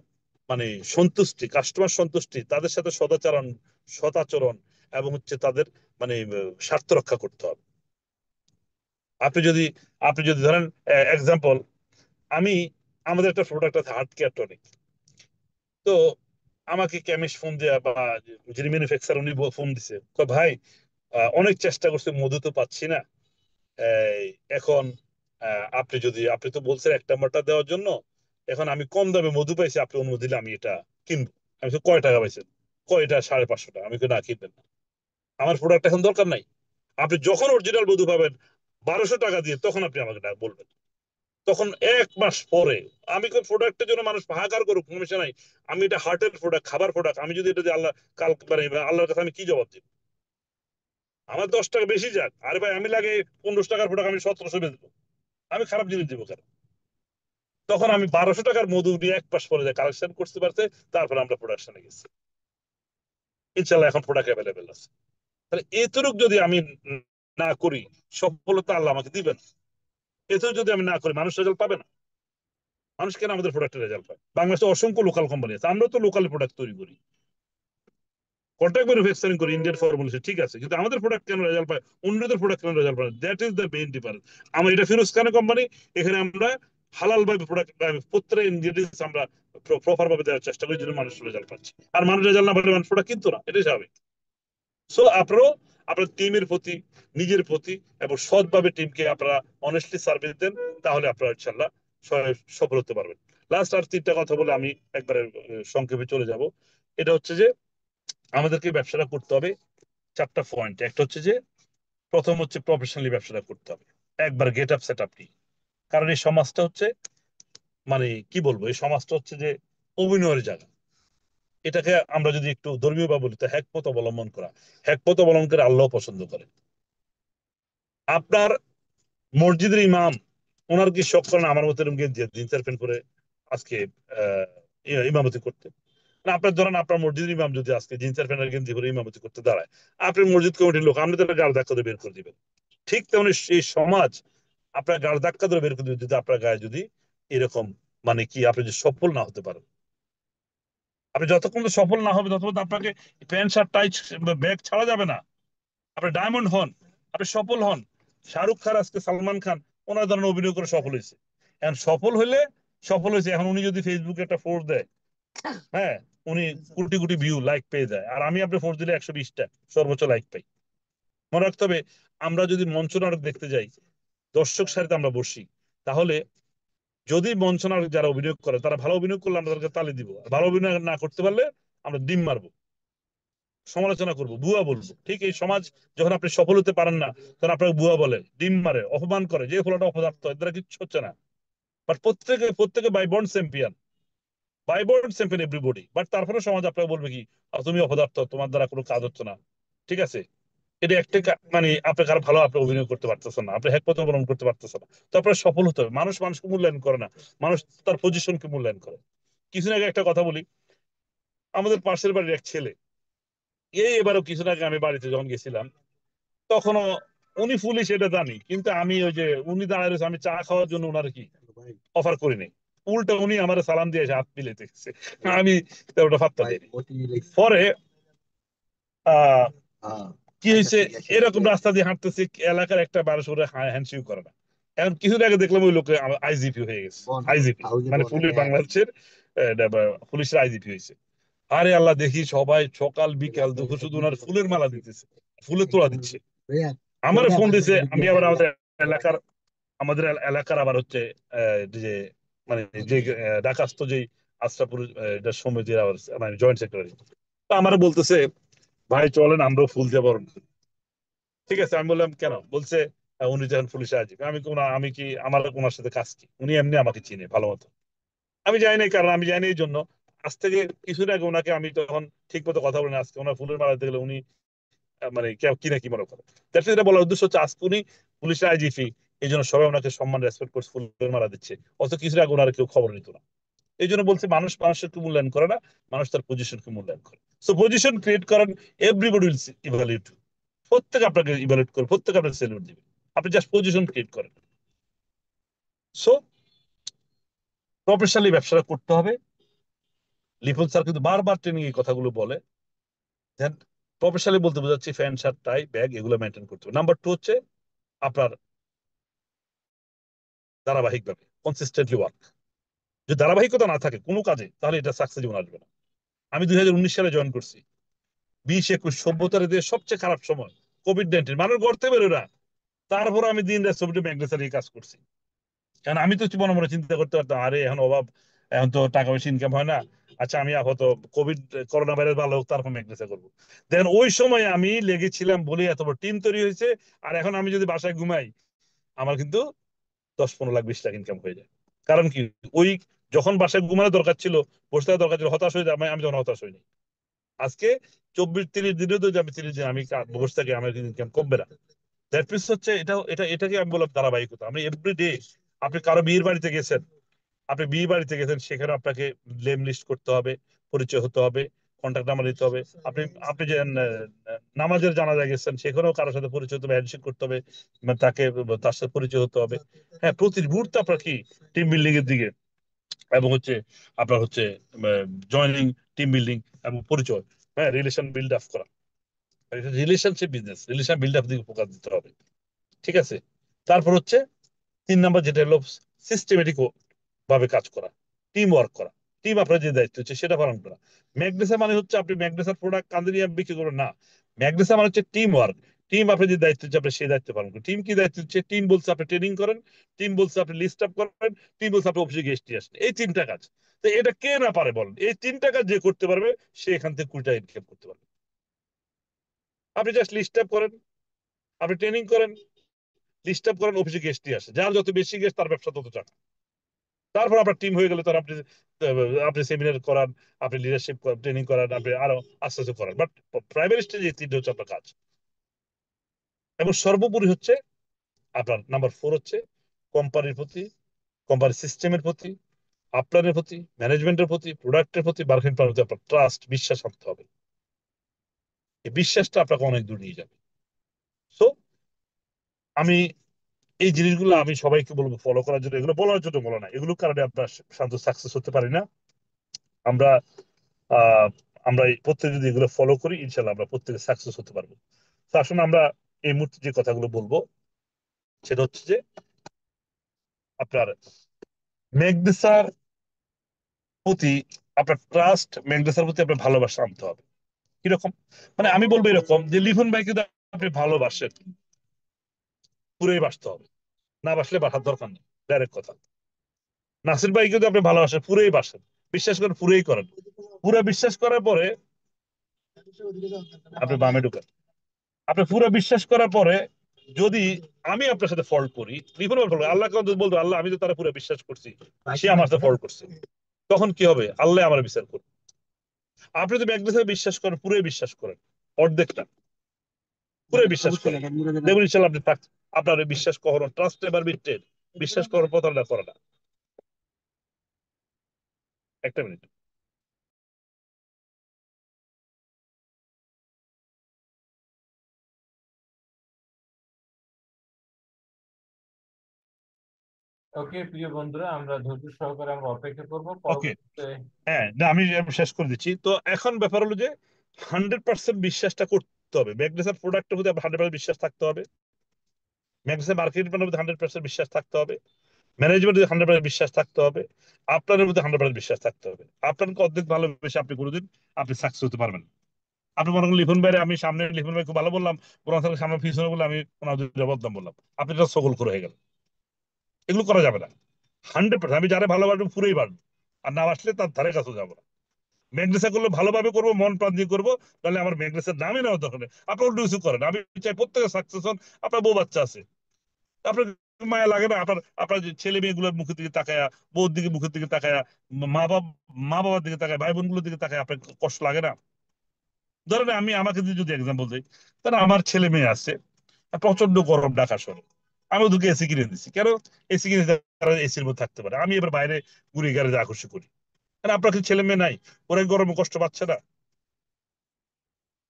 [SPEAKER 3] মানে সন্তুষ্টি, কাস্টমার সন্তুষ্টি, তাদের সাথে সদাচরণ, সদাচরণ, এবং হচ্ছে তাদের মানে স্বার্থ রক্ষা করতে হবে। আপনি যদি আপনি যদি ধরেন এক্সাম্পল, আমি আমাদের একটা প্রোডাক্ট আছে হার্ট কেয়ার টনিক। তো আমাকে কেমিস্ট ফোন দেয়া বা যিনি ম্যানুফ্যাকচার উনি ফোন দিছে, তো ভাই অনেক চেষ্টা করছি, মধু তো পাচ্ছি না। এই, এখন আপনি তো বলছেন 1 নম্বরটা দেওয়ার জন্য, এখন আমি কম দামে মধু পাইছি, আপনি অনুমতি দিলে আমি এটা কিনবো। আমি তো কয় টাকা পাইছেন? কয়টা? 550 টাকা। আমি না, কিনবেন না, আমার প্রোডাক্ট এখন দরকার নাই। আপনি যখন অরিজিনাল মধু পাবেন 1200 টাকা দিয়ে, তখন আপনি আমাকে বলবেন। তখন 1 মাস পরে আমি কোন প্রোডাক্টের জন্য মানুষ হাহাকার করুক, সমস্যা নাই। আমি এটা হার্টের প্রোডাক্ট, খাবার প্রোডাক্ট, আমি যদি এটা দিয়ে আল্লাহ কাল মানে আল্লাহর কাছে আমি কি জবাব দিব? আমার 10 টাকা বেশি যাক, আরে ভাই আমি লাগে 1500 টাকার প্রোডাক্ট আমি 1700 বেচবো, আমি খারাপ জিনিস দিব কেন? তখন আমি 1200 টাকার মধু নিয়ে 1 মাস পরে কালেকশন করতে পারতে, তারপর আমরা প্রোডাকশনে গেছি, ইনশাল্লাহ এখন প্রোডাক্ট অ্যাভেলেবেল আছে। তাহলে এতটুক যদি আমি না করি, সফলতা আল্লাহ আমাকে দিবেন। এতটুক যদি আমি না করি, মানুষ রেজাল্ট পাবে না। মানুষ কেন আমাদের প্রোডাক্টের রেজাল্ট পায়? বাংলাদেশে অসংখ্য লোকাল কোম্পানি আছে, আমরা তো লোকাল প্রোডাক্ট তৈরি করি, কন্ট্রাক্ট ম্যানুফ্যাকচারিং করি, ইন্ডিয়ান ফর্মুলেশন, ঠিক আছে, কিন্তু আমাদের প্রোডাক্ট কেন রেজাল্ট পায়, অন্যদের প্রোডাক্ট কেন রেজাল্ট পায়? That is the main difference. আমার এটা ফিরোজ খান কোম্পানি, এখানে আমরা হালাল ভাবে প্রোডাক্ট, প্রত্যেকটা ইনগ্রেডিয়েন্টস আমরা প্রপার ভাবে দেওয়ার চেষ্টা করি, যেন মানুষ রেজাল্ট পাচ্ছে। আর মানুষ রেজাল্ট না পারলে মানুষ প্রোডাক্ট কিনতো না, এটাই স্বাভাবিক। সো আপনারাও আপনার টিমের প্রতি, নিজের প্রতি এবং সৎভাবে টিমকে আপনারা অনেস্টলি সার্ভিস দেন, তাহলে আপনারা ইনশাল্লাহ সফল হতে পারবেন। লাস্ট আর 3টা কথা বলে আমি একবারে সংক্ষেপে চলে যাব। এটা হচ্ছে যে আমাদেরকে ব্যবসাটা করতে হবে 4টা পয়েন্ট। একটা হচ্ছে যে প্রথম হচ্ছে প্রফেশনালি ব্যবসাটা করতে হবে, একবার গেট আপ সেট আপ নিয়ে। কারণ এই সমাজটা হচ্ছে মানে কি বলবো, এই সমাজটা হচ্ছে যে অভিনয়ের জায়গা। এটাকে আমরা যদি একটু ধর্মীয় বা বলি, তো হ্যাকপথ অবলম্বন করা, হ্যাকপথ অবলম্বন করে আল্লাহ পছন্দ করে। আপনার মসজিদের ইমাম, ওনার কি শখ করেন আমার মতো এরকম গেঞ্জি জিন্সের প্যান্ট করে আজকে আহ ইমামতি করতে? না, আপনার ধরেন আপনার মসজিদের ইমাম যদি আজকে জিন্সের প্যান্টের গেঞ্জি করে ইমামতি করতে দাঁড়ায়, আপনি মসজিদ কমিটির লোক, আপনি তাহলে গাড় ধাক্কা দিয়ে বের করে দিবেন। ঠিক তেমনি সেই সমাজ আপনার গাড় ধাক্কা ধরে বের করে দিবে, যদি আপনার গায়ে যদি এরকম মানে কি আপনি যদি সফল না হতে পারেন। আপনি যতক্ষণ তো সফল না হবে, ততক্ষণ তো আপনাকে প্যান্ট শার্ট টাই ব্যাগ ছাড়া যাবে না। আপনি ডায়মন্ড হন, আপনি সফল হন। শাহরুখ খান আজকে সালমান খান ওনার ধরনের অভিনয় করে সফল হয়েছে। এখন সফল হইলে সফল হয়েছে, এখন উনি যদি ফেসবুকে একটা ফোর্স দেয়, হ্যাঁ, উনি কোটি কোটি ভিউ লাইক পেয়ে যায়, আর আমি আপনি ফোর্স দিলে 120টা সর্বোচ্চ লাইক পাই। মনে রাখতে হবে, আমরা যদি মঞ্চ নাটক দেখতে যাই, দর্শক সারিতে আমরা বসি, তাহলে যদি মঞ্চ নাটক যারা অভিনয় করে তারা ভালো অভিনয় করলে আমরা তাদেরকে তালি দিব, আর ভালো অভিনয় না করতে পারলে আমরা ডিম মারবো, সমালোচনা করব, বুয়া বলবো। ঠিক এই সমাজ, যখন আপনি সফল হতে পারেন না, তখন আপনাকে বুয়া বলে, ডিম মারে, অপমান করে, যে ফলাটা অপদার্থ, এর দ্বারা কিচ্ছু হচ্ছে না। বাট প্রত্যেকে প্রত্যেকে by born champion, by born champion everybody, but তারপরে সমাজ আপনাকে বলবে কি, তুমি অপদার্থ, তোমার দ্বারা কোনো কাজ হচ্ছে না। ঠিক আছে, এটা একটা মানে আপনি কারো ভালো আপনি অভিনয় করতে পারতেছেন না, আপনি হ্যাকপথ অবলম্বন করতে পারতেছেন না, তো আপনার সফল হতে হবে। মানুষ মানুষকে মূল্যায়ন করে না, মানুষ তার পজিশনকে মূল্যায়ন করে। কিছুদিন আগে একটা কথা বলি, আমাদের পাশের বাড়ির এক ছেলে, এবারও কিছুদিন আগে আমি বাড়িতে যখন গেছিলাম, তখনও উনি পুলিশ এটা জানি, কিন্তু আমি ওই যে উনি দাঁড়ায় রয়েছে, আমি চা খাওয়ার জন্য ওনার কি অফার করি নাই। উল্টা উনি আমার সালাম দিয়ে এসে হাত মিলাইতে গেছে, আমি ওটা পাত্তা দিই পরে। আহ কি হয়েছে, এরকম রাস্তা দিয়ে হাঁটতেছি, এলাকার একটা মানুষ ওরা হ্যান্ডশেক করে না। এখন কিছুদিন আগে দেখলাম ওই লোকে আইজিপি হয়ে গেছে, আইজিপি মানে পুলিশ, বাংলাদেশের পুলিশের আইজিপি হয়েছে। আরে আল্লাহ, দেখি সবাই সকাল বিকাল দুপুর শুধু ওনার ফুলের মালা দিতেছে, ফুলের তোড়া দিচ্ছে। আমার ফোন দিছে, আমি আবার এলাকার আমাদের এলাকার আবার হচ্ছে যে মানে যে ঢাকাস্থ যে আশরাফুল সমিতির আবার মানে জয়েন্ট সেক্রেটারি, তো আমার বলতেছে ভাই চলেন আমরাও ফুল দিয়ে বরণ করি। ঠিক আছে, আমি বললাম কেন? বলছে উনি যখন পুলিশে আসবে। আমি আমি কি আমার ওনার সাথে কাজ কি? উনি এমনি আমাকে চিনে ভালো মতো। আমি যাই নাই, কারণ আমি জানি এই জন্য আজ থেকে কিছুদিন আগে ওনাকে আমি তখন ঠিক মতো কথা বলি না, আজকে ওনার ফুলের মালা দিতে গেলে উনি মানে কি না কি মনে করে। তার সাথে এটা বলার উদ্দেশ্য হচ্ছে আজকে উনি পুলিশের আইজিপি, এই জন্য সবাই ওনাকে সম্মান রেসপেক্ট করছে, ফুলের মালা দিচ্ছে। অত কিছু আগে ওনার কেউ খবর নিত না। এই জন্য বলছে মানুষ মানুষকে মূল্যায়ন করে না, মানুষ তার পজিশনকে মূল্যায়ন করে। সো পজিশন ক্রিয়েট করেন, এভরিবডি উইল ইভালুয়েট। প্রত্যেকে আপনাকে ইভালুয়েট করে, প্রত্যেকে আপনাকে সেলুট দিবে। আপনি জাস্ট পজিশন ক্রিয়েট করেন। সো প্রফেশনালি ব্যবসাটা করতে হবে। লিপন স্যার কিন্তু বারবার ট্রেনিং এই কথাগুলো বলে। দেন প্রফেশনালি বলতে বোঝাচ্ছি প্যান্ট শার্ট টাই ব্যাগ এগুলো মেনটেন করতে হবে। নাম্বার টু হচ্ছে আপনার ধারাবাহিকভাবে কনসিস্টেন্টলি ওয়ার্ক। যদি ধারাবাহিকতা না থাকে কোনো কাজে, তাহলে এটা সাকসেস জীবন আসবে না। আমি 2019 সালে জয়েন করছি, 20-21 সভ্যতার দিয়ে সবচেয়ে খারাপ সময়, কোভিড-19, মানুষ গড়তে বেরোয় না। তারপর আমি দিন রাত ছবিটা ম্যাগনেসার এই কাজ করছি। কারণ আমি তো মনে মনে চিন্তা করতে পারতাম, আরে এখন অভাব, এখন তো টাকা পয়সা ইনকাম হয় না, আচ্ছা আমি হয়তো কোভিড করোনা ভাইরাস ভালো হোক তারপর ম্যাগনেসিয়া করবো। দেখেন ওই সময় আমি লেগেছিলাম বলে এত বড় টিম তৈরি হয়েছে। আর এখন আমি যদি বাসায় ঘুমাই, আমার কিন্তু 10-15 লাখ 20 লাখ ইনকাম হয়ে যায়। কারণ কি, ওই যখন বাসায় ঘুমানো দরকার ছিল, বসে থাকা দরকার ছিল, হতাশ হয়ে যায়, আমি আমি যখন হতাশ হইনি। আজকে 24-30 দিনেও যদি আমি 30 দিন আমি বসে থাকি, আমার কিন্তু ইনকাম কমবে না। দ্যাট মিনস হচ্ছে এটাকে আমি বললাম ধারাবাহিকতা। আমি এভরিডে, আপনি কারো বিয়ের বাড়িতে গেছেন, আপনি বিয়ে বাড়িতে গেছেন, সেখানে আপনাকে নেম লিস্ট করতে হবে, পরিচয় হতে হবে, কন্ট্যাক্ট নাম্বার দিতে হবে। আপনি আপনি যে নামাজের জানাজা গেছেন, সেখানেও কারোর সাথে পরিচয় হতে হবে, হ্যান্ডশেক করতে হবে, মানে তার সাথে পরিচয় হতে হবে। হ্যাঁ, প্রতি মুহূর্তে আপনার কি টিম বিল্ডিং এর দিকে, এবং হচ্ছে আপনার হচ্ছে জয়েনিং, টিম বিল্ডিং এবং পরিচয়, হ্যাঁ, রিলেশন বিল্ড আপ করা। Relationship business, relation build up দিকে ফোকাস দিতে হবে। ঠিক আছে। তারপর হচ্ছে 3 নাম্বার, যেটা হলো সিস্টেমেটিক ভাবে কাজ করা, টিম ওয়ার্ক করা। টিম আপনার যে দায়িত্ব হচ্ছে সেটা পালন করা। ম্যাগনেসা মানে হচ্ছে আপনি ম্যাগনেসার প্রোডাক্ট কাঁদে নিয়ে বিক্রি করবেন না। ম্যাগনেসা মানে হচ্ছে টিম ওয়ার্ক। টিম আপনার যে দায়িত্ব হচ্ছে আপনি সেই দায়িত্ব পালন করেন। টিম কি দায়িত্ব হচ্ছে? টিম বলছে আপনি ট্রেনিং করেন, টিম বলছে আপনি লিস্ট আপ করেন, টিম বলছে আপনি অফিসে গেস্ট নিয়ে আসেন। এই 3টা কাজ। তো এটা কে না পারে বলেন? এই 3টা কাজ যে করতে পারবে, সে এখান থেকে 20 টাকা ইনকাম করতে পারবে। আপনি জাস্ট লিস্ট আপ করেন, আপনি ট্রেনিং করেন, লিস্ট আপ করেন, অফিসে গেস্ট নিয়ে আসে। যার যত বেশি গেস্ট, তার ব্যবসা তত টাকা। তারপর আপনার টিম হয়ে গেলে, তার আপনি আপনি সেমিনার করান, আপনি লিডারশিপ ট্রেনিং করান, আপনি আরো আস্তে আস্তে করান। বাট প্রাইমারি স্টেজে এই 3টে হচ্ছে আপনার কাজ। এবং সর্বোপরি হচ্ছে আপনার নাম্বার 4 হচ্ছে কোম্পানির প্রতি, কোম্পানির সিস্টেমের প্রতি, আপনাদের প্রতি, ম্যানেজমেন্টের প্রতি, প্রোডাক্টের প্রতি, মার্কেটিং প্ল্যানের প্রতি আপনার ট্রাস্ট, বিশ্বাস আনতে হবে। এই বিশ্বাসটা আপনাকে অনেক দূর নিয়ে যাবে। সো আমি এই জিনিসগুলো আমি সবাইকে বলবো ফলো করার জন্য। এগুলো বলার জন্য বলা না, এগুলোর কারণে আপনার শান্ত সাকসেস হতে পারি না আমরা। আহ আমরা এই প্রত্যেকে যদি এগুলো ফলো করি, ইনশাল্লাহ আমরা প্রত্যেকে সাকসেস হতে পারবো। তো আসলে আমরা এই মুহূর্তে যে কথাগুলো বলবো, সেটা হচ্ছে যে আপনার ম্যাগনেসার প্রতি আপনার ট্রাস্ট, ম্যাগনেসার প্রতি আপনার ভালোবাসা আনতে হবে। কিরকম? মানে আমি বলবো এরকম যে লিখন ভাইকে যদি আপনি ভালোবাসেন, পুরোই বাসতে হবে। না বাসলে বাসার দরকার নেই, ডাইরেক্ট কথা। নাসির ভাইকে যদি আপনি ভালোবাসেন, পুরোই বাসেন, বিশ্বাস করেন, পুরোই করেন। পুরো বিশ্বাস করার পরে আপনি বামে ঢুকেন। আপনি পুরো বিশ্বাস করার পরে যদি আমি আপনার সাথে ফল্ট করি, লিখুন আল্লাহকে অন্তত বলতো, আল্লাহ আমি তো তারা পুরো বিশ্বাস করছি, সে আমার সাথে ফল্ট করছে, তখন কি হবে? আল্লাহ আমার বিচার করবে। আপনি যদি একদিন সাথে বিশ্বাস করেন, পুরোই বিশ্বাস করেন, অর্ধেকটা পুরো বিশ্বাস করেন, দেখুন ইনশাল্লাহ আপনি আপনার ওই বিশ্বাস কখনো, ট্রাস্ট এবার বিট্রেড, বিশ্বাস করার প্রতারণা করে না। একটা মিনিট।
[SPEAKER 1] ওকে প্রিয় বন্ধুরা, আমরা ধৈর্য সহকারে আমরা অপেক্ষা করব
[SPEAKER 3] ওকে।
[SPEAKER 1] পরবর্তীতে।
[SPEAKER 3] হ্যাঁ, না, আমি শেষ করে দিচ্ছি। তো এখন ব্যাপার হলো যে 100% বিশ্বাসটা করতে হবে, ম্যাগনেসের প্রোডাক্টের প্রতি আপনার 100% বিশ্বাস থাকতে হবে, ম্যাগনেসের মার্কেটের প্রতি 100% বিশ্বাস থাকতে হবে, ম্যানেজমেন্টের 100% বিশ্বাস থাকতে হবে, আপনার মধ্যে 100% বিশ্বাস থাকতে হবে। আপনাকে অর্ধেক ভালোবেসে আপনি কোনোদিন আপনি সাকসেস হতে পারবেন না। আপনি মনে করেন লিখন ভাই, আমি সামনে লিখন ভাই খুব ভালো বললাম, পুরান সালের সামনে পিছনে বলে আমি ওনার দুইটা বদনাম বললাম, আপনি এটা সকল করে হয়ে গেল। এগুলো করা যাবে না। 100% আমি যারা ভালোবাসবো পুরোই বাসবো, আর না আসলে তার ধারে কাছে যাবো না। ম্যাগনেসা করলে ভালোভাবে করবো, মন প্রাণ দিয়ে করবো, তাহলে আমার ম্যাগনেসের দামই নেওয়ার দরকার নেই। আপনি অন্য কিছু করেন, আমি চাই প্রত্যেকে সাকসেস হন। আপনার বউ বাচ্চা আছে, আপনার মায়া লাগে না? আপনার আপনার যে ছেলে মেয়েগুলোর মুখের দিকে তাকায়া, বউর দিকে মুখের দিকে তাকায়া, মা বাবা মা বাবার দিকে তাকায়, ভাই বোনগুলোর দিকে তাকায়, আপনার কষ্ট লাগে না? ধরেন আমি আমাকে দিয়ে যদি এক্সাম্পল দিই, তাহলে আমার ছেলে মেয়ে আছে, আর প্রচন্ড গরম ঢাকা শহরে, আমি ওদেরকে এসি কিনে দিচ্ছি। কেন? এসি কিনে তারা এসির মধ্যে থাকতে পারে, আমি এবার বাইরে ঘুরে গ্যারেজে আকর্ষণ করি। কারণ আপনার কি ছেলে মেয়ে নাই? ওরা এই গরমে কষ্ট পাচ্ছে না?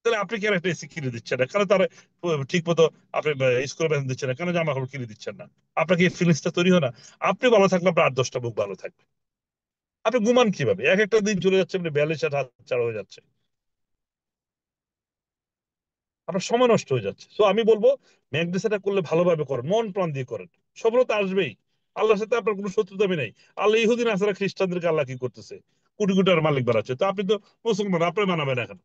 [SPEAKER 3] তাহলে আপনি কেন একটা এসি কিনে দিচ্ছেন না? কেন তারা ঠিক মতো আপনি স্কুলে বেতন দিচ্ছেন না? কেন জামা কাপড় কিনে দিচ্ছেন না? আপনার কি ফিলিংসটা তৈরি হয় না? আপনি ভালো থাকলে আপনার 8-10টা মুখ ভালো থাকবে। আপনি ঘুমান কিভাবে? এক একটা দিন চলে যাচ্ছে, আপনি 42 হাত ছাড়া হয়ে যাচ্ছে, আপনার সময় নষ্ট হয়ে যাচ্ছে। তো আমি বলবো, ম্যাগনেসিয়াটা করলে ভালোভাবে করেন, মন প্রাণ দিয়ে করেন, সফলতা আসবেই। আল্লাহর সাথে আপনার কোনো শত্রুতামি নেই। আল্লাহ ইহুদিন আসারা খ্রিস্টানদেরকে আল্লাহ কি করতেছে? কোটি কোটি টাকার মালিক বানাচ্ছে। তো আপনি তো মুসলমান, আপনি বানাবেন এখন,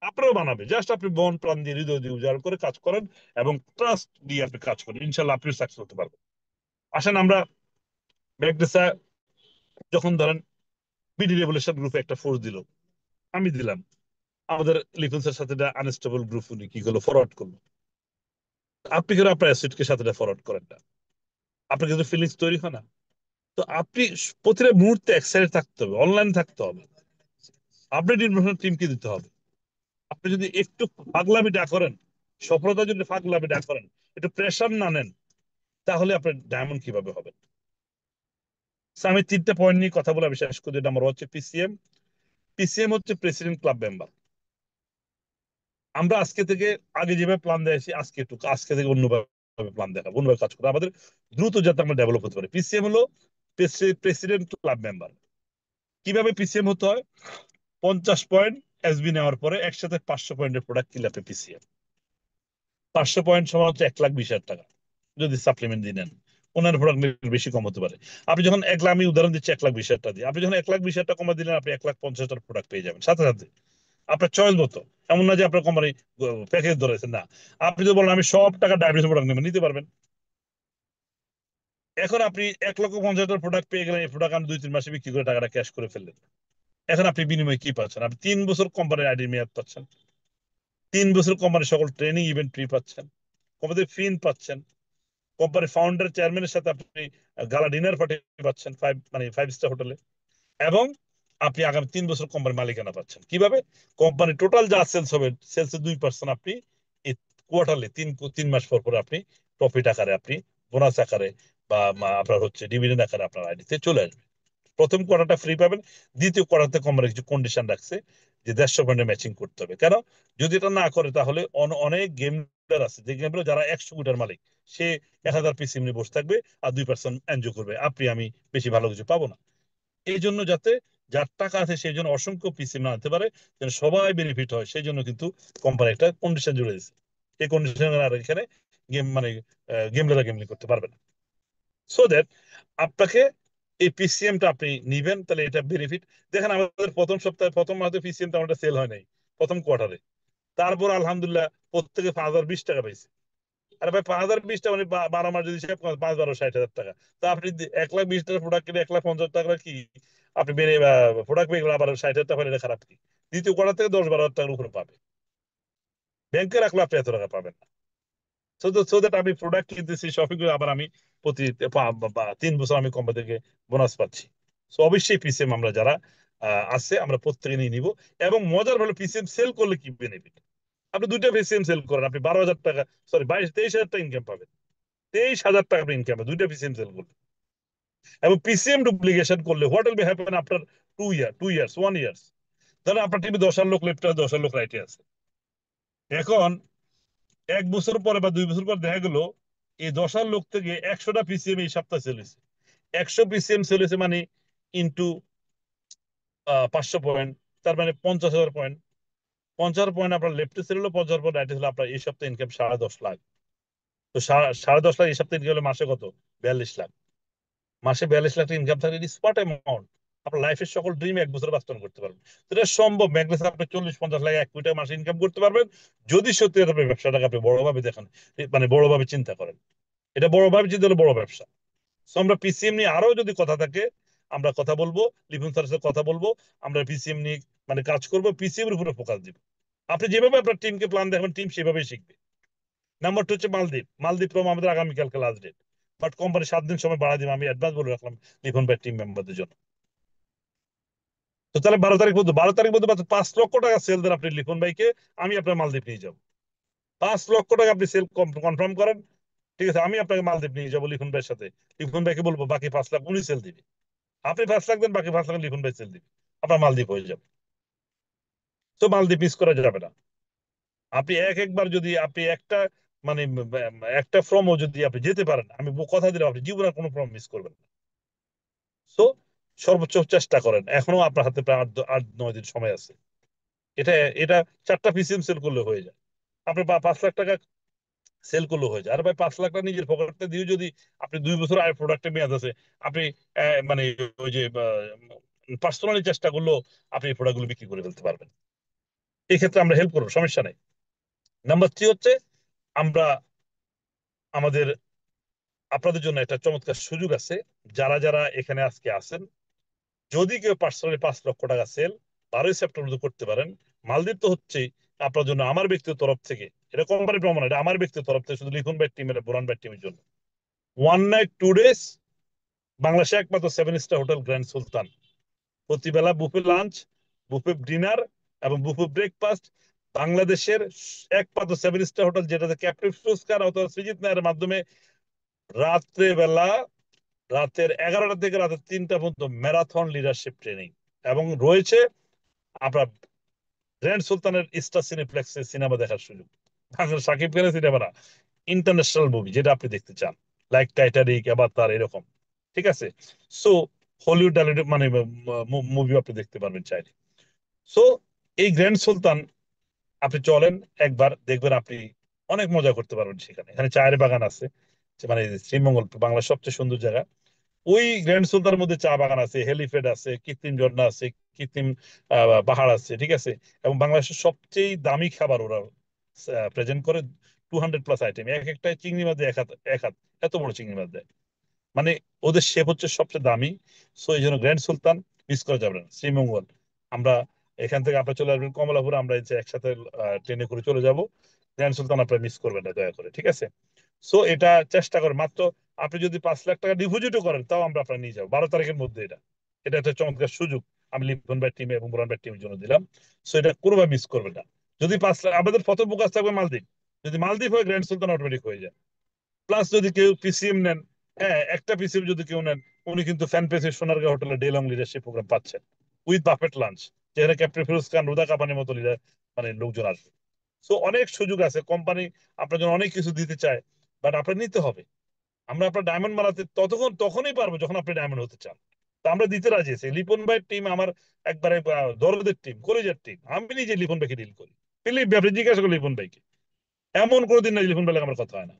[SPEAKER 3] আপনারও বানাবে। জাস্ট আপনি মন প্রাণ দিয়ে হৃদয় দিয়ে উজাড় করে কাজ করেন এবং ট্রাস্ট দিয়ে আপনি কাজ করেন, ইনশাল্লাহ আপনি সাকসেস হতে পারবেন। আসেন আমরা ম্যাগনেসা, যখন ধরেন বিডি রেভলিউশন গ্রুপে একটা ফোর্স দিল, আমি দিলাম, আমাদের লিখনসের সাথে আনস্টেবল গ্রুপ উনি কি করলো, ফরওয়ার্ড করলো। আপনি কেন আপনার অ্যাসিডকে সাথে ফরওয়ার্ড করেন না? আপনার কিন্তু ফিলিংস তৈরি হয় না? তো আপনি প্রতিটা মুহূর্তে এক্সাইটেড থাকতে হবে, অনলাইন থাকতে হবে, আপডেট ইনফরমেশন টিমকে দিতে হবে। আপনি যদি একটু পাগলামি না করেন, সফলতা যদি পাগলামি না করেন, একটু প্রেশার না নেন, তাহলে আপনার ডায়মন্ড কিভাবে হবে? So, আমি 3টা পয়েন্ট নিয়ে কথা বলে আমি শেষ করি। নাম্বার হচ্ছে পিসিএম। পিসিএম হচ্ছে প্রেসিডেন্ট ক্লাব মেম্বার। আমরা আজকে থেকে, আগে যেভাবে প্ল্যান দিয়েছি, আজকে থেকে অন্যভাবে প্ল্যান দেখাবো, অন্যভাবে কাজ করবো, আমাদের দ্রুত যাতে আমরা ডেভেলপ হতে পারি। পিসিএম হলো প্রেসিডেন্ট ক্লাব মেম্বার। কিভাবে পিসিএম হতে হয়? 50 পয়েন্ট এসবি নেওয়ার পরে একসাথে 500 পয়েন্টের প্রোডাক্ট কিনলে আপনি পিসিএম। 500 পয়েন্ট সমান হচ্ছে 1,20,000 টাকা। যদি সাপ্লিমেন্ট দিয়ে নেন, ওনার প্রোডাক্ট বেশি কম হতে পারে। আপনি যখন 1 লাখ, আমি উদাহরণ দিচ্ছি 1,20,000 টাকা দিয়ে, আপনি যখন 1,20,000 টাকা কমা দিলেন, আপনি 1,50,000 প্রোডাক্ট পেয়ে যাবেন সাথে সাথে, আপনার চয়েস মতো। এমন না যে আপনার কোম্পানি প্যাকেজ ধরেছেন, না। আপনি যদি বলেন আমি সব টাকা ডায়াবেটিস প্রোডাক্ট নেবেন, নিতে পারবেন। এখন আপনি 1,50,000 প্রোডাক্ট পেয়ে গেলেন, এই প্রোডাক্ট আপনি 2-3 মাসে বিক্রি করে টাকাটা ক্যাশ করে ফেললেন। এখন আপনি বিনিময়ে কি পাচ্ছেন? আপনি 3 বছর কোম্পানির আইডি মেয়াদ পাচ্ছেন, 3 বছর কোম্পানির সকল ট্রেনিং ইভেন্ট ফ্রি পাচ্ছেন, কোম্পানির ফিন পাচ্ছেন, কোম্পানির ফাউন্ডার চেয়ারম্যানের সাথে আপনি গালা ডিনার পার্টি পাচ্ছেন, মানে 5 স্টার হোটেলে। এবং আপনি আগামী 3 বছর কোম্পানির মালিকানা পাচ্ছেন। কিভাবে? কোম্পানি টোটাল যা সেলস হবে, সেলসের 2% আপনি এই কোয়ার্টারলি, তিন তিন মাস পর পর আপনি প্রফিট আকারে, আপনি বোনাস আকারে বা আপনার হচ্ছে ডিভিডেন্ড আকারে আপনার আইডিতে চলে আসবে। প্রথম কোয়ার্টারটা ফ্রি পাবেন। দ্বিতীয় কোয়ার্টারতে কোম্পানি কিছু কন্ডিশন রাখছে, যে 150 পয়েন্টে ম্যাচিং করতে হবে। কেন? যদি এটা না করে, তাহলে অনেক গেমলার আছে, যে গেমলার যারা 100 কোটির মালিক, সে 1,000 পিস নিয়ে বসে থাকবে, আর 2% এনজয় করবে, আপনি আমি বেশি ভালো কিছু পাবো না। এই জন্য যাতে যার টাকা আছে সেই জন্য অসংখ্য পিসি না আনতে পারে, যেন সবাই বেনিফিট হয়, সেই জন্য কিন্তু কোম্পানি একটা কন্ডিশন জুড়ে দিচ্ছে। এই কন্ডিশন আর এখানে গেম মানে গেমলাররা গেমলিং করতে পারবে না। সো দ্যাট আপনাকে এই পিসিএমটা আপনি নিবেন, তাহলে এটা বেনিফিট। দেখেন, আমাদের প্রথম সপ্তাহে, প্রথম মাসে পিসিএমটা আমাদের সেল হয় নাই, প্রথম কোয়ার্টারে। তারপর আলহামদুলিল্লাহ প্রত্যেকে 5,020 টাকা পাইছে। আরে ভাই, 5,020 টাকা মানে 12 মাস যদি হিসাব করেন, 5-12 60 হাজার টাকা। তা আপনি 1,20,000 প্রোডাক্ট কিনে 1,50,000 টাকা কি আপনি প্রোডাক্ট পেয়ে গেলে, আবার 60,000 টাকা পাইলে এটা খারাপ কি? দ্বিতীয় কোয়ার্টার থেকে 10-12 হাজার টাকার উপরে পাবে। ব্যাংকে রাখলে আপনি এত টাকা পাবেন না। সো দ্যাট আমি প্রোডাক্ট কিনতেছি, শপিং করে, আবার আমি প্রতি 3 বছর আমি কোম্পানি থেকে বোনাস পাচ্ছি। সো অবশ্যই পিসিএম আমরা যারা আছে, আমরা প্রত্যেকে নিয়ে নিব। এবং মজার হলো, পিসিএম সেল করলে কি বেনিফিট? আপনি 2টা পিসিএম সেল করেন, আপনি 12,000 টাকা, সরি 23,000 টাকা ইনকাম পাবেন। 23,000 টাকা আপনি ইনকাম পাবেন 2টা পিসিএম সেল করলে। এবং পিসিএম ডুপ্লিকেশন করলে what will be happen after 2 years, 1 years? ধরেন আপনার টিমে 10,000 লোক লেফটে আছে, 10,000 লোক রাইটে আছে। এখন 1 বছর পরে বা 2 বছর পর দেখা গেল এই 10,000 লোক থেকে 100টা পিসিএম এই সপ্তাহে সেল হয়েছে। 100 পিসিএম সেল হয়েছে মানে ইন্টু 500 পয়েন্ট, তার মানে 50,000 পয়েন্ট। 50 পয়েন্ট আপনার লেফটে সেল হলো, 50 পয়েন্ট রাইটে হলো, আপনার এই সপ্তাহে ইনকাম 10.5 লাখ। তো 10.5 লাখ এই সপ্তাহে গেলে মাসে কত? 42 লাখ। মাসে 42 লাখ ইনকাম থাকলে ইট স্মার্ট অ্যামাউন্ট। আপনার লাইফের সকল ড্রিম এক বছরে বাস্তবায়ন করতে পারবেন। তো এটা সম্ভব। ম্যাগনেস আপনি 40-50 লাখ 1 কোটি টাকা মাসে ইনকাম করতে পারবেন, যদি সত্যি আপনি ব্যবসাটাকে আপনি বড়ভাবে দেখেন, মানে বড়ভাবে চিন্তা করেন। এটা বড়ভাবে চিন্তা হলে বড় ব্যবসা। সো আমরা পিসিএম নিয়ে আরো যদি কথা থাকে আমরা কথা বলবো, লিপুন স্যারের সাথে কথা বলবো। আমরা পিসিএম নিয়ে মানে কাজ করবো, পিসিএম এর উপরে ফোকাস দিব। আপনি যেভাবে আপনার টিমকে প্ল্যান দেখবেন, টিম সেভাবেই শিখবে। নাম্বার 2 হচ্ছে মালদ্বীপ। মালদ্বীপ প্রোগ্রাম আমাদের আগামীকালকে লাস্ট ডেট, বাট কোম্পানি 7 দিন সময় বাড়া দিবে, আমি অ্যাডভান্স বলে রাখলাম লিখন ভাই টিম মেম্বারদের জন্য। তো তাহলে 12 তারিখ মধ্যে মাত্র 5 লক্ষ টাকা সেল দেন আপনি লিখন ভাইকে, আমি আপনার মালদ্বীপ নিয়ে যাবো। 5 লক্ষ টাকা আপনি সেল কনফার্ম করেন, ঠিক আছে, আমি আপনাকে মালদ্বীপ নিয়ে যাবো লিখন ভাইয়ের সাথে। লিখন ভাইকে বলবো বাকি 5 লাখ উনি সেল দিবে। আপনি 5 লাখ দেন, বাকি 5 লাখ লিখন ভাই সেল দিবে, আপনার মালদ্বীপ হয়ে যাবে। তো মালদ্বীপ মিস করা যাবে না। আপনি একবার যদি আপনি একটা মানে একটা ফর্মও যদি আপনি যেতে পারেন, আমি কথা দিলাম আপনি জীবনে আর কোনো ফর্ম মিস করবেন না। সো সর্বোচ্চ চেষ্টা করেন, এখনো আপনার হাতে প্রায় 8-9 দিন সময় আছে। এটা এটা 4টা পিসিএম সেল করলে হয়ে যায়। আপনি 5 লাখ টাকা সেল করলে হয়ে যায়। আর ভাই 5 লাখ টাকা নিজের পকেটে দিয়ে যদি আপনি 2 বছর আয় প্রোডাক্টের মেয়াদ আছে, আপনি মানে ওই যে পার্সোনালি চেষ্টা করলেও আপনি এই প্রোডাক্টগুলো বিক্রি করে ফেলতে পারবেন। এই ক্ষেত্রে আমরা হেল্প করবো, সমস্যা নেই। নাম্বার 3 হচ্ছে আমরা আমাদের আপনাদের জন্য একটা চমৎকার সুযোগ আছে। যারা যারা এখানে আজকে আছেন, যদি কেউ পার্সোনালি 5 লক্ষ টাকা সেল 12ই সেপ্টেম্বর করতে পারেন, মালদ্বীপ তো হচ্ছেই, আপনার জন্য আমার ব্যক্তিগত তরফ থেকে, এটা কোম্পানি প্রমাণ, এটা আমার ব্যক্তিগত তরফ থেকে শুধু লিখুন ভাই টিমের, বোরান ভাই টিমের জন্য 1 নাইট 2 ডেজ বাংলাদেশে একমাত্র 7 স্টার হোটেল গ্র্যান্ড সুলতান। প্রতিবেলা বুফে লাঞ্চ, বুফে ডিনার এবং বুফে ব্রেকফাস্ট। বাংলাদেশের একমাত্র 7 স্টার হোটেল যেটাতে ক্যাপ্টেন পুরস্কার অথবা সৃজিত নায়ের মাধ্যমে রাত্রে বেলা রাতের 11টা থেকে রাতের 3টা পর্যন্ত ম্যারাথন লিডারশিপ ট্রেনিং, এবং রয়েছে আপনার গ্র্যান্ড সুলতানের স্টার সিনেপ্লেক্সে সিনেমা দেখার সুযোগ। সাকিব খানের সিনেমা না, ইন্টারন্যাশনাল মুভি যেটা আপনি দেখতে চান, লাইক টাইটানিক, অ্যাভাটার, এরকম। ঠিক আছে। সো হলিউড মানে মুভি আপনি দেখতে পারবেন চাইলে। সো এই গ্র্যান্ড সুলতান আপনি চলেন, একবার দেখবেন আপনি অনেক মজা করতে পারবেন সেখানে। এখানে চায়ের বাগান আছে, মানে শ্রীমঙ্গল বাংলার সবচেয়ে সুন্দর জায়গা। ওই গ্র্যান্ড সুলতানের মধ্যে চা বাগান আছে, হেলিপ্যাড আছে, কৃত্রিম ঝর্ণা আছে, কৃত্রিম পাহাড় আছে, ঠিক আছে। এবং বাংলাদেশের সবচেয়ে দামি খাবার ওরা প্রেজেন্ট করে, 200+ আইটেম, এক একটা চিংড়ি মাছ দেয় এক হাত এক হাত, এত বড় চিংড়ি মাছ দেয়। মানে ওদের শেপ হচ্ছে সবচেয়ে দামি। সো এই জন্য গ্র্যান্ড সুলতান মিস করা যাবে না। শ্রীমঙ্গল, আমরা এখান থেকে আপনার চলে আসবেন কমলাপুর, আমরা এই যে একসাথে ট্রেনে করে চলে যাব। গ্র্যান্ড সুলতান আপনার মিস করবেন না দয়া করে, ঠিক আছে। সো এটা চেষ্টা করেন। মাত্র আপনি যদি 5 লাখ টাকা ডিপোজিটও করেন, তাও আমরা আপনার নিয়ে যাবো 12 তারিখের মধ্যে। এটা এটা একটা চমৎকার সুযোগ আমি লিপন ভাই টিমে এবং বুরান ভাই টিমের জন্য দিলাম। সো এটা কোনোভাবে মিস করবেন না। যদি 5 লাখ, আমাদের প্রথম ফোকাস থাকবে মালদ্বীপ। যদি মালদ্বীপ হয়, গ্র্যান্ড সুলতান অটোমেটিক হয়ে যায়। প্লাস যদি কেউ পিসিএম নেন, হ্যাঁ একটা পিসিএম যদি কেউ নেন, উনি কিন্তু ফ্যান পেসি সোনারগাঁ হোটেলে ডে লং লিডারশিপ প্রোগ্রাম পাচ্ছেন উইথ বাফেট লাঞ্চ, যেখানে ক্যাপ্টেন ফিরোজ খান, রুদা কাপানির মতো লিডার মানে লোকজন আসবে। সো অনেক সুযোগ আছে। কোম্পানি আপনার জন্য অনেক কিছু দিতে চায়, বাট আপনার নিতে হবে। আমরা আপনার ডায়মন্ড বানাতে তখনই পারবো যখন আপনি ডায়মন্ড হতে চান। তো আমরা দিতে রাজি আছি। লিপন ভাইয়ের টিম আমার একবারে দরদের টিম, কলেজের টিম। আমি নিজে লিপন ভাইকে ডিল করি। আপনি জিজ্ঞাসা করি লিপন ভাইকে, এমন কোনোদিন নাই লিপন ভাই আমার কথা হয় না।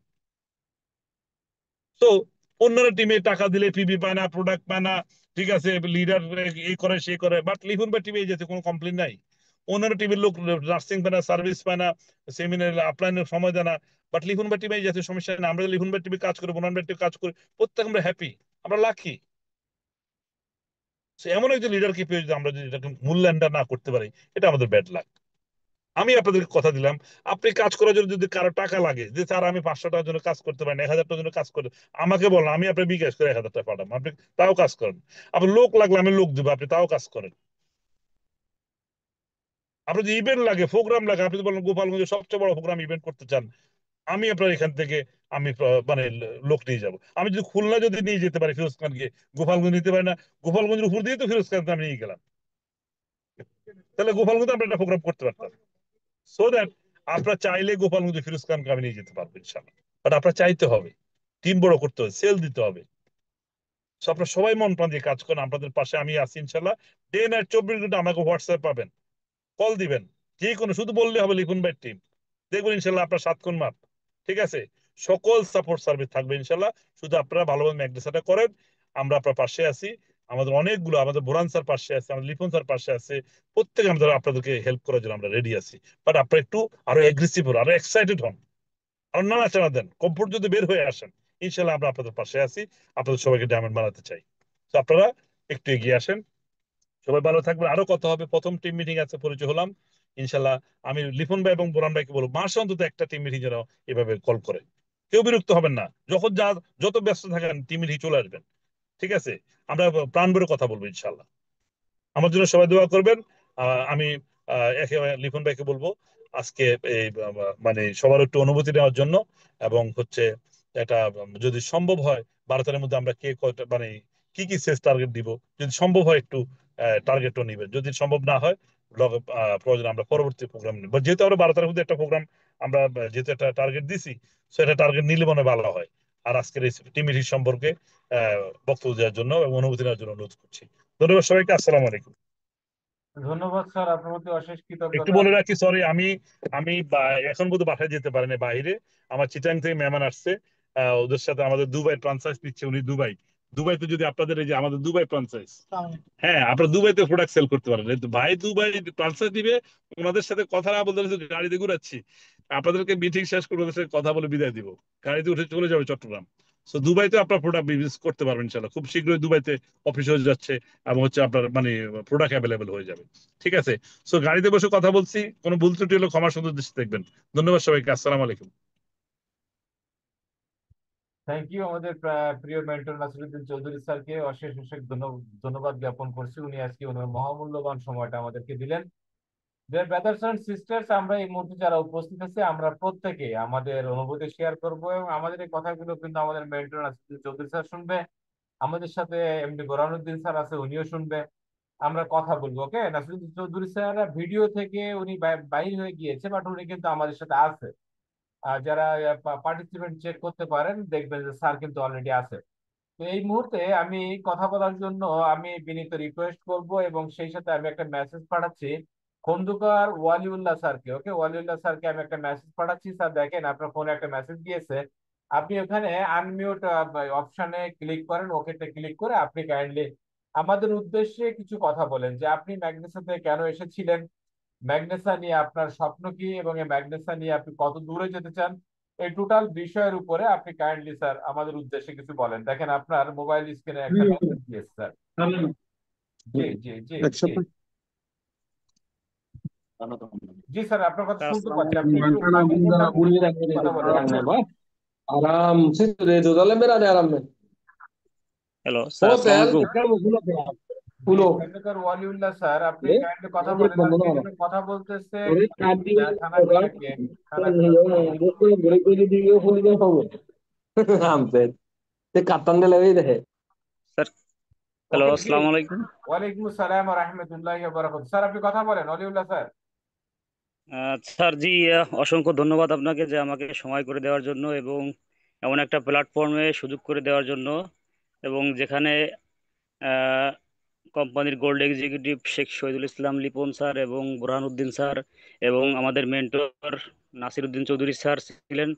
[SPEAKER 3] তো অন্যান্য টিমে টাকা দিলে পিবি পায় না, প্রোডাক্ট পায় না, ঠিক আছে, লিডার এই করে সে করে, বাট লিখুন বা টিমে যেতে কোনো কমপ্লেন নাই। অন্যান্য টিমের লোক নার্সিং পায় না, সার্ভিস পায় না, সেমিনার আপলাইনের সময় দেয় না, বাট লিখুন বা টিমে যেতে সমস্যা নেই। আমরা লিখুন বা টিমে কাজ করি, বোনান টিমে কাজ করি, প্রত্যেক আমরা হ্যাপি, আমরা লাকি। এমন একজন লিডারকে পেয়ে যদি আমরা যদি এটাকে মূল্যায়নটা না করতে পারি, এটা আমাদের ব্যাড লাক। আমি আপনাদেরকে কথা দিলাম, আপনি কাজ করার জন্য যদি কারো টাকা লাগে, যে স্যার আমি 500 টাকার জন্য কাজ করতে পারি না, 1,000 টাকার জন্য কাজ করতে, আমাকে বলেন, আমি আপনার বিকাশ করে 1,000 টাকা পাঠাবো, আপনি তাও কাজ করেন। আপনার লোক লাগলে আমি লোক দিব, আপনি তাও কাজ করেন। আপনার যদি ইভেন্ট লাগে, প্রোগ্রাম লাগে, আপনি যদি বলেন গোপালগঞ্জে সবচেয়ে বড় প্রোগ্রাম ইভেন্ট করতে চান, আমি আপনার এখান থেকে আমি মানে লোক নিয়ে যাব। আমি যদি খুলনা যদি নিয়ে যেতে পারি ফিরোজ খানকে, গোপালগঞ্জ নিতে পারি না, গোপালগঞ্জের উপর দিয়ে তো ফিরোজ খানকে আমি নিয়ে গেলাম, তাহলে গোপালগঞ্জে আমরা একটা প্রোগ্রাম করতে পারতাম। সো দ্যাট আপনারা চাইলে গোপালগঞ্জে ফিরোজ খানকে আমি নিয়ে যেতে পারবো ইনশাল্লাহ। বাট আপনার চাইতে হবে। টিম বড় করতে হবে, সেল দিতে হবে। So আপনারা সবাই মন প্রাণ দিয়ে কাজ করেন, আপনাদের পাশে আমি আছি ইনশাল্লাহ। ডে নাইট 24 ঘন্টা আমাকে হোয়াটসঅ্যাপ পাবেন, কল দিবেন, যে কোনো শুধু বললে হবে লিখুন ভাই টিম, দেখবেন ইনশাল্লাহ আপনার 7 গুণ মাপ। ঠিক আছে, সকল সাপোর্ট সার্ভিস থাকবে ইনশাল্লাহ। শুধু আপনারা ভালোভাবে ম্যাগনেসাটা করেন, আমরা আপনার পাশে আছি। আমাদের অনেকগুলো, আমাদের বোরান স্যার পাশে আছে, আমাদের লিপন স্যার পাশে আছে, প্রত্যেকে আমাদের আপনাদেরকে হেল্প করার জন্য আমরা রেডি আছি। বাট আপনারা একটু আরো এগ্রেসিভ হন, আরো এক্সাইটেড হন, আরো নাড়াচাড়া দেন, কমফোর্ট যদি বের হয়ে আসেন, ইনশাল্লাহ আমরা আপনাদের পাশে আছি, আপনাদের সবাইকে ডায়মন্ড বানাতে চাই। তো আপনারা একটু এগিয়ে আসেন, সবাই ভালো থাকবেন। আরো কথা হবে, প্রথম টিম মিটিং আছে, পরিচয় হলাম ইনশাল্লাহ। আমি লিপন ভাই এবং বোরান ভাইকে বলবো মাসে অন্তত একটা টিম মিটিং যেন এভাবে কল করে। কেউ বিরক্ত হবেন না, যখন যত ব্যস্ত থাকেন টিম মিটিং চলে আসবেন। ঠিক আছে, আমরা প্রাণ ভরে কথা বলবো ইনশাল্লাহ। আমার জন্য সবাই দোয়া করবেন। আমি একেবারে লিখন ভাইকে বলবো আজকে এই মানে সবার একটু অনুভূতি নেওয়ার জন্য, এবং হচ্ছে এটা যদি সম্ভব হয় 12 তারিখের মধ্যে আমরা কে কয়টা মানে কি কি সেলস টার্গেট দিব, যদি সম্ভব হয় একটু টার্গেটও নিবেন। যদি সম্ভব না হয় প্রয়োজন আমরা পরবর্তী প্রোগ্রাম নিব। যেহেতু আমরা 12 তারিখের মধ্যে একটা প্রোগ্রাম আমরা যেহেতু একটা টার্গেট দিছি, সেটা টার্গেট নিলে মনে হয় ভালো হয়। আর আজকের এই টিম মিটিং সম্পর্কে বক্তব্য দেওয়ার জন্য এবং অনুভূতি নেওয়ার জন্য অনুরোধ করছি। ধন্যবাদ সবাইকে, আসসালামু আলাইকুম।
[SPEAKER 1] ধন্যবাদ স্যার, আপনার প্রতি অশেষ
[SPEAKER 3] একটু
[SPEAKER 1] কৃতজ্ঞতা।
[SPEAKER 3] বলে রাখি, সরি, আমি আমি এখন বোধহয় বাসায় যেতে পারিনি, বাইরে আমার চিটাং থেকে মেহমান আসছে। ওদের সাথে আমাদের দুবাই ফ্রাঞ্চাইজ নিচ্ছে, উনি দুবাইতে যদি আপনাদের এই যে আমাদের দুবাই ফ্রাঞ্চাইজ, হ্যাঁ আপনারা দুবাইতে প্রোডাক্ট সেল করতে পারেন। এই তো ভাই দুবাই ফ্রাঞ্চাইজ দিবে, ওনাদের সাথে কথা না বলতে বলতে গাড়িতে ঘুরাচ্ছি, আপনাদেরকে মিটিং শেষ করে ওদের সাথে কথা বলে বিদায় দিব, গাড়িতে উঠে চলে যাবে চট্টগ্রাম। তো দুবাইতে আপনার প্রোডাক্ট বিজনেস করতে পারবেন ইনশাল্লাহ, খুব শীঘ্রই দুবাইতে অফিস হয়ে যাচ্ছে, এবং হচ্ছে আপনার মানে প্রোডাক্ট অ্যাভেলেবেল হয়ে যাবে। ঠিক আছে, সো গাড়িতে বসে কথা বলছি, কোনো ভুল ত্রুটি হলে ক্ষমা সুন্দর দৃষ্টি দেখবেন। ধন্যবাদ সবাইকে, আসসালামু আলাইকুম।
[SPEAKER 1] থ্যাংক ইউ আমাদের প্রিয় মেন্টর নাসিরুদ্দিন চৌধুরী স্যারকে অশেষ অশেষ ধন্যবাদ জ্ঞাপন করছি। উনি আজকে ওনার মহামূল্যবান সময়টা আমাদেরকে দিলেন। ডিয়ার ব্রাদার্স এন্ড সিস্টার্স, আমরা এই মুহূর্তে যারা উপস্থিত আছি আমরা প্রত্যেকে আমাদের অনুভূতি শেয়ার করব, এবং আমাদের এই কথাগুলো কিন্তু আমাদের মেন্টর নাসিরুদ্দিন চৌধুরী স্যার শুনবে, আমাদের সাথে এমডি বোরহানুদ্দিন স্যার আছে, উনিও শুনবে। আমরা কথা বলবো, ওকে? নাসিরুদ্দিন চৌধুরী স্যার ভিডিও থেকে উনি বাইর হয়ে গিয়েছে, বাট উনি কিন্তু আমাদের সাথে আছে। যারা পার্টিসিপেন্ট চেক করতে পারেন, দেখবেন যে স্যার কিন্তু অলরেডি আছে। তো এই মুহূর্তে আমি কথা বলার জন্য আমি বিনীত রিকোয়েস্ট করব, এবং সেই সাথে আমি একটা মেসেজ পাঠাচ্ছি খন্দকার ওয়ালিউল্লাহ স্যারকে। ওকে, ওয়ালিউল্লাহ স্যারকে আমি একটা মেসেজ পাঠাচ্ছি। স্যার দেখেন আপনার ফোনে একটা মেসেজ গিয়েছে, আপনি ওখানে আনমিউট অপশনে ক্লিক করেন, ওকেতে ক্লিক করে আপনি কাইন্ডলি আমাদের উদ্দেশ্যে কিছু কথা বলেন, যে আপনি ম্যাগনেসাতে কেন এসেছিলেন, ম্যাগনেসা নিয়ে আপনার স্বপ্ন কি, এবং এই ম্যাগনেসা নিয়ে আপনি কত দূরে যেতে চান, এই টোটাল বিষয়ের উপরে আপনি কাইন্ডলি স্যার আমাদের উদ্দেশ্যে কিছু বলেন। দেখেন আপনার মোবাইল স্ক্রিনে একটা মেসেজ দিয়েছে স্যার। জি জি জি জি জি স্যার, আপনার কথা শুনতে পাচ্ছি, আপনি একটু মাইক্রোফোনটা কথা বলেন, ওকে?
[SPEAKER 4] आराम से दे दो दले मेरा ने आराम में
[SPEAKER 5] হ্যালো স্যার,
[SPEAKER 4] ओ
[SPEAKER 5] আসসালামু
[SPEAKER 4] पहल
[SPEAKER 5] আলাইকুম।
[SPEAKER 4] क्या मुझे
[SPEAKER 1] জি,
[SPEAKER 4] फूलो
[SPEAKER 1] খন্দকার ওয়ালিউল্লাহ স্যার, আপনি
[SPEAKER 4] ये
[SPEAKER 1] কাইন্ডলি কথা
[SPEAKER 4] ये
[SPEAKER 1] বলেন। আর
[SPEAKER 4] बंद
[SPEAKER 1] কে
[SPEAKER 4] ना
[SPEAKER 1] যেন কথা বলতেছে,
[SPEAKER 4] और ये काटी
[SPEAKER 1] খানা
[SPEAKER 4] होगा
[SPEAKER 1] খানা কে,
[SPEAKER 4] तो
[SPEAKER 1] খানা
[SPEAKER 4] ये
[SPEAKER 1] খানা।
[SPEAKER 4] देखो बड़े कोई वीडियो फुल दे पाओ आराम से ते काटन दे लगे दे
[SPEAKER 5] স্যার, হ্যালো
[SPEAKER 1] ওকে জি,
[SPEAKER 5] আসসালামু আলাইকুম।
[SPEAKER 1] ওয়ালাইকুম আসসালাম ওয়া রাহমাতুল্লাহি ওয়া বারাকাতুহু। স্যার আপনি কথা বলেন, ওয়ালিউল্লাহ স্যার।
[SPEAKER 5] স্যার জি, অসংখ্য ধন্যবাদ আপনাকে যে আমাকে সময় করে দেওয়ার জন্য এবং এমন একটা প্ল্যাটফর্মে সুযোগ করে দেওয়ার জন্য, এবং যেখানে কোম্পানির gold executive Sheikh Shahidul Islam Lipon sir এবং বুরহানুদ্দিন স্যার এবং আমাদের মেন্টর নাসিরুদ্দিন চৌধুরী স্যার ছিলেন।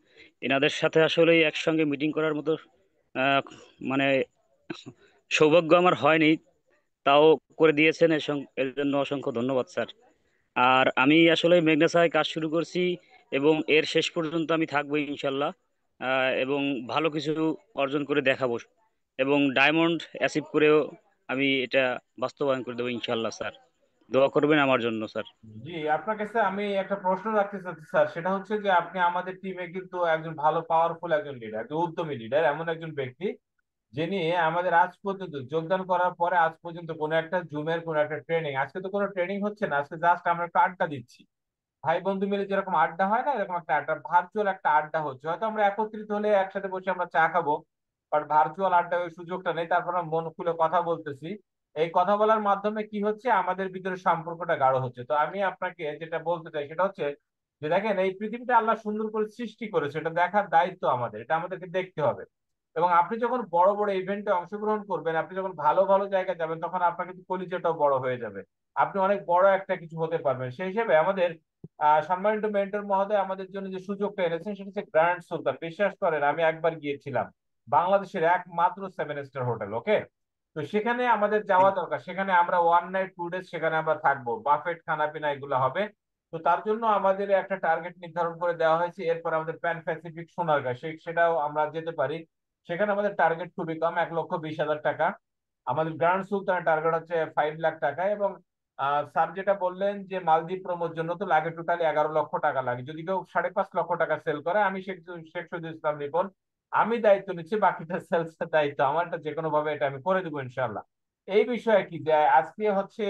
[SPEAKER 5] এনাদের সাথে আসলে একসঙ্গে মিটিং করার মতো আহ, মানে সৌভাগ্য আমার হয়নি, তাও করে দিয়েছেন, এর জন্য অসংখ্য ধন্যবাদ স্যার। আর আমি আসলে মেগনাসায় কাজ শুরু করছি এবং এর শেষ পর্যন্ত আমি থাকবো ইনশাল্লাহ, এবং ভালো কিছু অর্জন করে দেখাবো, এবং ডায়মন্ড অ্যাচিভ করেও আমি এটা বাস্তবায়ন করে দেবো ইনশাল্লাহ স্যার। দোয়া করবেন আমার জন্য স্যার।
[SPEAKER 1] জি, আপনার কাছে আমি একটা প্রশ্ন রাখতে চাচ্ছি স্যার, সেটা হচ্ছে যে আপনি আমাদের টিমে কিন্তু একজন ভালো পাওয়ারফুল একজন লিডার, একজন উদ্যমী লিডার, এমন একজন ব্যক্তি যিনি আমাদের আজ পর্যন্ত যোগদান করার পরে আজ পর্যন্ত কোনো একটা জুমের কোনো একটা ট্রেনিং, আজকে তো কোনো ট্রেনিং হচ্ছে না, আজকে জাস্ট আমরা একটা আড্ডা দিচ্ছি, ভাই বন্ধু মিলে যেরকম আড্ডা হয় না, এরকম একটা আড্ডা, ভার্চুয়াল একটা আড্ডা হচ্ছে। হয়তো আমরা একত্রিত হলে একসাথে বসে আমরা চা খাবো, বাট ভার্চুয়াল আড্ডা ওই সুযোগটা নেই, তারপর আমরা মন খুলে কথা বলতেছি। এই কথা বলার মাধ্যমে কি হচ্ছে, আমাদের ভিতরে সম্পর্কটা গাঢ় হচ্ছে। তো আমি আপনাকে যেটা বলতে চাই সেটা হচ্ছে যে দেখেন, এই পৃথিবীটা আল্লাহ সুন্দর করে সৃষ্টি করেছে, এটা দেখার দায়িত্ব আমাদের, এটা আমাদেরকে দেখতে হবে। এবং আপনি যখন বড় বড় ইভেন্টে অংশগ্রহণ করবেন, আপনি যখন ভালো ভালো জায়গায় যাবেন, তখন আপনার কিন্তু কলিজাটাও বড় হয়ে যাবে, আপনি অনেক বড় একটা কিছু হতে পারবেন। সেই হিসেবে আমাদের সম্মানিত মেন্টর মহোদয় আমাদের জন্য যে সুযোগটা এনেছেন সেটা হচ্ছে গ্র্যান্ড সুলতান। বিশ্বাস করেন আমি একবার গিয়েছিলাম বাংলাদেশের একমাত্র 7 স্টার হোটেল, ওকে? তো সেখানে আমাদের যাওয়া দরকার, সেখানে আমরা 1 নাইট 2 ডেজ সেখানে আমরা থাকবো, বাফেট খানা পিনা এগুলো হবে। তো তার জন্য আমাদের একটা টার্গেট নির্ধারণ করে দেওয়া হয়েছে, এরপর আমাদের প্যান প্যাসিফিক সোনারগাঁ সেটাও আমরা যেতে পারি। সেখানে আমাদের টার্গেট খুবই কম, 1,20,000 টাকা। আমাদের গ্র্যান্ড সুলতানের টার্গেট হচ্ছে 5 লাখ টাকা। এবং স্যার যেটা বললেন যে মালদ্বীপ প্রমোর জন্য তো লাগে টোটালি 11 লক্ষ টাকা লাগে। যদি কেউ 5.5 লক্ষ টাকা সেল করে, আমি শেখ শেখ শহীদুল ইসলাম রিপন আমি দায়িত্ব নিচ্ছি, বাকিটা সেলস এর দায়িত্ব আমারটা, যে কোনো ভাবে এটা আমি করে দেবো ইনশাল্লাহ। এই বিষয়ে কি যে আজকে হচ্ছে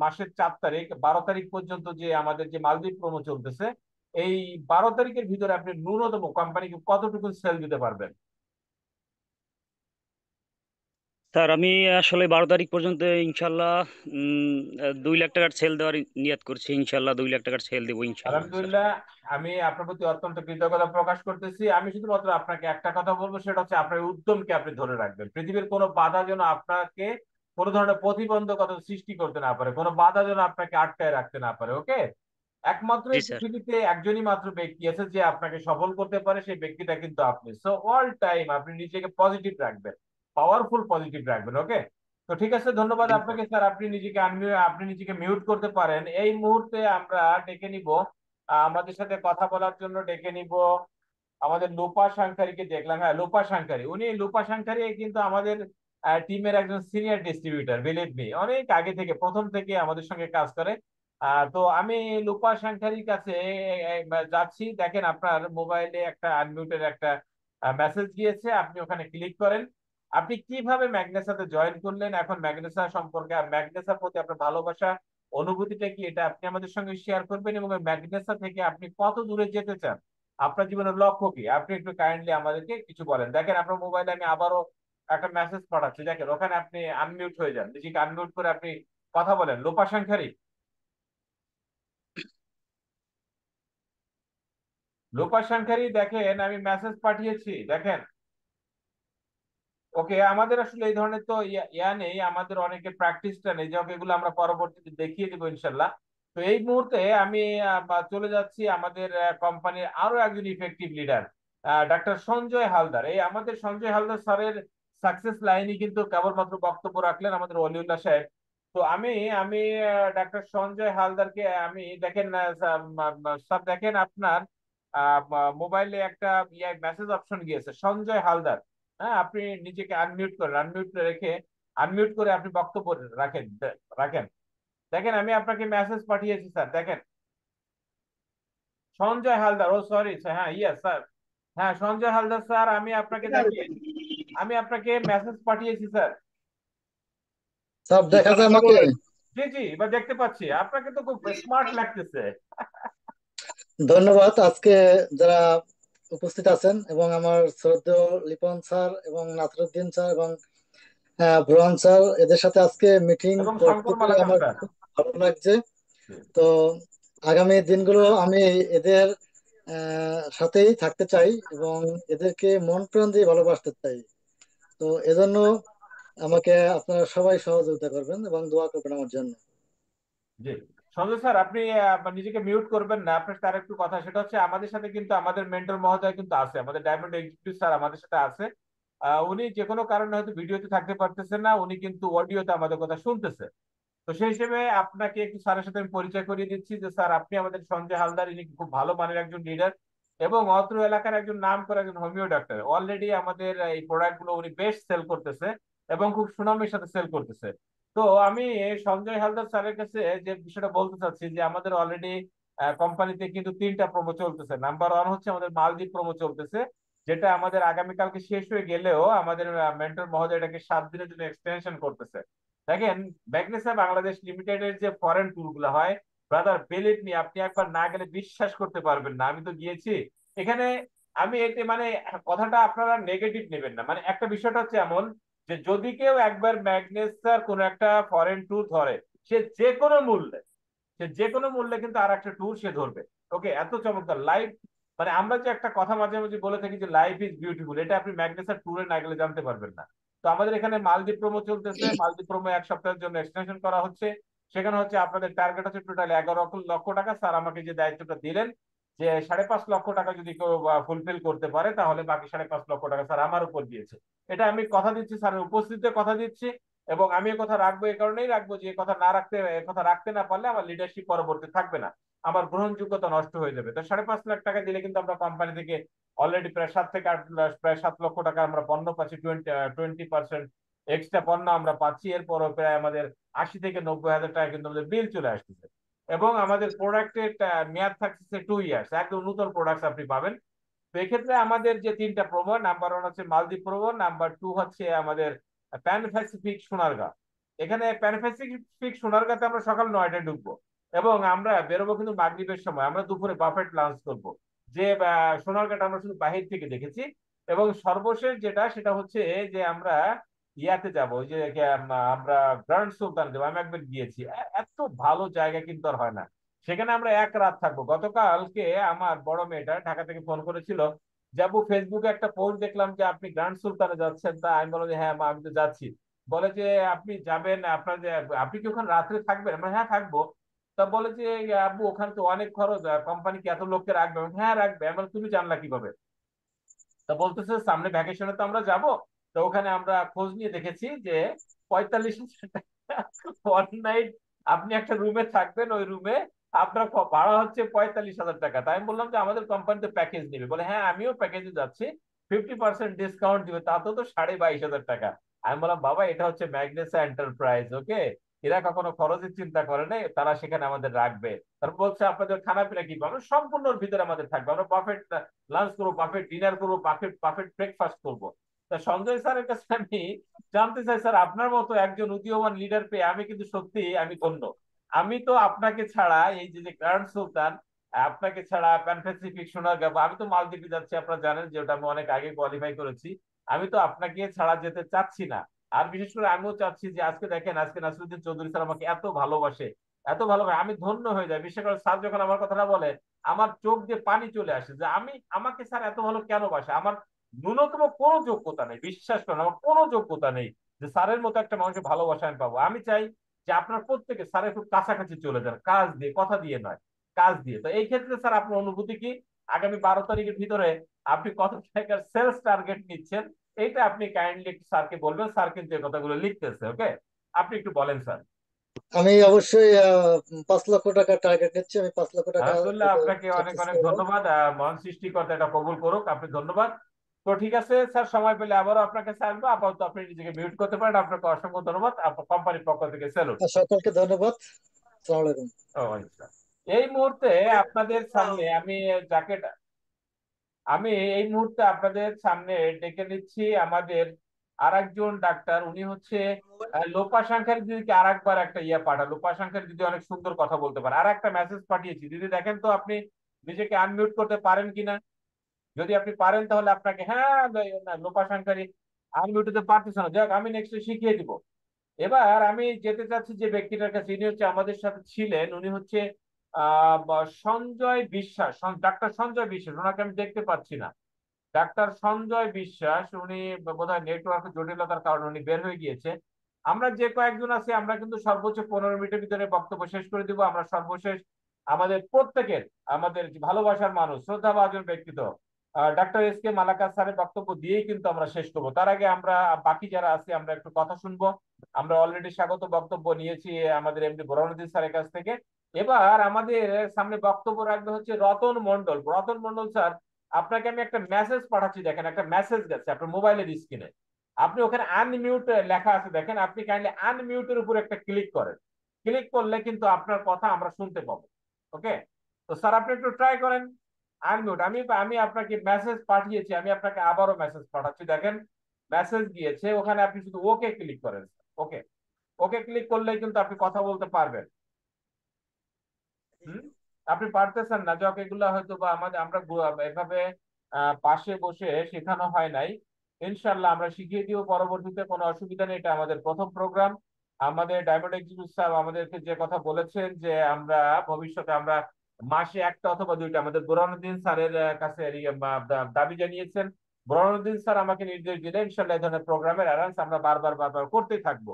[SPEAKER 1] মাসের 4 তারিখ, 12 তারিখ পর্যন্ত যে আমাদের যে মালদ্বীপ প্রোমো চলতেছে, এই 12 তারিখের ভিতরে আপনি ন্যূনতম কোম্পানিকে কতটুকু সেল দিতে পারবেন?
[SPEAKER 5] স্যার আমি আসলে 12 তারিখ পর্যন্ত ইনশাল্লাহ 2 লাখ টাকার সেল দেওয়ার নিয়ত করছি। ইনশাল্লাহ 2 লাখ টাকার সেল দেবো ইনশাল্লাহ স্যার।
[SPEAKER 1] আলহামদুলিল্লাহ, আমি আপনার প্রতি অত্যন্ত কৃতজ্ঞতা প্রকাশ করতেছি। আমি শুধুমাত্র আপনাকে একটা কথা বলবো, সেটা হচ্ছে আপনার উদ্যমকে আপনি ধরে রাখবেন। পৃথিবীর কোনো বাধা যেন আপনাকে কোনো ধরনের প্রতিবন্ধকতা সৃষ্টি করতে না পারে, কোনো বাধা যেন আপনাকে আটকায় রাখতে না পারে, ওকে? একমাত্র
[SPEAKER 5] জি
[SPEAKER 1] এই
[SPEAKER 5] স্যার।
[SPEAKER 1] পৃথিবীতে একজনই মাত্র ব্যক্তি আছে যে আপনাকে সফল করতে পারে, সেই ব্যক্তিটা কিন্তু আপনি। সো অল টাইম আপনি নিজেকে পজিটিভ রাখবেন, পাওয়ারফুল পজিটিভ রাখবেন, ওকে? তো ঠিক আছে, ধন্যবাদ
[SPEAKER 5] জি স্যার।
[SPEAKER 1] আপনাকে স্যার। আপনি নিজেকে মিউট করতে পারেন। এই মুহূর্তে আমরা ডেকে নিব, আমাদের সাথে কথা বলার জন্য ডেকে নিব আমাদের লোপা সাংখারিকে। দেখলাম, হ্যাঁ, লোপা সাংখারি, লোপা সাংখারি কিন্তু আমাদের টিমের একজন সিনিয়র ডিস্ট্রিবিউটর, বিলিভ মি, অনেক আগে থেকে, প্রথম থেকে আমাদের সঙ্গে কাজ করে। তো আমি লোপা সাংখারির কাছে যাচ্ছি। দেখেন আপনার মোবাইলে একটা আনমিউটের একটা মেসেজ গিয়েছে, আপনি ওখানে ক্লিক করেন। আপনি কিভাবে ম্যাগনেসাতে জয়েন করলেন, এখন ম্যাগনেসা সম্পর্কে, ম্যাগনেসার প্রতি আপনার ভালোবাসা, অনুভূতিটা কি, এটা আপনি আমাদের সঙ্গে শেয়ার করবেন। এবং ম্যাগনেসা থেকে আপনি কত দূরে যেতে চান, আপনার জীবনের লক্ষ্য কি, আপনি একটু কাইন্ডলি আমাদেরকে কিছু বলেন। দেখেন আপনার মোবাইলে আমি আবারও একটা মেসেজ পাঠাচ্ছি, দেখেন ওখানে আপনি আনমিউট হয়ে যান, নিজেকে আনমিউট করে আপনি কথা বলেন। লোপা সংখারি, লোপা সংখারি, দেখেন আমি মেসেজ পাঠিয়েছি, দেখেন। ওকে, আমাদের আসলে এই ধরনের তো ইয়া নেই, আমাদের অনেকে প্র্যাকটিসটা নেই, যাক এগুলো আমরা পরবর্তীতে দেখিয়ে দিব ইনশাল্লাহ। তো এই মুহূর্তে আমি চলে যাচ্ছি আমাদের কোম্পানির আরো একজন effective leader, doctor Sanjay Haldar. এই আমাদের সঞ্জয় হালদার স্যারের সাকসেস লাইনই কিন্তু কেবলমাত্র বক্তব্য রাখলেন আমাদের অলিউল্লাহ সাহেব। তো আমি আমি ডাক্তার সঞ্জয় হালদারকে আমি, দেখেন স্যার, দেখেন আপনার মোবাইলে একটা মেসেজ অপশন গিয়েছে, সঞ্জয় হালদার। হ্যাঁ, আপনি নিজেকে আনমিউট করেন, আনমিউট রেখে, আনমিউট করে আপনি বক্তব্য রাখেন, রাখেন। দেখেন আমি আপনাকে মেসেজ পাঠিয়েছি স্যার, দেখেন সঞ্জয় হালদার, ও সরি স্যার, হ্যাঁ ইয়েস স্যার, হ্যাঁ সঞ্জয় হালদার স্যার, আমি আপনাকে দেখেন, আমি আপনাকে মেসেজ পাঠিয়েছি স্যার।
[SPEAKER 6] সব দেখা
[SPEAKER 3] স্যার
[SPEAKER 6] যায়
[SPEAKER 3] কথা
[SPEAKER 6] আমাকে?
[SPEAKER 3] বলেন।
[SPEAKER 1] জি জি, এবার দেখতে পাচ্ছি আপনাকে, তো খুব স্মার্ট লাগতেছে।
[SPEAKER 6] ধন্যবাদ। আজকে যারা উপস্থিত আছেন এবং আমার শ্রদ্ধেয় লিপন স্যার এবং নাসরুদ্দিন স্যার এবং বুরহান স্যার, এদের সাথে আজকে মিটিং
[SPEAKER 1] এবং
[SPEAKER 6] করতে
[SPEAKER 1] শঙ্কর
[SPEAKER 6] পেরে
[SPEAKER 1] মালাকার
[SPEAKER 6] আমার
[SPEAKER 1] স্যার।
[SPEAKER 6] খুব ভালো লাগছে। তো আগামী দিনগুলো আমি এদের সাথেই থাকতে চাই এবং এদেরকে মন প্রাণ দিয়ে ভালোবাসতে চাই। তো এজন্য আমাকে আপনারা সবাই সহযোগিতা করবেন এবং দোয়া করবেন আমার জন্য।
[SPEAKER 1] জি, সঞ্জয় স্যার, আপনি নিজেকে মিউট করবেন না, আপনার তার একটু কথা, সেটা হচ্ছে আমাদের সাথে কিন্তু আমাদের মেন্টর মহোদয় কিন্তু আছে, আমাদের ডায়মন্ড এক্সিকিউটিভ স্যার আমাদের সাথে আছে। উনি যে কোনো কারণে হয়তো ভিডিওতে থাকতে পারতেছেন না, উনি কিন্তু অডিওতে আমাদের কথা শুনতেছে। তো সেই হিসেবে আপনাকে একটু স্যারের সাথে আমি পরিচয় করিয়ে দিচ্ছি যে স্যার, আপনি আমাদের সঞ্জয় হালদার, ইনি খুব ভালো মানের একজন লিডার এবং অত্র এলাকার একজন নাম করা একজন হোমিও ডাক্তার। অলরেডি আমাদের এই প্রোডাক্ট গুলো উনি বেশ সেল করতেছে এবং খুব সুনামের সাথে সেল করতেছে। তো আমি সঞ্জয় হালদার স্যারের কাছে যে বিষয়টা বলতে চাচ্ছি, যে আমাদের অলরেডি কোম্পানিতে কিন্তু 3টা প্রোমো চলতেছে। নাম্বার 1 হচ্ছে আমাদের মালদ্বীপ প্রোমো চলতেছে, যেটা আমাদের আগামীকালকে শেষ হয়ে গেলেও আমাদের মেন্টর মহোদয় এটাকে 7 দিনের জন্য এক্সটেনশন করতেছে। দেখেন, ম্যাগনেসা বাংলাদেশ লিমিটেডের যে ফরেন ট্যুর গুলো হয়, ব্রাদার বিলিভ মি, আপনি একবার না গেলে বিশ্বাস করতে পারবেন না। আমি তো গিয়েছি এখানে। আমি এতে মানে কথাটা আপনারা নেগেটিভ নেবেন না, মানে একটা বিষয়টা হচ্ছে এমন, যে যদি কেউ একবার ম্যাগনেসার কোন একটা ফরেন ট্যুর ধরে, সে যে কোনো মূল্যে, কিন্তু আর একটা ট্যুর সে ধরবে। ওকে, এত চমৎকার লাইভ মানে আমরা যে একটা কথা মাঝে মাঝে বলে থাকি যে লাইফ ইজ বিউটিফুল, এটা আপনি ম্যাগনেসার ট্যুরে না গেলে জানতে পারবেন না। তো আমাদের এখানে মালদ্বীপ প্রোমো চলতেছে, মালদ্বীপ প্রোমো 1 সপ্তাহের জন্য এক্সটেনশন করা হচ্ছে। সেখানে হচ্ছে আপনাদের টার্গেট হচ্ছে টোটাল 11 লক্ষ টাকা। স্যার আমাকে যে দায়িত্বটা দিলেন যে 5.5 লক্ষ টাকা যদি কেউ ফুলফিল করতে পারে তাহলে বাকি 5.5 লক্ষ টাকা স্যার আমার উপর দিয়েছে। এটা আমি কথা দিচ্ছি, স্যারের উপস্থিতিতে কথা দিচ্ছি। এবং আমি এ কথা রাখবো, এই কারণেই রাখবো যে এ কথা রাখতে না পারলে আমার লিডারশিপ পরবর্তী থাকবে না, আমার গ্রহণযোগ্যতা নষ্ট হয়ে যাবে। তো 5.5 লাখ টাকা দিলে কিন্তু আমরা কোম্পানি থেকে অলরেডি প্রায় 7 থেকে 8 প্রায় 7 লক্ষ টাকা আমরা পণ্য পাচ্ছি, 20% এক্সট্রা পণ্য আমরা পাচ্ছি। এরপরও প্রায় আমাদের 80 থেকে 90 হাজার টাকা কিন্তু আমাদের বিল চলে আসতেছে। এবং আমাদের প্রোডাক্টের মেয়াদ থাকছে 2 ইয়ার্স, একদম নতুন প্রোডাক্ট আপনি পাবেন। তো এক্ষেত্রে আমাদের যে 3টা প্রোমো, নাম্বার 1 হচ্ছে মালদ্বীপ প্রোমো, নাম্বার 2 হচ্ছে আমাদের প্যান প্যাসিফিক সোনারগাঁ। এখানে প্যান প্যাসিফিক সোনারগাঁতে আমরা সকাল 9টায় ঢুকবো এবং আমরা বেরোবো কিন্তু মাগরিবের সময়। আমরা দুপুরে বাফেট লাঞ্চ করবো। যে সোনারগাঁটা আমরা শুধু বাহির থেকে দেখেছি। এবং সর্বশেষ যেটা সেটা হচ্ছে যে আমরা ইয়াতে যাব, ওই যে আমরা গ্র্যান্ড সুলতান দেবো। আমি একবার গিয়েছি, এত ভালো জায়গা কিন্তু আর হয় না। সেখানে আমরা 1 রাত থাকবো। গতকালকে আমার বড় মেয়েটা ঢাকা থেকে ফোন করেছিল, যাবো ফেসবুকে একটা পোস্ট দেখলাম যে আপনি গ্র্যান্ড সুলতানে যাচ্ছেন। তা আমি বললাম যে হ্যাঁ মা, আমি তো যাচ্ছি। বলে যে আপনি যাবেন, আপনার যে আপনি কি ওখানে রাত্রে থাকবেন? আমরা হ্যাঁ থাকবো। তা বলে যে আব্বু ওখানে তো অনেক খরচ, কোম্পানি কি এত লোককে রাখবে? আমি বললাম, হ্যাঁ রাখবে। আমি বললাম, তুমি জানলা কিভাবে? তা বলতেছে সামনে ভ্যাকেশনে তো আমরা যাব। তো ওখানে আমরা খোঁজ নিয়ে দেখেছি যে 45,000 টাকা ওয়ান নাইট আপনি একটা রুমে থাকবেন, ওই রুমে আপনার ভাড়া হচ্ছে 45,000 টাকা। তাই আমি বললাম যে আমাদের কোম্পানিতে প্যাকেজ নেবে। বলে হ্যাঁ আমিও প্যাকেজে যাচ্ছি, 50% ডিসকাউন্ট দিবে, তাতেও তো 22,500 টাকা। আমি বললাম বাবা এটা হচ্ছে ম্যাগনেসা এন্টারপ্রাইজ, ওকে, এরা কখনো খরচের চিন্তা করে নাই, তারা সেখানে আমাদের রাখবে। তারপর বলছে আপনাদের খানা পিনা কি পাবো, সম্পূর্ণ ওর ভিতরে আমাদের থাকবে, আমরা বাফেট লাঞ্চ করবো, বাফেট ডিনার করবো, বাফেট বাফেট ব্রেকফাস্ট করবো। তা সঞ্জয় স্যারের কাছে আমি জানতে চাই, স্যার আপনার মতো একজন উদীয়মান লিডার পেয়ে আমি কিন্তু সত্যি আমি ধন্য। আমি তো আপনাকে ছাড়া এই যে যে গ্র্যান্ড সুলতান, আপনাকে ছাড়া প্যান প্যাসিফিক সোনারগাঁ, আমি তো মালদ্বীপে যাচ্ছি, আপনারা জানেন যে ওটা আমি অনেক আগে কোয়ালিফাই করেছি। আমি তো আপনাকে ছাড়া যেতে চাচ্ছি না। আর বিশেষ করে আমিও চাচ্ছি যে আজকে দেখেন, আজকে নাসিরুদ্দিন চৌধুরী স্যার আমাকে এত ভালোবাসে, এত ভালোবাসে, আমি ধন্য হয়ে যাই। বিশেষ করে স্যার যখন আমার কথাটা বলে আমার চোখ দিয়ে পানি চলে আসে যে আমাকে স্যার এত ভালো কেন বাসে। আমার ন্যূনতম কোনো যোগ্যতা নেই, বিশ্বাস করেন আমার কোনো যোগ্যতা নেই যে স্যারের মতো একটা মানুষকে ভালোবাসা আমি পাবো। আমি চাই যে আপনার প্রত্যেকে স্যারের খুব কাছাকাছি চলে যান, কাজ দিয়ে, কথা দিয়ে নয়, কাজ দিয়ে। তো এই ক্ষেত্রে স্যার আপনার অনুভূতি কি? আগামী 12 তারিখের ভিতরে আপনি কত টাকার সেলস টার্গেট নিচ্ছেন, এইটা আপনি কাইন্ডলি একটু স্যারকে বলবেন। স্যার কিন্তু এই কথাগুলো লিখতেছে, ওকে, আপনি একটু বলেন স্যার।
[SPEAKER 6] আমি অবশ্যই 5 লক্ষ টাকা টার্গেট নিচ্ছি। আমি 5 লক্ষ টাকা
[SPEAKER 1] আলহামদুলিল্লাহ,
[SPEAKER 6] দিতে
[SPEAKER 1] আপনাকে অনেক
[SPEAKER 6] সাকসেস
[SPEAKER 1] অনেক
[SPEAKER 6] করবো।
[SPEAKER 1] ধন্যবাদ। মহান সৃষ্টিকর্তা এটা কবুল করুক, আপনি ধন্যবাদ। তো ঠিক আছে স্যার, সময় পেলে আবারও আপনার কাছে আসবো। আপাতত আপনি নিজেকে মিউট করতে পারেন। আপনাকে অসংখ্য ধন্যবাদ, আপনার কোম্পানির পক্ষ থেকে স্যালুট।
[SPEAKER 6] আর সকলকে ধন্যবাদ। আসসালামু আলাইকুম।
[SPEAKER 1] আচ্ছা। এই মুহূর্তে আপনাদের সামনে যাকে আমি এই মুহূর্তে আপনাদের সামনে ডেকে নিচ্ছি আমাদের আরেকজন ডাক্তার। উনি হচ্ছে লোপা সংখ্যার দিদিকে আরেকবার একটা পাঠা। লোপা সংখ্যার দিদি অনেক সুন্দর কথা বলতে পারে, আর একটা মেসেজ পাঠিয়েছি। দিদি দেখেন তো আপনি নিজেকে আনমিউট করতে পারেন কিনা। যদি আপনি পারেন তাহলে আপনাকে, হ্যাঁ না, লোপা সংখ্যারই আনমিউট হতে পারতেছে না। যাক, আমি নেক্সট শিখিয়ে দিব। এবার আমি যেতে চাচ্ছি যে ব্যক্তিটার কাছে। ইনি হচ্ছে আমাদের সাথে ছিলেন, উনি হচ্ছে সঞ্জয় বিশ্বাস, ডাক্তার সঞ্জয় বিশ্বাস। ওনাকে আমি দেখতে পাচ্ছি না। ডাক্তার সঞ্জয় বিশ্বাস, উনি বোধহয় নেটওয়ার্ক জটিলতার কারণে উনি বের হয়ে গিয়েছে। আমরা যে কয়েকজন আছি আমরা কিন্তু সর্বোচ্চ 15 মিনিটের ভিতরে বক্তব্য শেষ করে দিব। আমরা সর্বশেষ আমাদের প্রত্যেকের, আমাদের ভালোবাসার মানুষ, শ্রদ্ধাভাজন ব্যক্তিত্ব ডাক্তার এস কে মালাকার স্যারের বক্তব্য দিয়েই কিন্তু আমরা শেষ করবো। তার আগে আমরা বাকি যারা আছি আমরা একটু কথা শুনবো। আমরা অলরেডি স্বাগত বক্তব্য নিয়েছি আমাদের এমডি বোরহানুদ্দিন স্যারের কাছ থেকে। এবার আমাদের সামনে বক্তব্য রাখবে হচ্ছে রতন মন্ডল। রতন মন্ডল স্যার, আপনাকে আমি একটা মেসেজ পাঠাচ্ছি, দেখেন একটা মেসেজ গেছে আপনার মোবাইলের স্ক্রিনে। আপনি ওখানে আনমিউট লেখা আছে, দেখেন। আপনি কাইন্ডলি আনমিউটের উপর একটা ক্লিক করেন। ক্লিক করলে কিন্তু আপনার কথা আমরা শুনতে পাবো। ওকে, তো স্যার আপনি একটু ট্রাই করেন আনমিউট। আমি আমি আপনাকে মেসেজ পাঠিয়েছি, আমি আপনাকে আবারও মেসেজ পাঠাচ্ছি, দেখেন মেসেজ গিয়েছে। ওখানে আপনি শুধু ওকে ক্লিক করেন। ওকে, ওকে ক্লিক করলেই কিন্তু আপনি কথা বলতে পারবেন। হুম, আপনি পারতেছেন না, যাক এগুলা হয়তো বা আমরা এভাবে পাশে বসে শেখানো হয় নাই। ইনশাল্লাহ আমরা শিখিয়ে দিব পরবর্তীতে, কোনো অসুবিধা নেই। এটা আমাদের প্রথম প্রোগ্রাম। আমাদের ডায়মন্ড এক্সিকিউটিভ স্যার আমাদেরকে যে কথা বলেছেন যে আমরা ভবিষ্যতে আমরা মাসে একটা অথবা দুইটা আমাদের বুরহানুদ্দিন স্যারের কাছে দাবি জানিয়েছেন। বুরহানুদ্দিন স্যার আমাকে নির্দেশ দিলে ইনশাল্লাহ এই ধরনের প্রোগ্রামের অ্যারেঞ্জ আমরা বারবার বারবার করতেই থাকবো।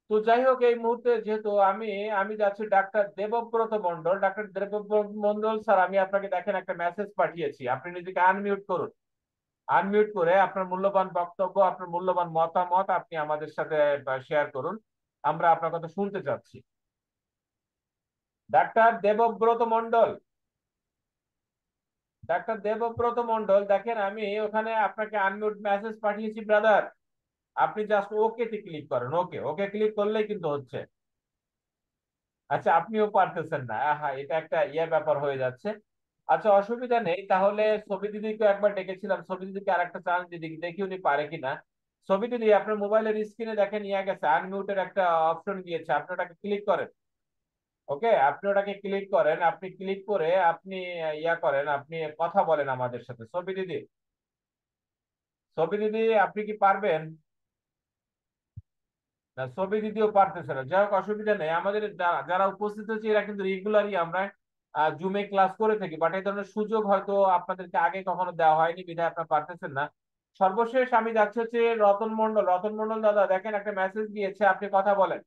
[SPEAKER 1] তো যাই হোক, এই মুহূর্তে যেহেতু আমি আমি যাচ্ছি doctor Debabrata Mondal. Doctor Debabrata Mondal sir, আমি আপনাকে দেখেন একটা মেসেজ পাঠিয়েছি, আপনি নিজেকে আনমিউট করুন। আনমিউট করে আপনার মূল্যবান বক্তব্য, আপনার মূল্যবান মতামত আপনি আমাদের সাথে শেয়ার করুন। আমরা আপনার কথা শুনতে চাচ্ছি। ডাক্তার দেবব্রত মন্ডল, ডাক্তার দেবব্রত মন্ডল, দেখেন আমি ওখানে আপনাকে আনমিউট মেসেজ পাঠিয়েছি ব্রাদার। আপনি জাস্ট ওকে তে ক্লিক করেন। ওকে ওকে ক্লিক করলেই কিন্তু হচ্ছে। আচ্ছা, আপনিও পারতেছেন না? হ্যাঁ, এটা একটা ব্যাপার হয়ে যাচ্ছে। আচ্ছা, অসুবিধা নেই। তাহলে ছবি দিদিকে একবার ডেকেছিলাম, ছবি দিদিকে আর একটা চান্স দিদি, দেখি উনি পারে কিনা। ছবি দিদি, আপনার মোবাইলের স্ক্রিনে দেখেন গেছে আনমিউটের একটা অপশন দিয়েছে, আপনি ওটাকে ক্লিক করেন। ওকে, আপনি ওটাকে ক্লিক করেন। আপনি ক্লিক করে আপনি করেন, আপনি কথা বলেন আমাদের সাথে। ছবি দিদি, ছবি দিদি, আপনি কি পারবেন? না, ছবি দিদিও পারতেছে না। যাই হোক, অসুবিধা নেই। আমাদের যারা উপস্থিত হচ্ছে এরা কিন্তু রেগুলারই আমরা জুমে ক্লাস করে থাকি, বাট এই ধরনের সুযোগ হয়তো আপনাদেরকে আগে কখনো দেওয়া হয়নি, বিধায় আপনারা পারতেছেন না। সর্বশেষ আমি যাচ্ছি হচ্ছে রতন মন্ডল। রতন মন্ডল দাদা, দেখেন একটা মেসেজ দিয়েছে, আপনি কথা বলেন।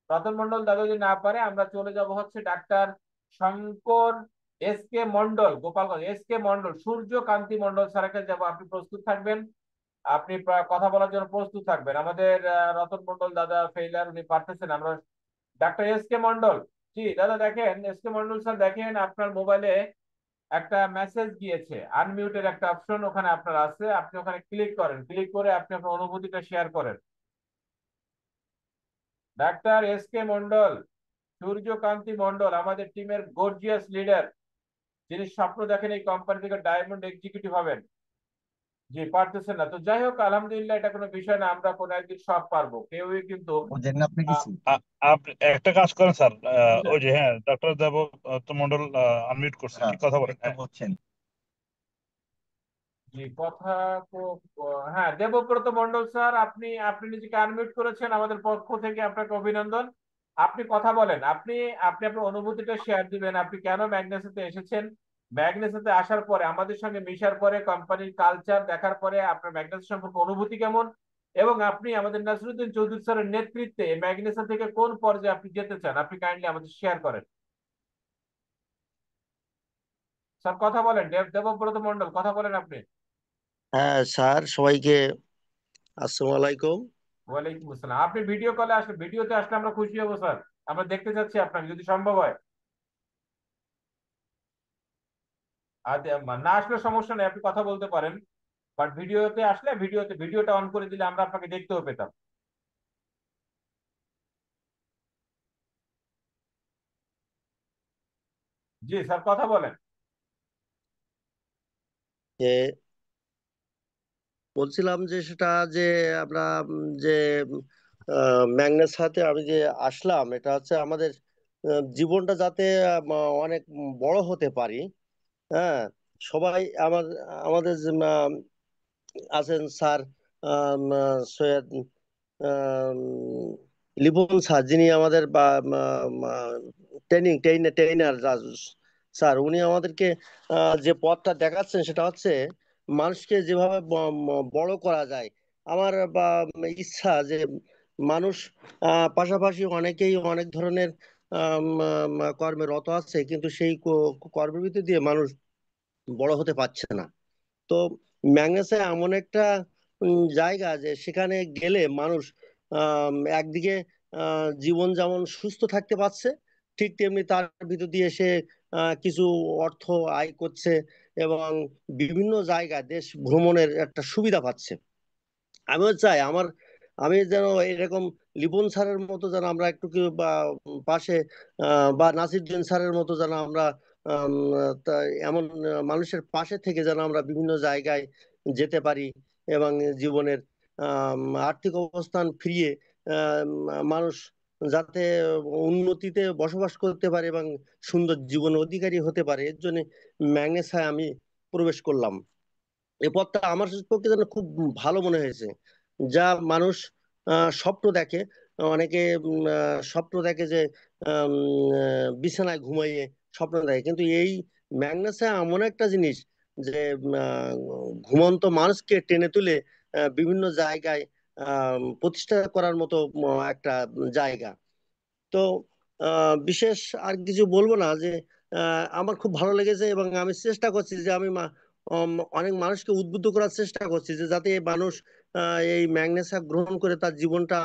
[SPEAKER 1] রতন মন্ডল দাদা যদি না পারে, আমরা চলে যাব হচ্ছে ডাক্তার Shankar S K Mondal, Gopalganj. S K Mondal, Suryakanti Mondal স্যারের কাছে যাবো। আপনি প্রস্তুত থাকবেন, আপনি কথা বলার জন্য প্রস্তুত থাকবেন। আমাদের রতন মন্ডল দাদা ফেইলার, উনি পারতেছেন। আমরা ডাক্তার এস কে মন্ডল। জি দাদা, দেখেন এস কে মন্ডল স্যার, দেখেন আপনার মোবাইলে একটা মেসেজ গিয়েছে, আনমিউটের একটা অপশন ওখানে আপনার আছে, আপনি ওখানে ক্লিক করেন। ক্লিক করে আপনি আপনার অনুভূতিটা শেয়ার করেন। ডাক্তার এস কে মন্ডল, সূর্যকান্তি মন্ডল, আমাদের টিমের গর্জিয়াস লিডার, যিনি স্বপ্ন দেখেন এই কোম্পানি থেকে ডায়মন্ড এক্সিকিউটিভ হবেন। জি, পারতেছেন না তো যাই হোক, আলহামদুলিল্লাহ, এটা কোনো বিষয় না, আমরা কোনো একদিন সব পারবো, কেউই কিন্তু আহ,
[SPEAKER 3] আপনি একটা কাজ করেন স্যার,
[SPEAKER 1] বুঝলেন?
[SPEAKER 3] ওই যে হ্যাঁ ডক্টর দেব মন্ডল আনমিউট করছেন, কি কথা বলেন? হ্যাঁ
[SPEAKER 1] জি, কথা হ্যাঁ, দেবব্রত মন্ডল স্যার, আপনি আপনি নিজেকে আনমিউট করেছেন, আমাদের পক্ষ থেকে আপনাকে অভিনন্দন। আপনি কথা বলেন। আপনি আপনি আপনার অনুভূতিটা শেয়ার দিবেন, আপনি কেন ম্যাগনেসিতে এসেছেন, ম্যাগনেসিতে আসার পরে, আমাদের সঙ্গে মিশার পরে, কোম্পানির কালচার দেখার পরে আপনার ম্যাগনেস সম্পর্কে অনুভূতি কেমন, এবং আপনি আমাদের নাসিরুদ্দিন চৌধুরী স্যারের নেতৃত্বে ম্যাগনেসা থেকে কোন পর্যায়ে আপনি যেতে চান, আপনি কাইন্ডলি আমাদের শেয়ার করেন। স্যার কথা বলেন। দেবব্রত মন্ডল, কথা বলেন আপনি।
[SPEAKER 7] হ্যাঁ স্যার, সবাইকে আসসালামু আলাইকুম।
[SPEAKER 1] ওয়ালাইকুম আসসালাম। আপনি ভিডিও কলে আসলে, ভিডিওতে আসলে আমরা খুশি হবো স্যার। আমরা দেখতে চাচ্ছি আপনাকে, যদি সম্ভব হয়। আর না আসলে সমস্যা নেই, আপনি কথা বলতে পারেন, বাট ভিডিওতে আসলে ভিডিওটা অন করে দিলে আমরা আপনাকে দেখতেও পেতাম। জি স্যার, কথা বলেন।
[SPEAKER 7] যে বলছিলাম যে সেটা যে আমরা যে ম্যাগনেস হাতে আমি যে আসলাম, এটা হচ্ছে আমাদের জীবনটা যাতে অনেক বড় হতে পারি। হ্যাঁ, সবাই আমাদের যে, আছেন স্যার, সৈয়দ আম, লিপন স্যার, যিনি আমাদের বা ট্রেনার স্যার, উনি আমাদেরকে যে পথটা দেখাচ্ছেন সেটা হচ্ছে মানুষকে যেভাবে বড় করা যায়। আমার বা ইচ্ছা যে মানুষ পাশাপাশি অনেকেই অনেক ধরনের কর্মে রত আছে, কিন্তু সেই কর্মের ভিতর দিয়ে মানুষ বড় হতে পারছে না। তো ম্যাগনেসে এমন একটা জায়গা যে সেখানে গেলে মানুষ একদিকে জীবন যেমন সুস্থ থাকতে পারছে, ঠিক তেমনি তার ভিতর দিয়ে সে কিছু অর্থ আয় করছে এবং বিভিন্ন জায়গায় দেশ ভ্রমণের একটা সুবিধা পাচ্ছে। আমিও চাই আমি যেন এরকম লিপন স্যারের মতো যেন আমরা একটু বা পাশে বা নাসিরুদ্দিন স্যারের মতো যেন আমরা আম, তা এমন মানুষের পাশে থেকে যেন আমরা বিভিন্ন জায়গায় যেতে পারি এবং জীবনের আর্থিক অবস্থান ফিরিয়ে আম, মানুষ যাতে উন্নতিতে বসবাস করতে পারে এবং সুন্দর জীবন অধিকারী হতে পারে, এর জন্য ম্যাগনেসায় আমি প্রবেশ করলাম। এই পথটা আমার পক্ষে যেন খুব ভালো মনে হয়েছে। যা মানুষ স্বপ্ন দেখে, অনেকে স্বপ্ন দেখে যে বিছানায় ঘুমাইয়ে স্বপ্ন দেখে, কিন্তু এই ম্যাগনেসিয়াম এমন একটা জিনিস যে ঘুমন্ত মানুষকে টেনে তুলে বিভিন্ন জায়গায় প্রতিষ্ঠা করার মতো একটা জায়গা। তো বিশেষ আর কিছু বলবো না, যে আমার খুব ভালো লেগেছে এবং আমি চেষ্টা করছি যে আমি অনেক মানুষকে উদ্বুদ্ধ করার চেষ্টা করছি যে যাতে এই মানুষ এই ম্যাগনেসিয়াম গ্রহণ করে তার জীবনটা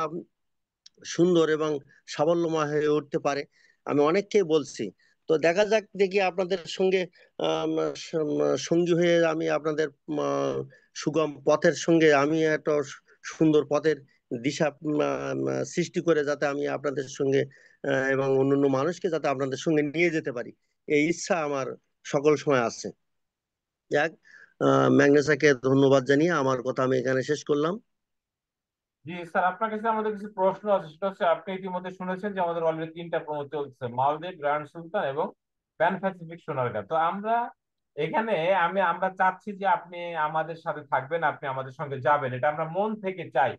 [SPEAKER 7] সুন্দর এবং সাফল্যময় হয়ে উঠতে পারে। আমি অনেককে বলছি। তো দেখা যাক, দেখি আপনাদের সঙ্গে সঙ্গী হয়ে আমি আপনাদের সুগম পথের সঙ্গে আমি একটা সুন্দর পথের দিশা সৃষ্টি করে যাতে আমি আপনাদের সঙ্গে এবং অন্যান্য মানুষকে যাতে আপনাদের সঙ্গে নিয়ে যেতে পারি, এই ইচ্ছা আমার সকল সময় আছে। যাক, ম্যাগনেসাকে ধন্যবাদ জানিয়ে আমার কথা আমি এখানে শেষ করলাম।
[SPEAKER 1] জি স্যার, আপনার কাছে আমাদের কিছু প্রশ্ন আছে। সেটা হচ্ছে, আপনি ইতিমধ্যে শুনেছেন যে আমাদের অলরেডি 3টা প্রোমো চলছে, মালদ্বীপ, গ্র্যান্ড সুলতান এবং প্যান প্যাসিফিক সোনারগাঁ। তো আমরা এখানে আমরা চাচ্ছি যে আপনি আমাদের সাথে থাকবেন, আপনি আমাদের সঙ্গে যাবেন, এটা আমরা মন থেকে চাই।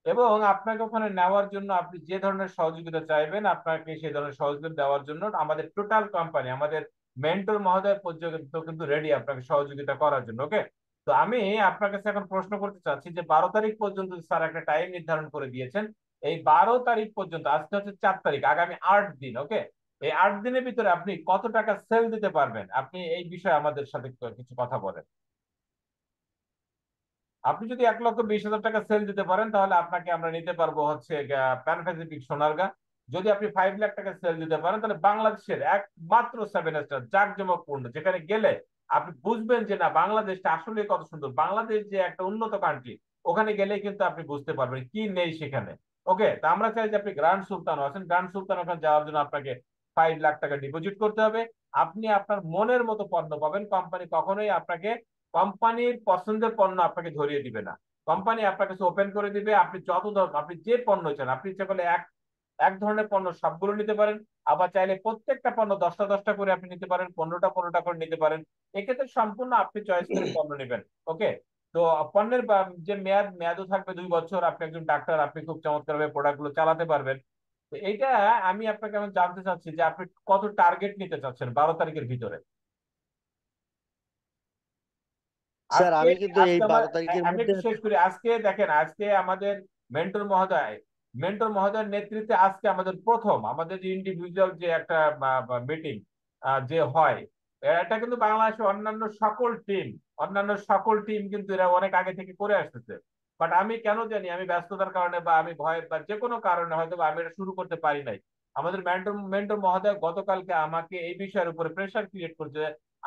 [SPEAKER 1] এবং আপনাকে ওখানে নেওয়ার জন্য আপনি যে ধরনের সহযোগিতা চাইবেন, আপনাকে সেই ধরনের সহযোগিতা দেওয়ার জন্য আমাদের টোটাল কোম্পানি, আমাদের মেন্টর মহোদয় পর্যন্ত কিন্তু রেডি আপনাকে সহযোগিতা করার জন্য। ওকে, তো আমি আপনার কাছে এখন প্রশ্ন করতে চাচ্ছি যে 12 তারিখ পর্যন্ত স্যার একটা টাইম নির্ধারণ করে দিয়েছেন। এই 12 তারিখ পর্যন্ত, আজকে হচ্ছে 4 তারিখ, আগামী 8 দিন। ওকে, এই 8 দিনের ভিতরে আপনি কত টাকা সেল দিতে পারবেন, আপনি এই বিষয়ে আমাদের সাথে কিছু কথা বলেন। আপনি যদি 1,20,000 টাকা সেল দিতে পারেন তাহলে আপনাকে আমরা নিতে পারবো হচ্ছে প্যান প্যাসিফিক সোনারগাঁ। যদি আপনি 5 লাখ টাকা সেল দিতে পারেন তাহলে বাংলাদেশের একমাত্র 7 স্টার জাঁকজমকপূর্ণ, যেখানে গেলে আপনি বুঝবেন যে না, বাংলাদেশটা আসলে কত সুন্দর, বাংলাদেশ যে একটা উন্নত কান্ট্রি। ওখানে গেলেই কিন্তু আপনি বুঝতে পারবেন কি নেই সেখানে। ওকে, তা আমরা চাই যে আপনি গ্র্যান্ড সুলতান আছেন, গ্র্যান্ড সুলতান ওখানে যাওয়ার জন্য আপনাকে 5 লাখ টাকা ডিপোজিট করতে হবে। আপনি আপনার মনের মতো পণ্য পাবেন। কোম্পানি কখনোই আপনাকে কোম্পানির পছন্দের পণ্য আপনাকে ধরিয়ে দিবে না। কোম্পানি আপনার কাছে ওপেন করে দিবে, আপনি আপনি যে পণ্য চান, আপনি ইচ্ছা করলে এক এক ধরনের পণ্য সবগুলো নিতে পারেন। আবার চাইলে প্রত্যেকটা পণ্য 10টা করে আপনি নিতে পারেন, 15টা করে নিতে পারেন। এক্ষেত্রে সম্পূর্ণ আপনি চয়েস করে পণ্য নেবেন। ওকে, তো পণ্যের যে মেয়াদও থাকবে 2 বছর। আপনি একজন ডাক্তার, আপনি খুব চমৎকার ভাবে প্রোডাক্ট গুলো চালাতে পারবেন। তো এইটা আমি আপনাকে এখন জানতে চাচ্ছি যে আপনি কত টার্গেট নিতে চাচ্ছেন 12 তারিখের ভিতরে।
[SPEAKER 7] স্যার,
[SPEAKER 1] আজকে
[SPEAKER 7] আমি কিন্তু এই
[SPEAKER 1] আজকে আমার
[SPEAKER 7] 12 তারিখের
[SPEAKER 1] আমি
[SPEAKER 7] মধ্যে
[SPEAKER 1] একটু শেষ করি। আজকে দেখেন, আজকে আমাদের মেন্টর মহোদয় মেন্টর মহোদয়ের নেতৃত্বে আজকে আমাদের প্রথম, আমাদের যে ইন্ডিভিজুয়াল যে একটা মিটিং যে হয়, এটা কিন্তু বাংলাদেশের অন্যান্য সকল টিম কিন্তু এরা অনেক আগে থেকে করে আসতেছে। বাট আমি কেন জানি, আমি ব্যস্ততার কারণে বা আমি ভয় বা যে কোনো কারণে হয়তো আমি এটা শুরু করতে পারি নাই। আমাদের মেন্টর মেন্টর মহোদয় গতকালকে আমাকে এই বিষয়ের উপরে প্রেশার ক্রিয়েট করছে।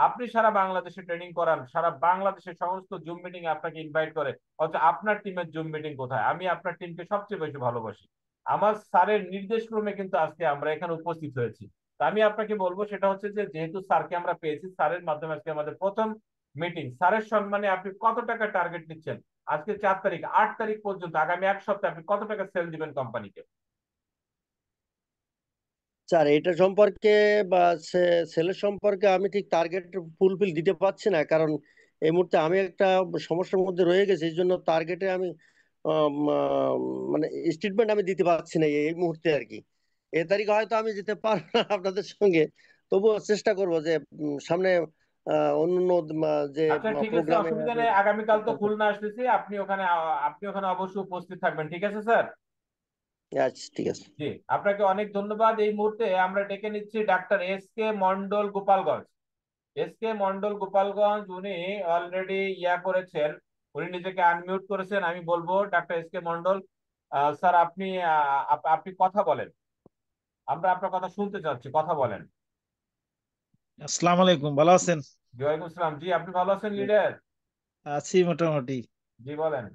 [SPEAKER 1] আপনি সারা বাংলাদেশে ট্রেনিং করান, সারা বাংলাদেশের সমস্ত জুম মিটিং আপনাকে ইনভাইট করে, অথচ আপনার টিমের জুম মিটিং কোথায়? আমি আপনার টিমকে সবচেয়ে বেশি ভালোবাসি। আমার স্যারের নির্দেশ ক্রমে কিন্তু আজকে আমরা এখানে উপস্থিত হয়েছি। তা আমি আপনাকে বলবো সেটা হচ্ছে যে, যেহেতু স্যারকে আমরা পেয়েছি, স্যারের মাধ্যমে আজকে আমাদের প্রথম মিটিং, স্যারের সম্মানে আপনি কত টাকা টার্গেট নিচ্ছেন? আজকে 4 তারিখ, 8 তারিখ পর্যন্ত আগামী এক সপ্তাহে আপনি কত টাকা সেল দিবেন কোম্পানিকে?
[SPEAKER 7] স্যার, এটা সম্পর্কে বা সেলের সম্পর্কে আমি ঠিক টার্গেট ফুলফিল দিতে পারছি না, কারণ এই মুহূর্তে আমি একটা সমস্যার মধ্যে রয়ে গেছি। এই জন্য টার্গেটে আমি মানে স্টেটমেন্ট আমি দিতে পারছি না এই মুহূর্তে আর কি। এ তারিখে হয়তো আমি যেতে পারবো না আপনাদের সঙ্গে, তবুও চেষ্টা করব যে সামনে অন্য যে
[SPEAKER 1] আচ্ছা ঠিক আছে,
[SPEAKER 7] প্রোগ্রামে
[SPEAKER 1] অসুবিধা
[SPEAKER 7] আমি।
[SPEAKER 1] নেই। আগামীকাল তো খুলনা আসতেছি, আপনি ওখানে অবশ্যই উপস্থিত থাকবেন, ঠিক আছে স্যার?
[SPEAKER 7] আচ্ছা, ঠিক আছে।
[SPEAKER 1] জি, আপনাকে অনেক ধন্যবাদ। এই মুহূর্তে আমরা ডেকে নিচ্ছি doctor S K Mondal Gopalganj. S K Mondal Gopalganj, উনি অলরেডি করেছেন, উনি নিজেকে আনমিউট করেছেন। আমি বলবো doctor S K Mondal, sir আপনি আপনি কথা বলেন, আমরা আপনার কথা শুনতে চাচ্ছি, কথা বলেন।
[SPEAKER 8] আসসালামু আলাইকুম, ভালো আছেন?
[SPEAKER 1] জি, ওয়ালাইকুম আসসালাম। জি, আপনি ভালো আছেন লিডার?
[SPEAKER 8] আছি মোটামুটি।
[SPEAKER 1] জি বলেন।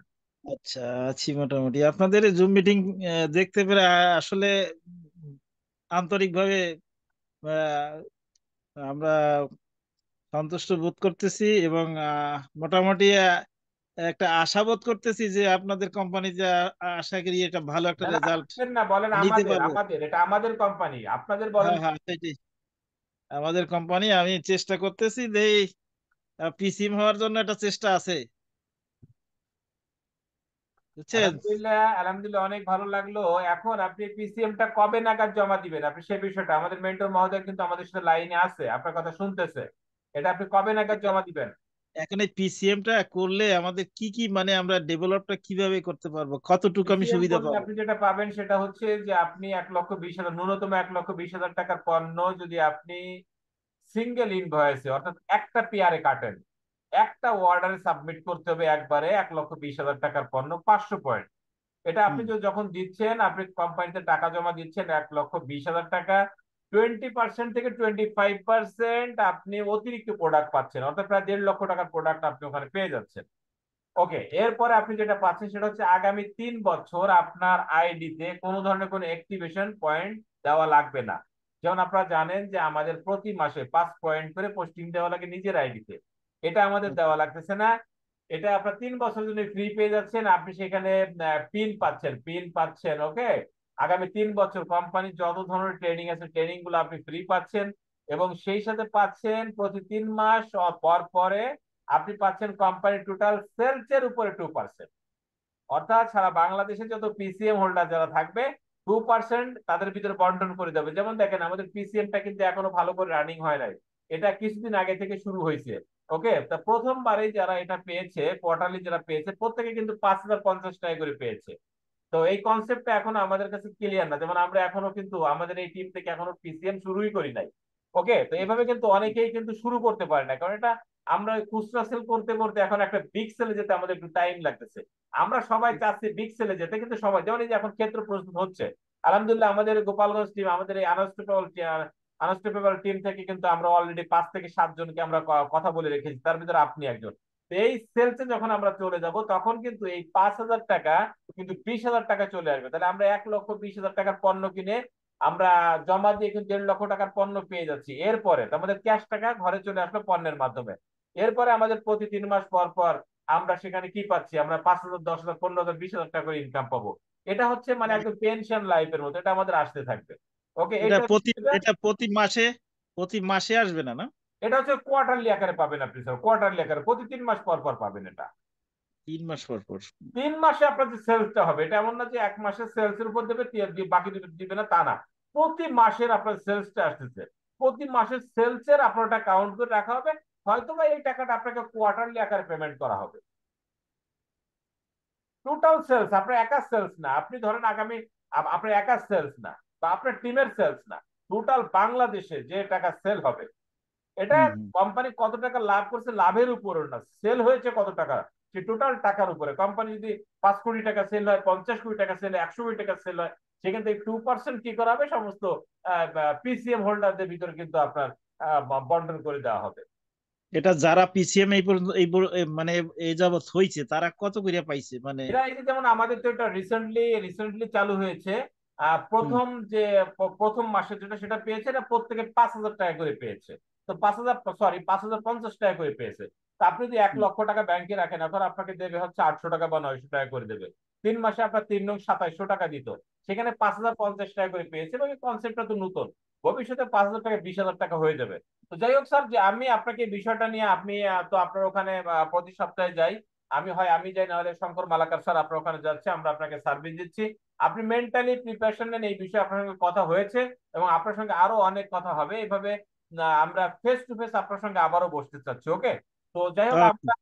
[SPEAKER 8] আচ্ছা, আছি মোটামুটি। আপনাদের জুম মিটিং দেখতে পেরে আসলে আন্তরিকভাবে আমরা সন্তুষ্ট বোধ করতেছি এবং মোটামুটি একটা আশা বোধ করতেছি যে আপনাদের কোম্পানিতে আশা করি এটা ভালো একটা
[SPEAKER 1] না না,
[SPEAKER 8] রেজাল্ট
[SPEAKER 1] আপনাদের না, বলেন
[SPEAKER 8] নিতে
[SPEAKER 1] আমাদের,
[SPEAKER 8] পারবো।
[SPEAKER 1] আমাদের এটা আমাদের কোম্পানি, আপনাদের বলেন।
[SPEAKER 8] হ্যাঁ হ্যাঁ, সেটাই আমাদের কোম্পানি। আমি চেষ্টা করতেছি যে পিসিএম হওয়ার জন্য একটা চেষ্টা আছে। বুঝছেন?
[SPEAKER 1] আলহামদুলিল্লাহ, আলহামদুলিল্লাহ, অনেক ভালো লাগলো। এখন আপনি পিসিএম টা কবে নাগাদ জমা দিবেন? আপনি সেই বিষয়টা, আমাদের মেন্টর মহোদয় কিন্তু আমাদের সাথে লাইনে আছে, আপনার কথা শুনতেছে। এটা আপনি কবে নাগাদ
[SPEAKER 8] এখন
[SPEAKER 1] জমা দিবেন?
[SPEAKER 8] এখন এই পিসিএম টা করলে আমাদের কি কি মানে আমরা ডেভেলপটা কিভাবে করতে পারবো, কতটুকু আমি
[SPEAKER 1] পিসিএম
[SPEAKER 8] সুবিধা
[SPEAKER 1] করলে
[SPEAKER 8] পাবো?
[SPEAKER 1] আপনি যেটা পাবেন সেটা হচ্ছে যে আপনি 1,20,000, ন্যূনতম 1,20,000 টাকার পণ্য যদি আপনি সিঙ্গেল ইনভয়েসে অর্থাৎ একটা পেয়ারে কাটেন, একটা অর্ডারে সাবমিট করতে হবে একবারে 1,20,000 টাকার পণ্য, 500 পয়েন্ট। এটা আপনি
[SPEAKER 8] হুম।
[SPEAKER 1] যখন দিচ্ছেন, আপনি কোম্পানিতে টাকা জমা দিচ্ছেন 1,20,000 টাকা, 20% থেকে 25% আপনি অতিরিক্ত প্রোডাক্ট পাচ্ছেন, অর্থাৎ প্রায় 1,50,000 টাকার প্রোডাক্ট আপনি ওখানে পেয়ে যাচ্ছেন। ওকে, এরপরে আপনি যেটা পাচ্ছেন সেটা হচ্ছে আগামী 3 বছর আপনার আইডিতে কোনো ধরনের কোনো অ্যাক্টিভেশন পয়েন্ট দেওয়া লাগবে না। যেমন আপনারা জানেন যে আমাদের প্রতি মাসে 5 পয়েন্ট করে পোস্টিং দেওয়া লাগে নিজের আইডিতে, এটা আমাদের দেওয়া লাগতেছে না। এটা আপনার 3 বছর জন্য ফ্রি পেয়ে যাচ্ছেন, আপনি সেখানে পিন পাচ্ছেন। ওকে, আগামী 3 বছর কোম্পানির যত ধরনের ট্রেনিং আছে ট্রেনিং গুলো আপনি ফ্রি পাচ্ছেন, এবং সেই সাথে পাচ্ছেন প্রতি 3 মাস পর পরে আপনি পাচ্ছেন কোম্পানির টোটাল সেলস এর উপরে 2%। অর্থাৎ সারা বাংলাদেশে যত পিসিএম হোল্ডার যারা থাকবে 2% তাদের ভিতরে বন্টন করে দেবে। যেমন দেখেন, আমাদের পিসিএমটা কিন্তু এখনো ভালো করে রানিং হয় নাই, এটা কিছুদিন আগে থেকে শুরু হয়েছে। ওকে, তা প্রথমবারেই যারা এটা পেয়েছে, কোয়ার্টারলি যারা পেয়েছে, প্রত্যেকে কিন্তু 5,050 টাকা করে পেয়েছে। তো এই কনসেপ্টটা এখনো আমাদের কাছে ক্লিয়ার না, যেমন আমরা এখনো কিন্তু আমাদের এই টিম থেকে এখনো পিসিএম শুরুই করি নাই। ওকে, তো এভাবে কিন্তু অনেকেই কিন্তু শুরু করতে পারে না, কারণ এটা আমরা খুচরা সেল করতে করতে এখন একটা বিগ সেলে যেতে আমাদের একটু টাইম লাগতেছে। আমরা সবাই চাচ্ছি বিগ সেলে যেতে, কিন্তু সবাই, যেমন এই যে এখন ক্ষেত্র প্রস্তুত হচ্ছে, আলহামদুলিল্লাহ আমাদের গোপালগঞ্জ টিম, আমাদের এই আনস্টপেবল টিম থেকে কিন্তু আমরা অলরেডি 5 থেকে 7 জনকে আমরা কথা বলে রেখেছি, তার ভিতরে আপনি একজন। তো এই সেলসে যখন আমরা চলে যাব তখন কিন্তু এই 5,000 টাকা কিন্তু 20,000 টাকা চলে আসবে, তাহলে আমরা 1,20,000 টাকার পণ্য কিনে আমরা জমা দিয়ে কিন্তু 1.5 লক্ষ টাকার পণ্য পেয়ে যাচ্ছি। এরপরে তো আমাদের ক্যাশ টাকা ঘরে চলে আসলো পণ্যের মাধ্যমে। এরপরে আমাদের প্রতি 3 মাস পর পর আমরা সেখানে কি পাচ্ছি, আমরা 5,000, 10,000, 15,000, 20,000 টাকা করে ইনকাম পাবো। এটা হচ্ছে মানে একদম পেনশন লাইফের মতো, এটা আমাদের আসতে থাকবে। ওকে,
[SPEAKER 8] এটা
[SPEAKER 1] এটা
[SPEAKER 8] প্রতি
[SPEAKER 1] হচ্ছে,
[SPEAKER 8] এটা প্রতি মাসে আসবে না, না?
[SPEAKER 1] এটা হচ্ছে কোয়ার্টারলি আকারে পাবেন আপনি স্যার, কোয়ার্টারলি আকারে প্রতি 3 মাস পর পর পাবেন এটা।
[SPEAKER 8] 3 মাস পর পর?
[SPEAKER 1] 3 মাসে আপনার যে সেলসটা হবে, এটা এমন না যে 1 মাসের সেলস এর উপর দেবে বাকি দুটো দিবে না, তা না। প্রতি মাসের আপনার সেলসটা আসতেছে, প্রতি মাসের সেলস এর আপনার ওটা কাউন্ট করে রাখা হবে। হয়তো বা এই টাকাটা আপনাকে কোয়ার্টারলি আকারে পেমেন্ট করা হবে। টোটাল সেলস, আপনার একার সেলস না, আপনি ধরেন আগামী আপনার একার সেলস না, বা আপনার টিমের সেলস না, টোটাল বাংলাদেশে যে টাকা সেল হবে, এটা
[SPEAKER 8] হুম হুম।
[SPEAKER 1] কোম্পানি কত টাকা লাভ করছে লাভের উপরে না, সেল হয়েছে কত টাকা সে টোটাল টাকার উপরে। কোম্পানি যদি 5 কোটি টাকা সেল হয়, 50 কোটি টাকা সেল হয়, 100 কোটি টাকা সেল হয়, সেখান থেকে 2% কি করা হবে, সমস্ত পিসিএম হোল্ডারদের ভিতরে কিন্তু আপনার বন্টন করে দেওয়া হবে।
[SPEAKER 8] এটা যারা পিসিএম এই পর্যন্ত মানে এই যাবৎ হয়েছে তারা কত করে পাইছে মানে?
[SPEAKER 1] এরা এই যে যেমন আমাদের তো এটা রিসেন্টলি চালু হয়েছে।
[SPEAKER 8] হুম
[SPEAKER 1] প্রথম যে প্রথম মাসে যেটা সেটা পেয়েছে, এটা প্রত্যেকে 5,000 টাকা করে পেয়েছে। তো 5,000, সরি, 5,050 টাকা করে পেয়েছে। তো আপনি যদি 1 লক্ষ টাকা ব্যাংকে রাখেন, এখন আপনাকে দেবে হচ্ছে 800 টাকা বা 900 টাকা করে দেবে। 3 মাসে আপনার 3 নং 2700 টাকা দিত, সেখানে 5,050 টাকা করে পেয়েছে, এবং এই কনসেপ্টটা তো নতুন। ভবিষ্যতে 5,000 টাকা 20,000 টাকা হয়ে যাবে। তো যাই হোক স্যার, যে আমি আপনাকে এই বিষয়টা নিয়ে, আপনি তো আপনার ওখানে প্রতি সপ্তাহে যাই, আমি যাই, না হলে শঙ্কর মালাকার স্যার আপনার ওখানে যাচ্ছে, আমরা আপনাকে সার্ভিস দিচ্ছি। আপনি মেন্টালি প্রিপারেশন নেন, এই বিষয়ে আপনার সঙ্গে কথা হয়েছে এবং আপনার সঙ্গে আরো অনেক কথা হবে এইভাবে। আমরা ফেস টু ফেস আপনার সঙ্গে আবারও বসতে চাচ্ছি। ওকে, তো যাই হোক,
[SPEAKER 8] আচ্ছা।
[SPEAKER 1] আমরা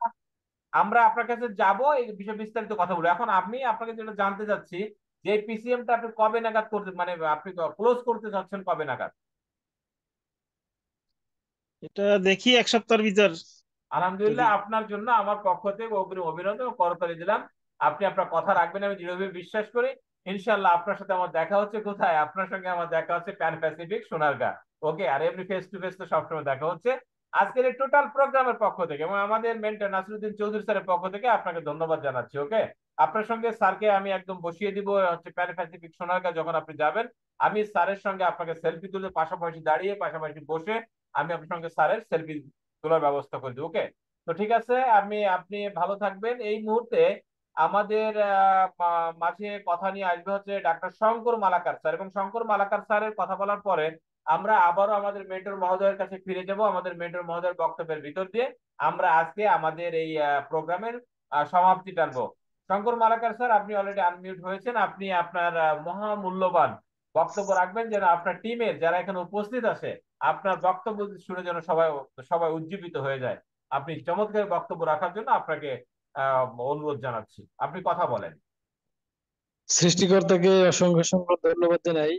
[SPEAKER 1] আমরা আপনার কাছে যাব, এই বিষয়ে বিস্তারিত কথা বলবো। এখন আমি আপনাকে যেটা জানতে চাচ্ছি, যে পিসিএমটা আপনি কবে নাগাদ করতে, মানে আপনি ক্লোজ করতে চাচ্ছেন কবে নাগাদ?
[SPEAKER 8] এটা দেখি 1 সপ্তাহের ভিতর যদি।
[SPEAKER 1] আলহামদুলিল্লাহ, আপনার জন্য আমার পক্ষ থেকে অগ্রিম অভিনন্দন ও করতালি দিলাম। আপনি আপনার কথা রাখবেন আমি দৃঢ়ভাবে বিশ্বাস করি। ইনশাল্লাহ আপনার সাথে আমার দেখা হচ্ছে কোথায়? আপনার সঙ্গে আমার দেখা হচ্ছে প্যান প্যাসিফিক সোনারগাঁ। ওকে, আর এমনি ফেস টু ফেস তো সবসময় দেখা হচ্ছে। আজকের এই টোটাল প্রোগ্রামের পক্ষ থেকে এবং আমাদের মেন্টর নাসিরুদ্দিন চৌধুরী স্যারের পক্ষ থেকে আপনাকে ধন্যবাদ জানাচ্ছি। ওকে, আপনার সঙ্গে স্যারকে আমি একদম বসিয়ে দিব হচ্ছে প্যান প্যাসিফিক সোনারগাঁ। যখন আপনি যাবেন, আমি স্যারের সঙ্গে আপনাকে সেলফি তুলে পাশাপাশি দাঁড়িয়ে পাশাপাশি বসে আমি আপনার সঙ্গে স্যারের সেলফি তোলার ব্যবস্থা করে দিই। ওকে, তো ঠিক আছে, আপনি ভালো থাকবেন। এই মুহূর্তে আমাদের মাঝে কথা নিয়ে আসবে হচ্ছে ডাক্তার শঙ্কর মালাকার স্যার, এবং শঙ্কর মালাকার স্যারের কথা বলার পরে আমরা আবারও আমাদের মেন্টর মহোদয়ের কাছে ফিরে যাব। আমাদের মেন্টর মহোদয়ের বক্তব্যের ভিতর দিয়ে আমরা আজকে আমাদের এই প্রোগ্রামের সমাপ্তি টানবো। শঙ্কর মালাকার স্যার, আপনি অলরেডি আনমিউট হয়েছেন, আপনি আপনার মহামূল্যবান বক্তব্য রাখবেন যেন আপনার টিমের যারা এখানে উপস্থিত আছে আপনার বক্তব্য শুনে যেন সবাই সবাই উজ্জীবিত হয়ে যায়। আপনি চমৎকার বক্তব্য রাখার জন্য আপনাকে অনুরোধ জানাচ্ছি, আপনি কথা বলেন।
[SPEAKER 9] সৃষ্টিকর্তাকে অসংখ্য অসংখ্য ধন্যবাদ জানাই।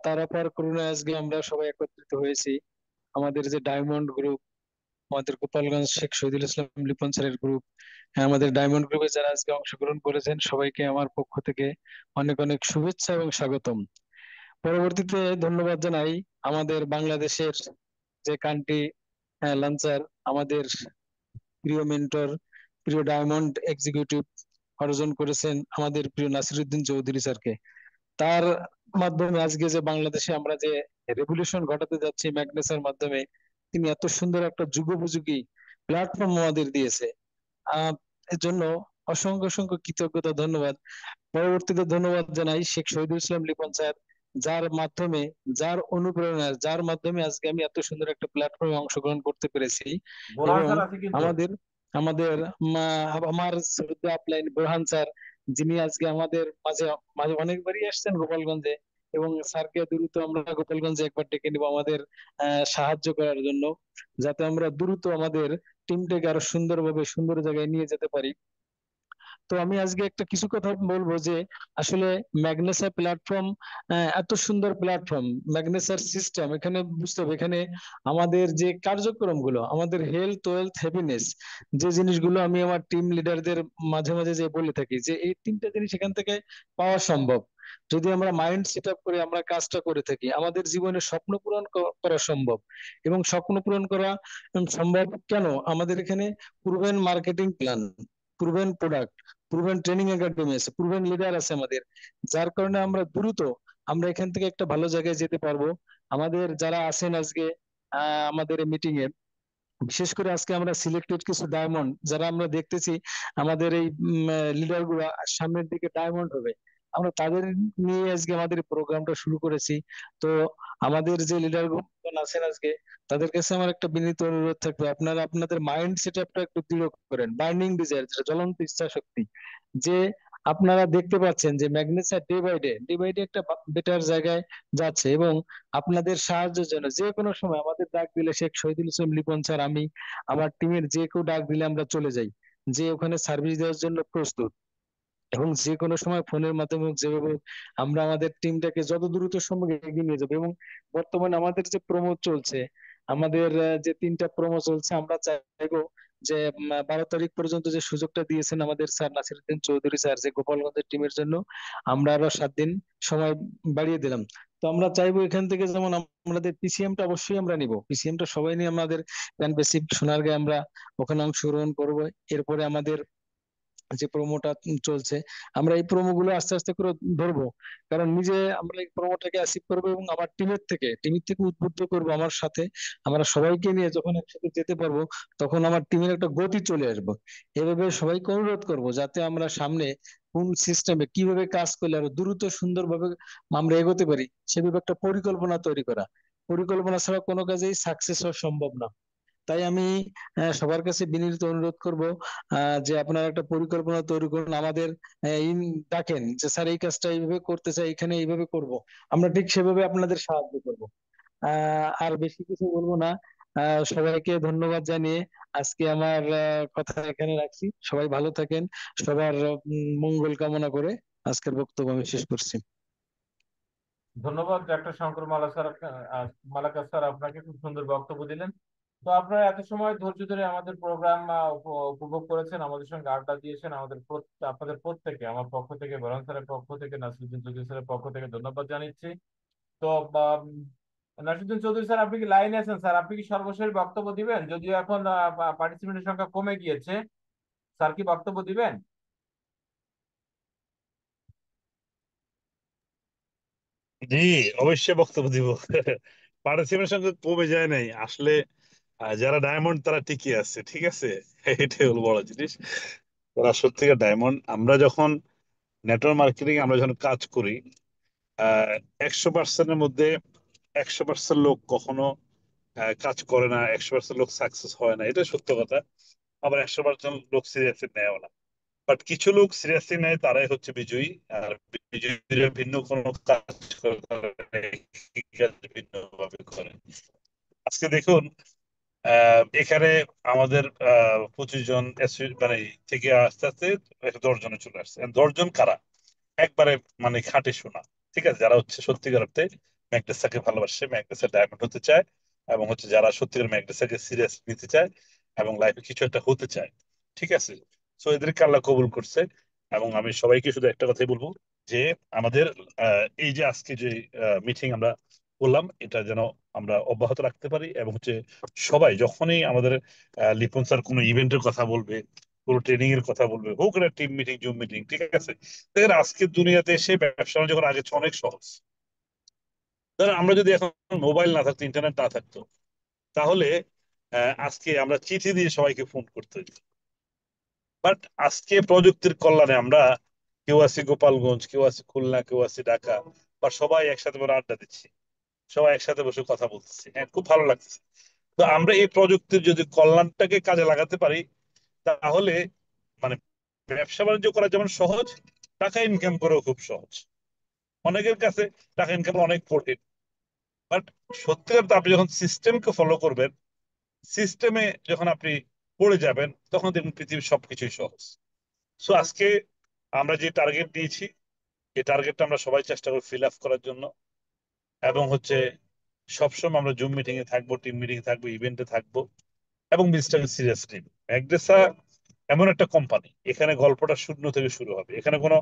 [SPEAKER 9] তার অপার করুণায় আজকে আমরা সবাই একত্রিত হয়েছি। আমাদের যে ডায়মন্ড গ্রুপ, আমাদের গোপালগঞ্জ শেখ শহীদুল ইসলাম লিপন স্যারের গ্রুপ, আমাদের ডায়মন্ড গ্রুপে যারা আজকে অংশগ্রহণ করেছেন সবাইকে আমার পক্ষ থেকে অনেক অনেক শুভেচ্ছা এবং স্বাগতম। পরবর্তীতে ধন্যবাদ জানাই আমাদের বাংলাদেশের যে কান্ট্রি লঞ্চার, আমাদের প্রিয় মেন্টর, প্রিয় ডায়মন্ড এক্সিকিউটিভ অর্জন করেছেন আমাদের প্রিয় নাসিরুদ্দিন চৌধুরী স্যারকে। তার মাধ্যমে আজকে যে বাংলাদেশে আমরা যে রেভলিউশন ঘটাতে যাচ্ছি ম্যাগনেসের মাধ্যমে, তিনি এত সুন্দর একটা যুগোপযোগী প্ল্যাটফর্ম আমাদের দিয়েছে। আহ এর জন্য অসংখ্য অসংখ্য কৃতজ্ঞতা, ধন্যবাদ। পরবর্তীতে ধন্যবাদ জানাই শেখ শহীদুল ইসলাম লিপন স্যার, যার মাধ্যমে, যার অনুপ্রেরণায়, যার মাধ্যমে আজকে আমি এত সুন্দর একটা প্ল্যাটফর্মে অংশগ্রহণ করতে পেরেছি।
[SPEAKER 1] বোরহান
[SPEAKER 9] এবং
[SPEAKER 1] স্যার আছে কিন্তু।
[SPEAKER 9] আমাদের আমাদের আমার শ্রদ্ধা আপলাইন বোরহান স্যার, যিনি আজকে আমাদের মাঝে মাঝে অনেকবারই আসছেন গোপালগঞ্জে, এবং স্যারকে দ্রুত আমরা গোপালগঞ্জে একবার ডেকে নিব আমাদের সাহায্য করার জন্য, যাতে আমরা দ্রুত আমাদের টিমটাকে আরো সুন্দরভাবে সুন্দর জায়গায় নিয়ে যেতে পারি। তো আমি আজকে একটা কিছু কথা বলবো যে আসলে ম্যাগনেসা প্ল্যাটফর্ম এত সুন্দর প্ল্যাটফর্ম, ম্যাগনেসার সিস্টেম, এখানে বুঝতে হবে এখানে আমাদের যে কার্যক্রমগুলো, আমাদের হেলথ ওয়েলথ হ্যাপিনেস, যে জিনিসগুলো আমি আমার টিম লিডারদের মাঝে মাঝে যে বলে থাকি যে এই তিনটা জিনিস এখান থেকে পাওয়া সম্ভব। যদি আমরা মাইন্ড সেট আপ করে আমরা কাজটা করে থাকি, আমাদের জীবনে স্বপ্ন পূরণ করা সম্ভব। এবং স্বপ্ন পূরণ করা সম্ভব কেন? আমাদের এখানে proven marketing plan, proven product, proven training academy আছে, প্রুভেন লিডার আছে আমাদের, যার কারণে আমরা দ্রুত আমরা এখান থেকে একটা ভালো জায়গায় যেতে পারবো। আমাদের যারা আছেন আজকে আমাদের মিটিং এ, বিশেষ করে আজকে আমরা সিলেক্টেড কিছু ডায়মন্ড যারা আমরা দেখতেছি আমাদের এই লিডার গুলা সামনের দিকে ডায়মন্ড হবে, আমরা তাদের নিয়ে আজকে আমাদের প্রোগ্রামটা শুরু করেছি। তো আমাদের যে লিডার গুলো আছেন আজকে, তাদের কাছে আমার একটা বিনীত অনুরোধ থাকবে, আপনারা আপনাদের মাইন্ড সেট আপটা একটু দৃঢ় করেন, বার্নিং ডিজায়ার, যেটা জ্বলন্ত ইচ্ছা শক্তি, যে আপনারা দেখতে পাচ্ছেন যে ম্যাগনেসিয়া ডে বাই ডে একটা বেটার জায়গায় যাচ্ছে, এবং আপনাদের সাহায্যের জন্য যে কোনো সময় আমাদের ডাক দিলে, শেখ শহীদুল ইসলাম লিপন স্যার, আমি আমার টিমের যে কেউ ডাক দিলে আমরা চলে যাই, যে ওখানে সার্ভিস দেওয়ার জন্য প্রস্তুত। এবং যে কোনো সময় ফোনের মাধ্যমে হোক, যেভাবে হোক, আমরা আমাদের টিমটাকে যত দ্রুত সম্ভব এগিয়ে নিয়ে যাবো। এবং বর্তমানে আমাদের যে প্রোমো চলছে, আমাদের যে 3টা প্রোমো চলছে, আমরা চাইবো যে 12 তারিখ পর্যন্ত যে সুযোগটা দিয়েছেন আমাদের স্যার নাসিরুদ্দিন চৌধুরী স্যার, যে গোপালগঞ্জের টিমের জন্য আমরা আরো 7 দিন সময় বাড়িয়ে দিলাম। তো আমরা চাইবো এখান থেকে যেমন আমাদের পিসিএমটা অবশ্যই আমরা নিব, পিসিএমটা সবাই নিয়ে আমাদের প্যান প্যাসিফিক সোনারগাঁয়ে আমরা ওখানে অংশগ্রহণ করবো। এরপরে আমাদের যে প্রোমোটা চলছে, আমরা এই প্রোমো গুলো আস্তে আস্তে করে ধরবো, কারণ নিজে আমরা এই প্রোমোটাকে অ্যাচিভ করবো এবং আমার টিমের থেকে উদ্বুদ্ধ করবো আমার সাথে, আমরা সবাইকে নিয়ে যখন একসাথে যেতে পারবো তখন আমার টিমের একটা গতি চলে আসবে। এভাবে সবাইকে অনুরোধ করবো যাতে আমরা সামনে কোন সিস্টেমে কিভাবে কাজ করলে আরো দ্রুত সুন্দরভাবে আমরা এগোতে পারি, সেভাবে একটা পরিকল্পনা তৈরি করা। পরিকল্পনা ছাড়া কোনো কাজেই সাকসেস হওয়া সম্ভব না। তাই আমি সবার কাছে বিনীত অনুরোধ করব যে আপনারা একটা পরিকল্পনা তৈরি করুন, আমাদের ডাকেন যে স্যার এই কাজটা এইভাবে করতে চাই, এখানে এইভাবে করব, আমরা ঠিক সেভাবে আপনাদের সাহায্য করব। আর বেশি কিছু বলবো না। সবাইকে ধন্যবাদ জানিয়ে আজকে আমার কথা এখানে রাখছি। সবাই ভালো থাকেন, সবার মঙ্গল কামনা করে আজকের বক্তব্য আমি শেষ করছি।
[SPEAKER 1] ধন্যবাদ ডক্টর শঙ্কর মালাকার স্যার, আপনাকে খুব সুন্দর বক্তব্য দিলেন। তো আপনারা এত সময় ধৈর্য ধরে আমাদের প্রোগ্রাম উপভোগ করেছেন, আমাদের সঙ্গে আড্ডা দিয়েছেন, আপনাদের প্রত্যেকে আমার পক্ষ থেকে, বরং স্যারের পক্ষ থেকে, নাসিরুদ্দিন চৌধুরী স্যারের পক্ষ থেকে ধন্যবাদ জানাচ্ছি। তো নাসিরুদ্দিন চৌধুরী স্যার, আপনি কি লাইনে আছেন? স্যার, আপনি কি সর্বশেষ বক্তব্য দিবেন? যদিও এখন পার্টিসিপেন্টের সংখ্যা কমে গিয়েছে, স্যার কি বক্তব্য দিবেন?
[SPEAKER 3] জি, অবশ্যই বক্তব্য দিব। পার্টিসিপেশন সঙ্গে কমে যায় নাই আসলে, যারা ডায়মন্ড তারা টিকে আছে, ঠিক আছে। এটাই হলো বড় জিনিস, তারা সত্যিকার ডায়মন্ড। আমরা যখন নেটওয়ার্ক মার্কেটিং আমরা যখন কাজ করি, 100%-এর মধ্যে 100% লোক কখনো কাজ করে না, 100% লোক সাকসেস হয় না, এটা সত্য কথা। আবার 100% লোক সিরিয়াসলি নেয় না। বাট কিছু লোক সিরিয়াসলি নেয়, তারাই হচ্ছে বিজয়ী। আর বিজয়ীরা ভিন্ন কোনো কাজ করে, ভিন্ন ভাবে করে। আজকে দেখুন, এখানে আমাদের 25 জন মানে থেকে আস্তে আস্তে 10 জনে চলে আসছে। 10 জন কারা? একবারে মানে খাঁটি সোনা, ঠিক আছে, যারা হচ্ছে সত্যিকার অর্থে ম্যাকডেসাকে ভালোবাসে, ম্যাকডেসা ডায়মন্ড হতে চায়, এবং হচ্ছে যারা সত্যিকার ম্যাকডেসাকে সিরিয়াস নিতে চায় এবং লাইফে কিছু একটা হতে চায়, ঠিক আছে। সো এদেরকে আল্লাহ কবুল করছে। এবং আমি সবাইকে শুধু একটা কথাই বলবো যে আমাদের এই যে আজকে যে মিটিং আমরা করলাম, এটা যেন আমরা অব্যাহত রাখতে পারি, এবং হচ্ছে সবাই যখনই আমাদের লিপন স্যার কোনো ইভেন্টের কথা বলবে, কোনো ট্রেনিং এর কথা বলবে, হোক একটা টিম মিটিং, জুম মিটিং, ঠিক আছে, দেখেন আজকের দুনিয়াতে এসে ব্যবসা বাণিজ্য করা আগে চেয়ে অনেক সহজ। ধরেন আমরা যদি এখন মোবাইল না থাকতো, ইন্টারনেট না থাকতো, তাহলে আজকে আমরা চিঠি দিয়ে সবাইকে ফোন করতে হতো। বাট আজকে প্রযুক্তির কল্যাণে আমরা কেউ আছি গোপালগঞ্জ, কেউ আছি খুলনা, কেউ আছি ঢাকা, বা সবাই একসাথে বসে আড্ডা দিচ্ছি, সবাই একসাথে বসে কথা বলতেছি, হ্যাঁ, খুব ভালো লাগছে। তো আমরা এই প্রযুক্তির যদি কল্যাণটাকে কাজে লাগাতে পারি, তাহলে মানে ব্যবসা বাণিজ্য করা যেমন সহজ, টাকা ইনকাম করাও খুব সহজ। অনেকের কাছে টাকা ইনকাম অনেক কঠিন, বাট সত্যিকার তো আপনি যখন সিস্টেমকে ফলো করবেন, সিস্টেমে যখন আপনি পড়ে যাবেন, তখন দেখবেন পৃথিবীর সবকিছুই সহজ। সো আজকে আমরা যে টার্গেট দিয়েছি, এই টার্গেটটা আমরা সবাই চেষ্টা করি ফিল আপ করার জন্য, এবং হচ্ছে সবসময় আমরা জুম মিটিং এ থাকবো, টিম মিটিং এ থাকবো, ইভেন্টে থাকবো, এবং বিজনেসটাকে সিরিয়াস নিব। ম্যাকডেসা এমন একটা কোম্পানি, এখানে গল্পটা শূন্য থেকে শুরু হবে। এখানে কোনো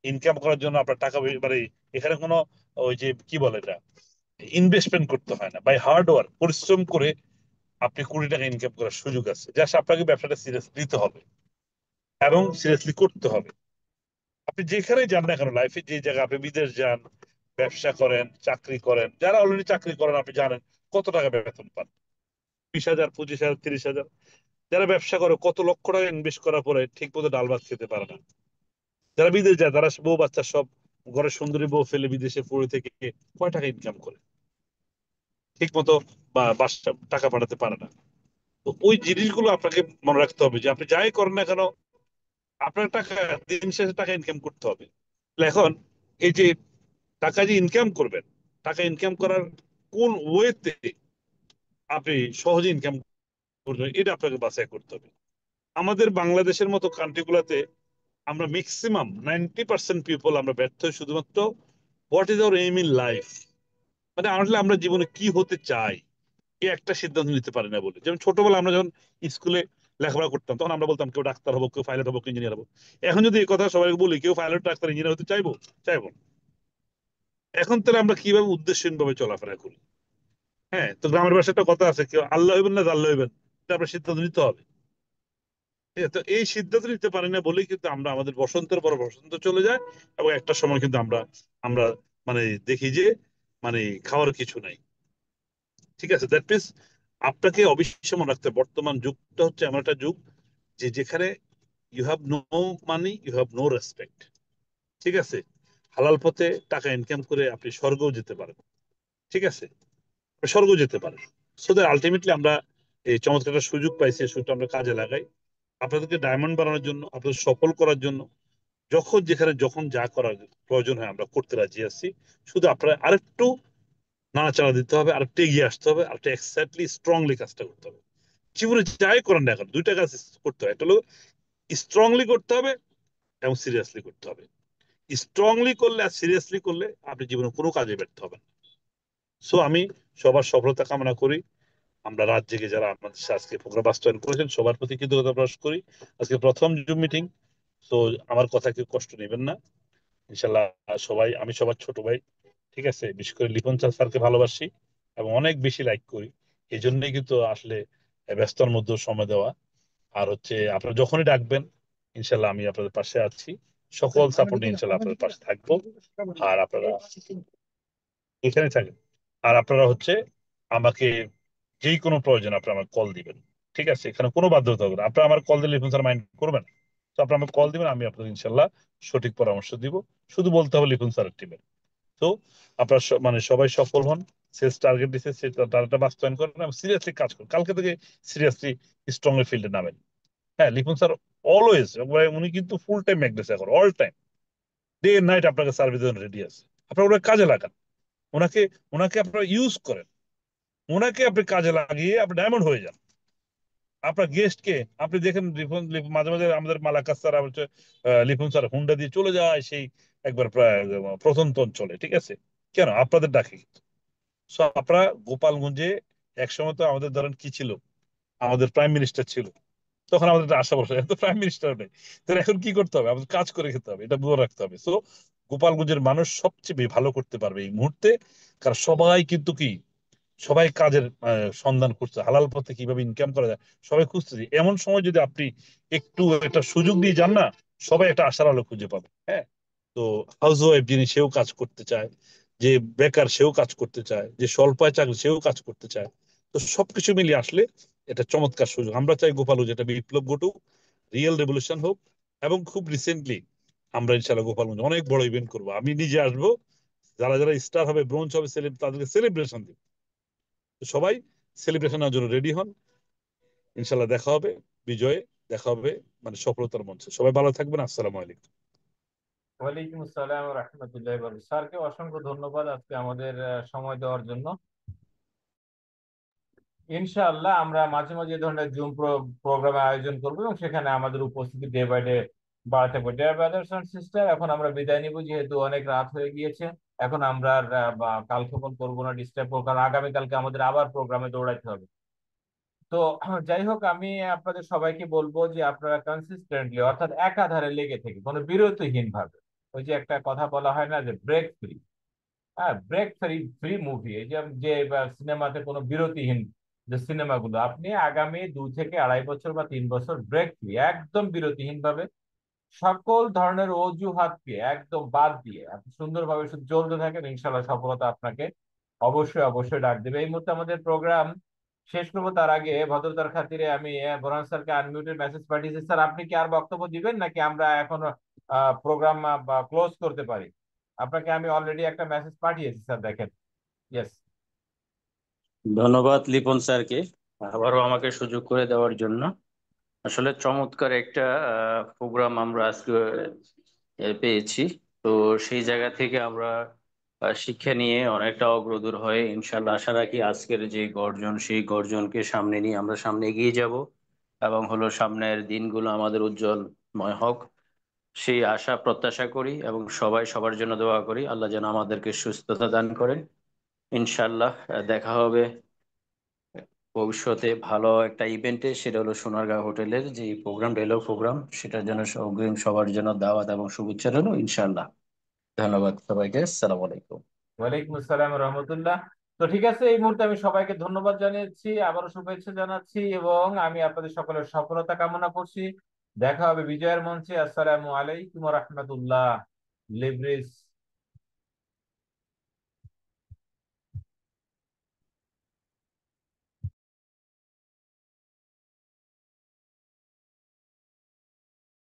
[SPEAKER 3] ইনকাম করার জন্য আপনার টাকা মানে এখানে কোনো ওই যে কি বলে এটা, ইনভেস্টমেন্ট করতে হয় না। বাই হার্ড ওয়ার্ক, পরিশ্রম করে আপনি 20 টাকা ইনকাম করার সুযোগ আছে। জাস্ট আপনাকে ব্যবসাটা সিরিয়াস নিতে হবে এবং সিরিয়াসলি করতে হবে। আপনি যেখানে যান না কেন লাইফে, যে জায়গায় আপনি বিদেশ যান, ব্যবসা করেন, চাকরি করেন, যারা অলরেডি চাকরি করেন আপনি জানেন কত টাকা বেতন পান, 20,000, 25,000, 30,000। যারা ব্যবসা করে কত লক্ষ টাকা ইনভেস্ট করার পরে ঠিক মতো ডাল ভাত খেতে পারে না। যারা বিদেশ যায়, তারা বউ বাচ্চা সব ঘরে সুন্দরী বউ ফেলে বিদেশে পড়ে থেকে কয় টাকা ইনকাম করে, ঠিক মতো বা বাসা টাকা পাঠাতে পারে না। তো ওই জিনিসগুলো আপনাকে মনে রাখতে হবে যে আপনি যাই করেন না কেন, আপনার টাকা দিন শেষে টাকা ইনকাম করতে হবে। তাহলে এখন এই যে টাকা যে ইনকাম করবেন, টাকা ইনকাম করার কোন ওয়েতে আপনি সহজে ইনকাম করবেন, এটা আপনাকে বাছাই করতে হবে। আমাদের বাংলাদেশের মতো কান্ট্রি গুলাতে আমরা ম্যাক্সিমাম 90% পিপল আমরা ব্যর্থ হই শুধুমাত্র what is our aim in life, মানে আসলে আমরা জীবনে কি হতে চাই এই একটা সিদ্ধান্ত নিতে পারি না বলে। যেমন ছোটবেলা আমরা যখন স্কুলে লেখাপড়া করতাম, তখন আমরা বলতাম কেউ ডাক্তার হবো, কেউ পাইলট হবো, কেউ ইঞ্জিনিয়ার হবো। এখন যদি এই কথা সবাই বলি, কেউ পাইলট, ডাক্তার, ইঞ্জিনিয়ার হতে চাইবো? চাইবো না। এখন তাহলে আমরা কিভাবে উদ্দেশ্যহীন ভাবে চলাফেরা করি? হ্যাঁ, তো গ্রামের ভাষায় একটা কথা আছে, কেউ আল্লাহ হইবেন না জাল্লাহ হইবেন, এটা আপনার সিদ্ধান্ত নিতে হবে। ঠিক আছে? তো এই সিদ্ধান্ত নিতে পারি না বলেই কিন্তু আমরা আমাদের বসন্তের পর বসন্ত চলে যায়, এবং একটা সময় কিন্তু আমরা আমরা মানে দেখি যে মানে খাওয়ার কিছু নাই। ঠিক আছে, দ্যাট মিনস আপনাকে অবশ্যই মনে রাখতে হবে, বর্তমান যুগটা হচ্ছে এমন একটা যুগ যে যেখানে you have no money, you have no respect. ঠিক আছে, হালাল পথে টাকা ইনকাম করে আপনি স্বর্গও যেতে পারেন। ঠিক আছে, আপনি স্বর্গও যেতে পারেন। সো দ্যাট আলটিমেটলি আমরা এই চমৎকার একটা সুযোগ পাইছি, এই সুযোগটা আমরা কাজে লাগাই আপনাদেরকে ডায়মন্ড বানানোর জন্য, আপনাদের সফল করার জন্য। যখন যেখানে যখন যা করার প্রয়োজন হয় আমরা করতে রাজি আছি। শুধু আপনারা আরেকটু নাড়াচাড়া দিতে হবে, আরেকটু এগিয়ে আসতে হবে, আরেকটু এক্সাক্টলি স্ট্রংলি কাজটা করতে হবে। জীবনে যাই করেন না এখন দুইটা কাজ করতে হয়, একটা হলো স্ট্রংলি করতে হবে এবং সিরিয়াসলি করতে হবে। স্ট্রংলি করলে আর সিরিয়াসলি করলে আপনি জীবনে কোনো কাজে ব্যর্থ হবেন। সো আমি সবার সফলতা কামনা করি। আমরা রাত জেগে যারা আপনাদের সাথে আজকে প্রোগ্রাম বাস্তবায়ন করেছেন সবার প্রতি কৃতজ্ঞতা প্রকাশ করি। আজকে প্রথম জুম মিটিং, তো আমার কথা কেউ কষ্ট নেবেন না ইনশাল্লাহ। সবাই, আমি সবার ছোট ভাই, ঠিক আছে, বিশেষ করে লিপন স্যারকে ভালোবাসি এবং অনেক বেশি লাইক করি। এই জন্যই কিন্তু আসলে ব্যস্ততার মধ্যে সময় দেওয়া। আর হচ্ছে আপনারা যখনই ডাকবেন ইনশাল্লাহ আমি আপনাদের পাশে আছি, সকল সাপোর্ট নিয়ে ইনশাল্লাহ আপনাদের পাশে থাকবো। আর আপনারা এখানে থাকেন, আর আপনারা হচ্ছে আমাকে যেই কোনো প্রয়োজন আপনারা আমাকে কল দিবেন। ঠিক আছে, এখানে কোনো বাধ্যতা হবে না, আপনারা আমার কল দিলে লিখুন স্যার মাইন্ড করবেন। তো আপনারা আমাকে কল দিবেন, আমি আপনাদের ইনশাল্লাহ সঠিক পরামর্শ দিব। শুধু বলতে হবে লিখুন স্যারের টিমে। তো আপনারা মানে সবাই সফল হন, সেলস টার্গেট দিচ্ছে সেই টার্গেটটা বাস্তবায়ন করেন এবং সিরিয়াসলি কাজ করুন। কালকে থেকে সিরিয়াসলি স্ট্রংলি ফিল্ডে নামেন। হ্যাঁ, লিখুন স্যার অলওয়েজ। উনি কিন্তু ফুল টাইম ম্যাকডেস এখন, all time, day and night আপনাকে সার্ভিস দেওয়ার রেডি আছে। আপনারা ওনাকে কাজে লাগান, ওনাকে ওনাকে আপনারা ইউজ করেন, ওনাকে আপনি কাজে লাগিয়ে আপনি ডায়মন্ড হয়ে যান। আপনার গেস্টকে আপনি দেখেন, মাঝে মাঝে আমাদের মালাকাস স্যার হচ্ছে লিপন স্যার হুন্ডা দিয়ে চলে যায় সেই একবার প্রায় প্রথম অঞ্চলে, ঠিক আছে, কেন আপনাদের ডাকে। সো আপনারা গোপালগঞ্জে একসময় তো আমাদের ধরেন কি ছিল, আমাদের প্রাইম মিনিস্টার ছিল, তখন আমাদের একটা আশা ভরসা, এত প্রাইম মিনিস্টার নেই, তো এখন কি করতে হবে, আমাদের কাজ করে খেতে হবে, এটা বুঝে রাখতে হবে। সো গোপালগঞ্জের মানুষ সবচেয়ে ভালো করতে পারবে এই মুহূর্তে, কারণ সবাই কিন্তু কি, সবাই কাজের সন্ধান করছে, হালাল পথে কিভাবে ইনকাম করা যায় সবাই খুঁজতেছে। এমন সময় যদি আপনি একটু একটা সুযোগ দিয়ে যান না, সবাই একটা আশার আলো খুঁজে পাবে। হ্যাঁ, তো হাউস ওয়াইফ যিনি সেও কাজ করতে চায়, যে বেকার সেও কাজ করতে চায়, যে স্বল্প আয় চাকরি সেও কাজ করতে চায়। তো সবকিছু মিলিয়ে আসলে এটা চমৎকার সুযোগ। আমরা চাই গোপালগঞ্জ এটা বিপ্লব ঘটুক, রিয়েল রেভলিউশন হোক, এবং খুব রিসেন্টলি আমরা ইনশাল্লাহ গোপালগঞ্জ অনেক বড় ইভেন্ট করবো, আমি নিজে আসবো, যারা যারা স্টার হবে, ব্রোঞ্জ হবে, তাদেরকে সেলিব্রেশন দিব। তো সবাই সেলিব্রেশনের জন্য রেডি হন, ইনশাল্লাহ দেখা হবে বিজয়ে, দেখা হবে মানে সফলতার মঞ্চে। সবাই ভালো থাকবেন, আসসালামু আলাইকুম।
[SPEAKER 1] ওয়ালাইকুম আসসালাম রহমতুল্লাহ। স্যারকে অসংখ্য ধন্যবাদ আজকে আমাদের সময় দেওয়ার জন্য। ইনশাআল্লাহ আমরা মাঝে মাঝে এই ধরনের জুম প্রোগ্রামে আয়োজন করবো এবং সেখানে আমাদের উপস্থিতি ডে বাই ডে বাড়াতে হবে। ডিয়ার ব্রাদার্স এন্ড সিস্টার, এখন আমরা বিদায় নিব, যেহেতু অনেক রাত হয়ে গিয়েছে। এখন আমরা আর কালক্ষেপণ করবো না, ডিস্টার্ব করবো, কারণ আগামীকালকে আমাদের আবার প্রোগ্রামে দৌড়াইতে হবে। তো যাই হোক, আমি আপনাদের সবাইকে বলবো যে আপনারা কনসিস্টেন্টলি, অর্থাৎ একাধারে লেগে থেকে, কোনো বিরতিহীন ভাবে, ওই যে একটা কথা বলা হয় না যে ব্রেক ফ্রি, হ্যাঁ, ব্রেক ফ্রি ফ্রি মুভি, এই যে যে সিনেমাতে কোনো বিরতিহীন যে সিনেমাগুলো, আপনি আগামী 2 থেকে আড়াই বছর বা 3 বছর ব্রেক ফ্রি, একদম বিরতিহীন ভাবে সকল ধরনের অজুহাতকে একদম বাদ দিয়ে আপনি সুন্দরভাবে শুধু চলতে থাকেন, ইনশাল্লাহ সফলতা আপনাকে অবশ্যই অবশ্যই ডাক দেবে। এই মুহূর্তে আমাদের প্রোগ্রাম শেষ করবো, তার আগে ভদ্রতার খাতিরে আমি বোরহান স্যারকে আনমিউটেড মেসেজ পাঠিয়েছি। স্যার, আপনি কি আর বক্তব্য দিবেন, নাকি আমরা এখন প্রোগ্রাম ক্লোজ করতে পারি? আপনাকে আমি অলরেডি একটা মেসেজ পাঠিয়েছি স্যার, দেখেন। ইয়েস।
[SPEAKER 2] ধন্যবাদ লিপন স্যারকে আবারও আমাকে সুযোগ করে দেওয়ার জন্য। আসলে চমৎকার একটা প্রোগ্রাম আমরা আজকে পেয়েছি। তো সেই জায়গা থেকে আমরা শিক্ষা নিয়ে অনেকটা অগ্রদূর হয়ে ইনশাল্লাহ আশা রাখি আজকের যে গর্জন, সেই গর্জনকে সামনে নিয়ে আমরা সামনে এগিয়ে যাব, এবং হলো সামনের দিনগুলো আমাদের উজ্জ্বলময় হোক, সেই আশা প্রত্যাশা করি, এবং সবাই সবার জন্য দোয়া করি আল্লাহ যেন আমাদেরকে সুস্থতা দান করেন। ইনশাল্লাহ দেখা হবে ভবিষ্যতে ভালো একটা ইভেন্টে, সেটা হলো সোনারগাঁও হোটেলের যে প্রোগ্রাম, ডেলো প্রোগ্রাম, সেটার জন্য অগ্রিম সবার জন্য দাওয়াত এবং শুভেচ্ছা রইল ইনশাল্লাহ। ধন্যবাদ সবাইকে, আসসালামু আলাইকুম।
[SPEAKER 1] ওয়ালাইকুম আসসালাম রহমতুল্লাহ। তো ঠিক আছে, এই মুহূর্তে আমি সবাইকে ধন্যবাদ জানিয়েছি, আবারও শুভেচ্ছা জানাচ্ছি, এবং আমি আপনাদের সকলের সফলতা কামনা করছি। দেখা হবে বিজয়ের মঞ্চে। আসসালামু আলাইকুম রহমতুল্লাহ। লিব্রিস।